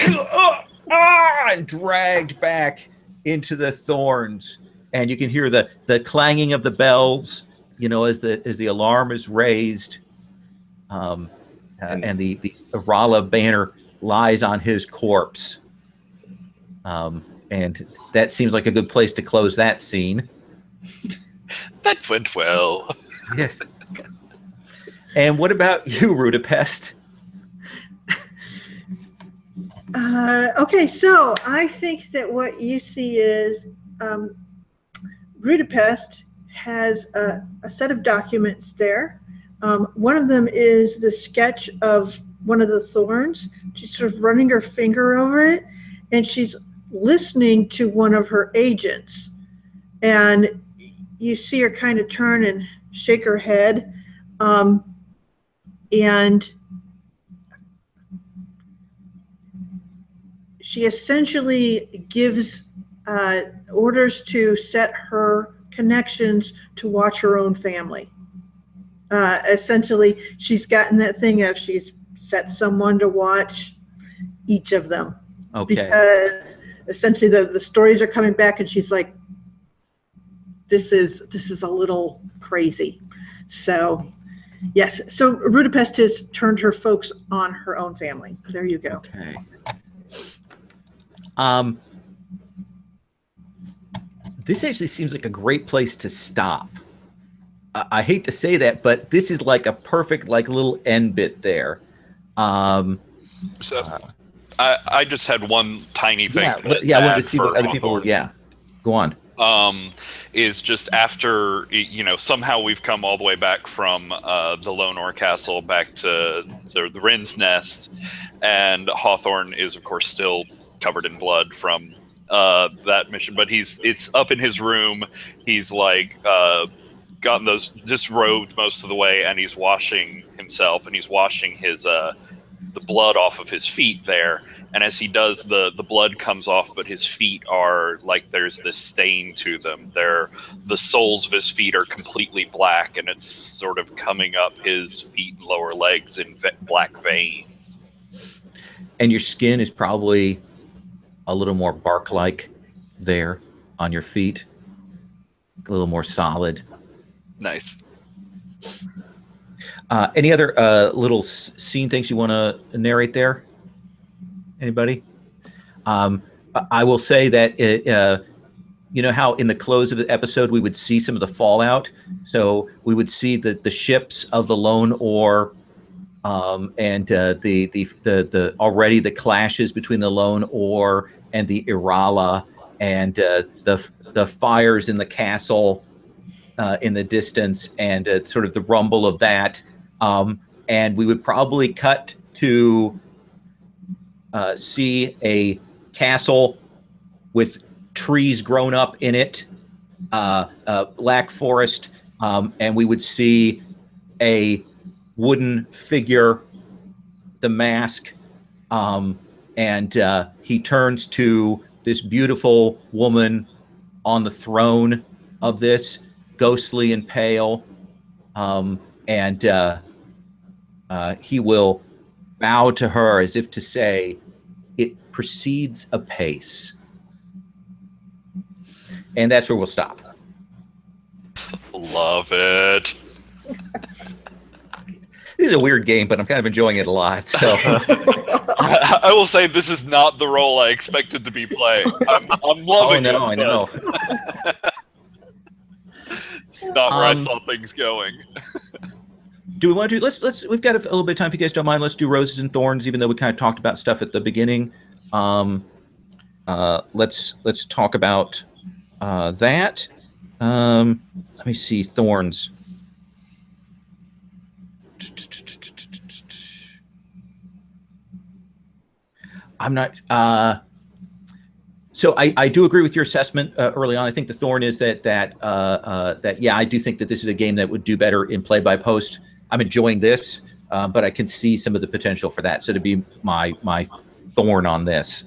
and dragged back into the thorns. And you can hear the clanging of the bells, as the alarm is raised. And the Irala banner lies on his corpse. And that seems like a good place to close that scene. That went well. Yes. And what about you, Rudapest? Okay, so I think that what you see is Rudapest has a set of documents there. One of them is the sketch of one of the thorns. She's sort of running her finger over it, and she's listening to one of her agents. And you see her kind of turn and shake her head. And she essentially gives orders to set her connections to watch her own family. Essentially, she's gotten that thing of she's set someone to watch each of them. Okay. Because essentially the stories are coming back, and she's like, this is a little crazy. So yes, so Rudapest has turned her folks on her own family. There you go. Okay. This actually seems like a great place to stop. I hate to say that, but this is like a perfect little end bit there. So I just had one tiny thing. I wanted to see what other people. Yeah, go on. Is just after somehow we've come all the way back from the Lonor Castle back to the Wren's Nest, and Hawthorne is of course still covered in blood from that mission, but it's up in his room. He's gotten those disrobed most of the way, and he's washing himself, and he's washing his the blood off of his feet there. And as he does, the blood comes off, but his feet are there's this stain to them. The soles of his feet are completely black, and it's sort of coming up his feet and lower legs in black veins. And your skin is probably a little more bark-like there on your feet, a little more solid. Nice. Any other little scene things you want to narrate there? Anybody? I will say that how in the close of the episode we would see some of the fallout. So we would see the ships of the Lone Oar, and the already the clashes between the Lone Oar and the Irala, and the fires in the castle in the distance, and sort of the rumble of that. And we would probably cut to see a castle with trees grown up in it, black forest, and we would see a wooden figure, the mask, and he turns to this beautiful woman on the throne of this, ghostly and pale, and he will bow to her as if to say, it proceeds apace. And that's where we'll stop. Love it. This is a weird game, but I'm kind of enjoying it a lot. So I will say this is not the role I expected to be playing. I'm loving it. I know. It's not where I saw things going. Do we want to do? We've got a little bit of time if you guys don't mind. Let's do Roses and Thorns, even though we kind of talked about stuff at the beginning. Let's talk about that. Let me see, Thorns. I'm not. So I do agree with your assessment early on. I think the thorn is that yeah, I do think that this is a game that would do better in play by post. I'm enjoying this, but I can see some of the potential for that. So to be my thorn on this.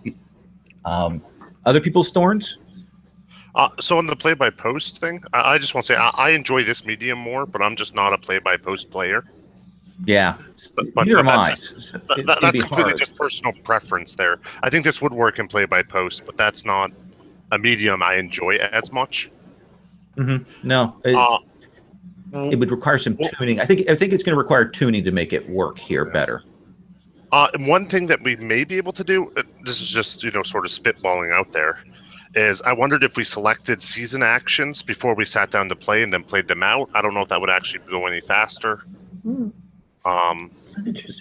Other people's thorns? So on the play by post thing, I just want to say I enjoy this medium more, but I'm just not a play by post player. Yeah. But Neither am I. that's It'd that's be completely hard. just personal preference there. I think this would work in play by post, but that's not a medium I enjoy as much. No, it would require some tuning. I think it's going to require tuning to make it work here better. One thing that we may be able to do, this is just sort of spitballing out there, is I wondered if we selected season actions before we sat down to play and then played them out. I don't know if that would actually go any faster.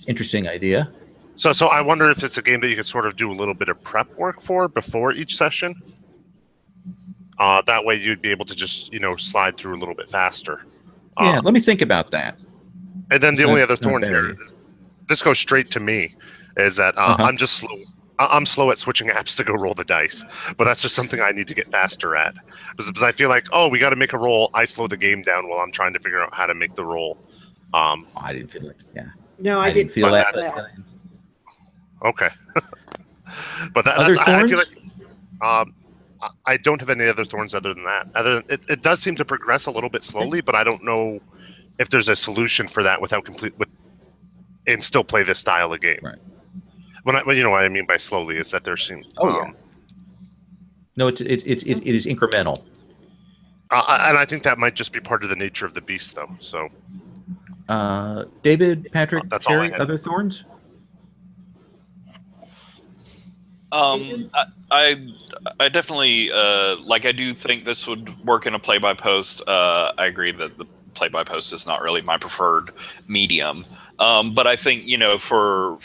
Interesting idea. So I wonder if it's a game that you could sort of do a little bit of prep work for before each session. That way you'd be able to just slide through a little bit faster. Yeah, let me think about that. And then the only other thorn here, this goes straight to me, is that I'm just slow. I'm slow at switching apps to go roll the dice, but that's just something I need to get faster at. Because I feel like, we got to make a roll. I slow the game down while I'm trying to figure out how to make the roll. I didn't feel it. Yeah. No, I didn't feel that. Okay. But Other that's, thorns? I feel like I don't have any other thorns other than that. It does seem to progress a little bit slowly, but I don't know if there's a solution for that and still play this style of game. Right. When you know what I mean by slowly is that there seems. No, it is incremental. And I think that might just be part of the nature of the beast, though. So. David, Patrick, That's all I Terry, had. other thorns? I definitely I do think this would work in a play-by-post. I agree that the play-by-post is not really my preferred medium, but I think for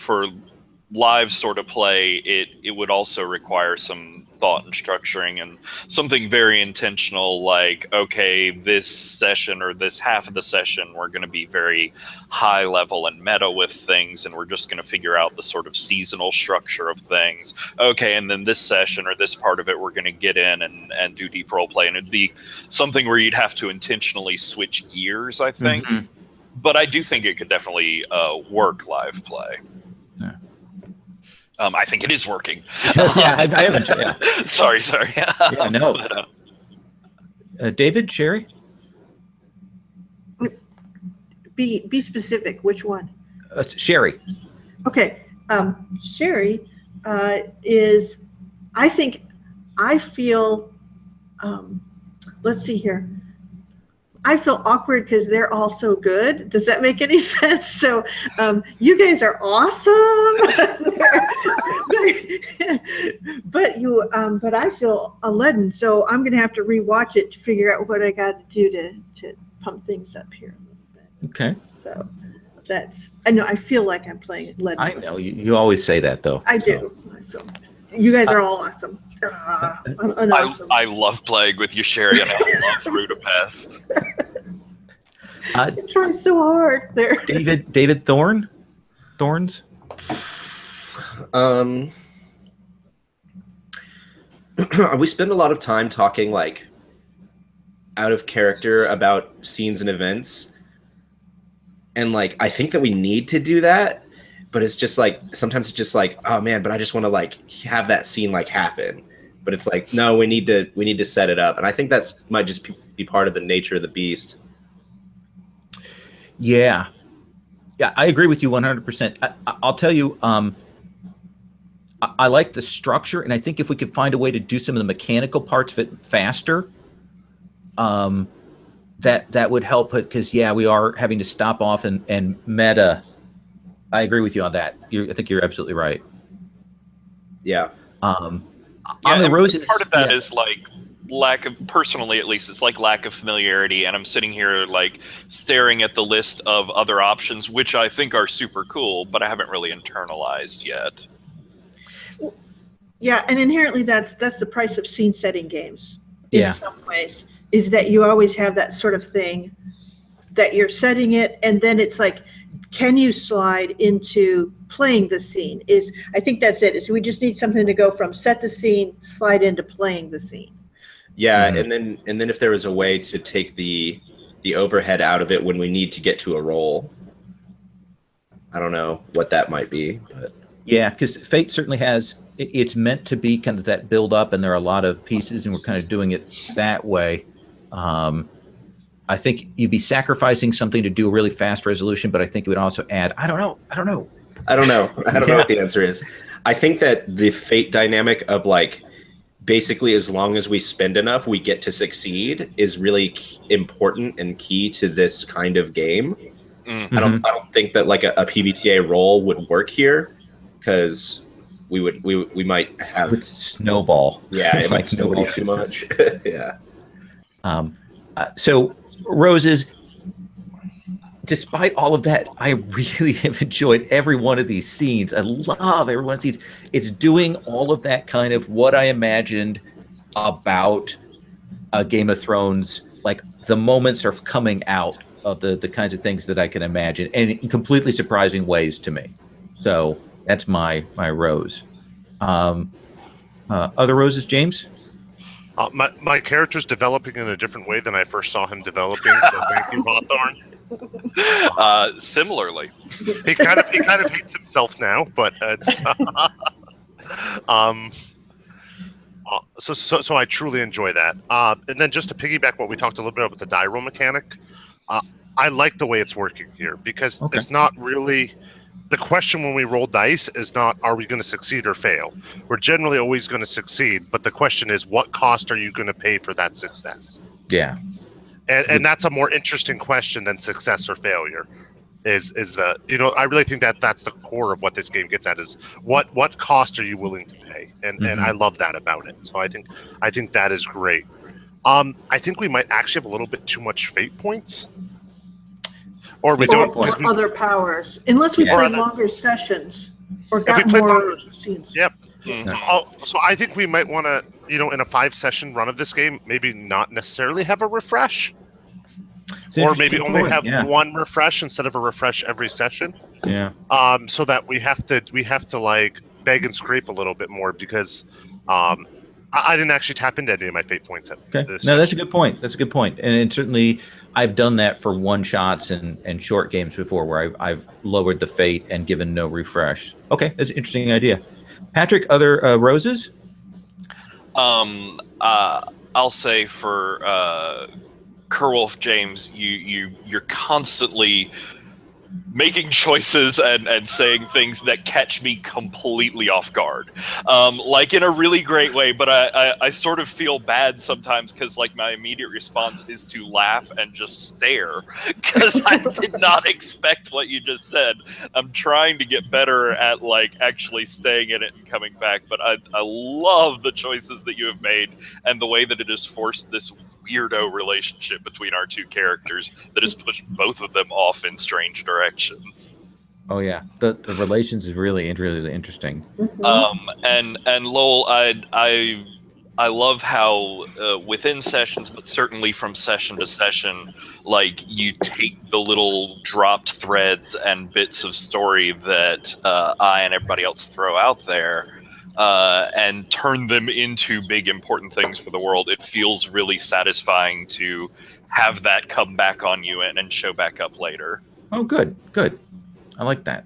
live sort of play, it would also require some thought and structuring and something very intentional, like, okay, this session or this half of the session we're going to be very high level and meta with things, and we're just going to figure out the sort of seasonal structure of things. Okay, and then this session or this part of it we're going to get in and do deep role play, and it'd be something where you'd have to intentionally switch gears, I think. But I do think it could definitely work live play. I think it is working. I haven't. Yeah. Sorry. Yeah, no. David, Sherry? Be specific. Which one? Sherry. Okay. Sherry is, I feel, let's see here. I feel awkward because they're all so good. Does that make any sense? So you guys are awesome, but I feel leaden. So I'm going to have to rewatch it to figure out what I got to do to pump things up here a little bit. Okay. So I know I feel like I'm playing leaden. I know you always say that though. I do. I feel you guys are all awesome. I'm awesome. I love playing with you, Sherry, and I love Budapest. I'm trying so hard there. David Thorns? We spend a lot of time talking like out of character about scenes and events. And like I think that we need to do that. But it's just like sometimes it's just like, oh man, but I just want to like have that scene like happen. But it's like, no, we need to set it up, and I think that's might just be part of the nature of the beast. Yeah, I agree with you 100%. I'll tell you, I like the structure, and I think if we could find a way to do some of the mechanical parts of it faster, that would help. Because we are having to stop off and meta. I agree with you on that. I think you're absolutely right. Yeah. On the roses, part of that is like lack of, personally at least, it's like lack of familiarity. And I'm sitting here like staring at the list of other options, which I think are super cool, but I haven't really internalized yet. Yeah, and inherently that's the price of scene setting games in some ways, is that you always have that sort of thing that you're setting it, and then it's like, can you slide into playing the scene? I think that's it. Is we just need something to go from set the scene, slide into playing the scene. Yeah, and then if there was a way to take the overhead out of it when we need to get to a roll, I don't know what that might be, but yeah, because Fate certainly has. It's meant to be kind of that build up, and there are a lot of pieces, and we're kind of doing it that way. I think you'd be sacrificing something to do a really fast resolution, but I think it would also add, I don't know. I don't know what the answer is. I think that the fate dynamic of like, basically as long as we spend enough, we get to succeed is really important and key to this kind of game. Mm-hmm. I don't think that like a PBTA role would work here, because we might have It would snowball. Yeah, it might snowball Nobody's too much. Yeah. So, Roses, despite all of that, I really have enjoyed every one of these scenes. I love every one of these scenes. It's doing all of that kind of what I imagined about Game of Thrones. Like, the moments are coming out of the kinds of things that I can imagine, and in completely surprising ways to me. So that's my rose. Other roses, James? My character's developing in a different way than I first saw him developing. So thank you, Hawthorne. Similarly, he kind of hates himself now, but it's so I truly enjoy that. And then just to piggyback what we talked a little bit about the die roll mechanic, I like the way it's working here, because it's not really. The question when we roll dice is not, are we going to succeed or fail? We're generally always going to succeed, but the question is, what cost are you going to pay for that success? Yeah. And that's a more interesting question than success or failure. Is the, I really think that that's the core of what this game gets at, is what cost are you willing to pay? And I love that about it. So I think that is great. I think we might actually have a little bit too much fate points. Or we don't. Or other powers. Unless we play longer sessions or got more scenes. Yep. So I think we might want to, in a 5-session run of this game, maybe not necessarily have a refresh. Or maybe only have one refresh instead of a refresh every session. Yeah. So that we have to like beg and scrape a little bit more, because I didn't actually tap into any of my fate points at this. No, that's a good point. And certainly I've done that for one-shots and short games before, where I've lowered the fate and given no refresh. Okay, that's an interesting idea. Patrick, other roses? I'll say for Kerwolf, James, you're constantly making choices and saying things that catch me completely off guard, like in a really great way. But I sort of feel bad sometimes, because like my immediate response is to laugh and just stare, because I did not expect what you just said. I'm trying to get better at like actually staying in it and coming back. But I love the choices that you have made, and the way that it has forced this weirdo relationship between our two characters that has pushed both of them off in strange directions. Oh yeah, the relations is really interesting. And Lowell, I love how within sessions, but certainly from session to session, like you take the little dropped threads and bits of story that I and everybody else throw out there, and turn them into big important things for the world. It feels really satisfying to have that come back on you and show back up later. Oh, good. I like that.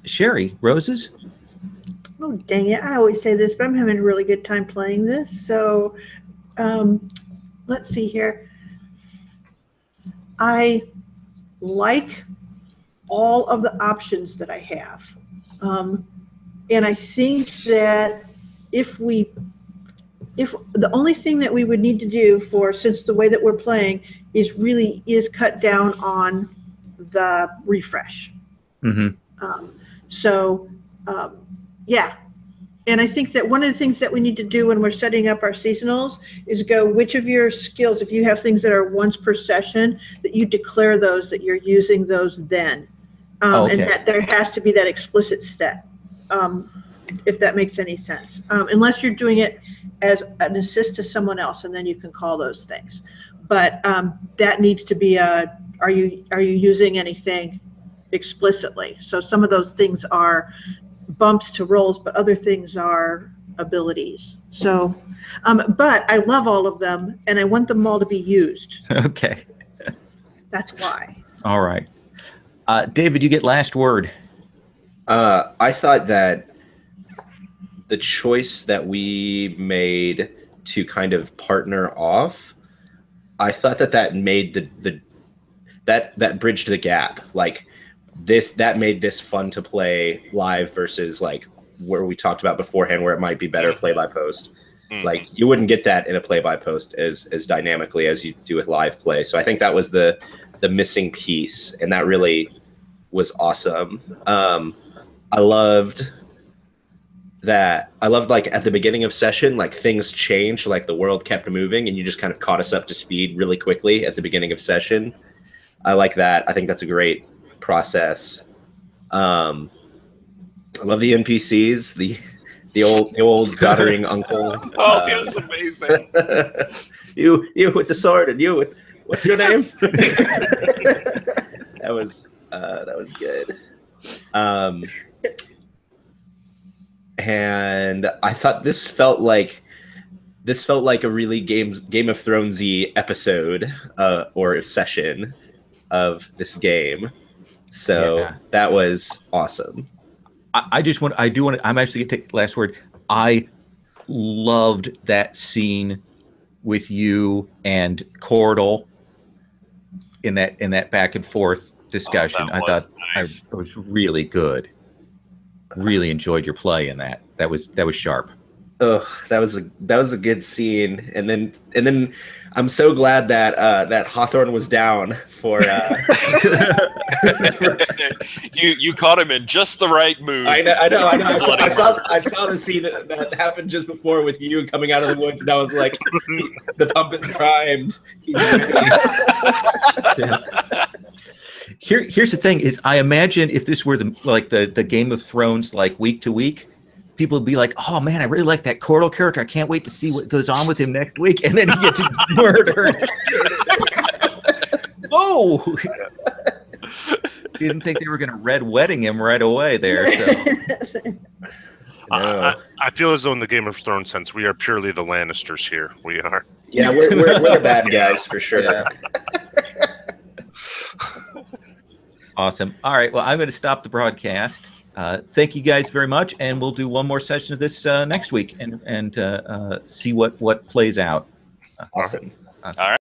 Sherry, roses? Oh, dang it. I always say this, but I'm having a really good time playing this. So let's see here. I like all of the options that I have. And I think that if the only thing that we would need to do since the way that we're playing is cut down on the refresh. Yeah. And I think that one of the things that we need to do when we're setting up our seasonals is go, which of your skills, if you have things that are once per session, that you declare those, that you're using those then. And that there has to be that explicit step. If that makes any sense, unless you're doing it as an assist to someone else, and then you can call those things. But that needs to be are you using anything explicitly? So some of those things are bumps to rolls, but other things are abilities. So, but I love all of them, and I want them all to be used. Okay. That's why. All right. David, you get last word. I thought that the choice that we made to kind of partner off I thought that made that bridged the gap. Like that made this fun to play live versus like where we talked about beforehand, where it might be better play by post. Like you wouldn't get that in a play by post as dynamically as you do with live play. So I think that was the missing piece, and that really was awesome. I loved like at the beginning of session, like things changed, like the world kept moving and you just kind of caught us up to speed really quickly at the beginning of session. I like that. I think that's a great process. I love the NPCs, the old doddering uncle. Oh, he was amazing. you with the sword, and you with what's your name? That was good. And I thought this felt like a really Game of Thronesy episode or session of this game. So that was awesome. I'm actually going to take the last word. I loved that scene with you and Cordell in that back and forth discussion. I thought nice. It was really good. Really enjoyed your play in that. That was sharp. Oh, that was a good scene. And then I'm so glad that Hawthorne was down for. You caught him in just the right mood. I know. I saw the scene that happened just before with you coming out of the woods, and I was like, the pump is primed. Here's the thing: is I imagine if this were the Game of Thrones like week to week, people would be like, "Oh man, I really like that Cordell character. I can't wait to see what goes on with him next week," and then he gets murdered. Oh, didn't think they were going to red wedding him right away there. So. I feel as though in the Game of Thrones sense, we are purely the Lannisters here. We are. Yeah, we're the bad guys for sure. Yeah. Awesome. All right. Well, I'm going to stop the broadcast. Thank you guys very much, and we'll do one more session of this next week and see what plays out. Awesome. All right.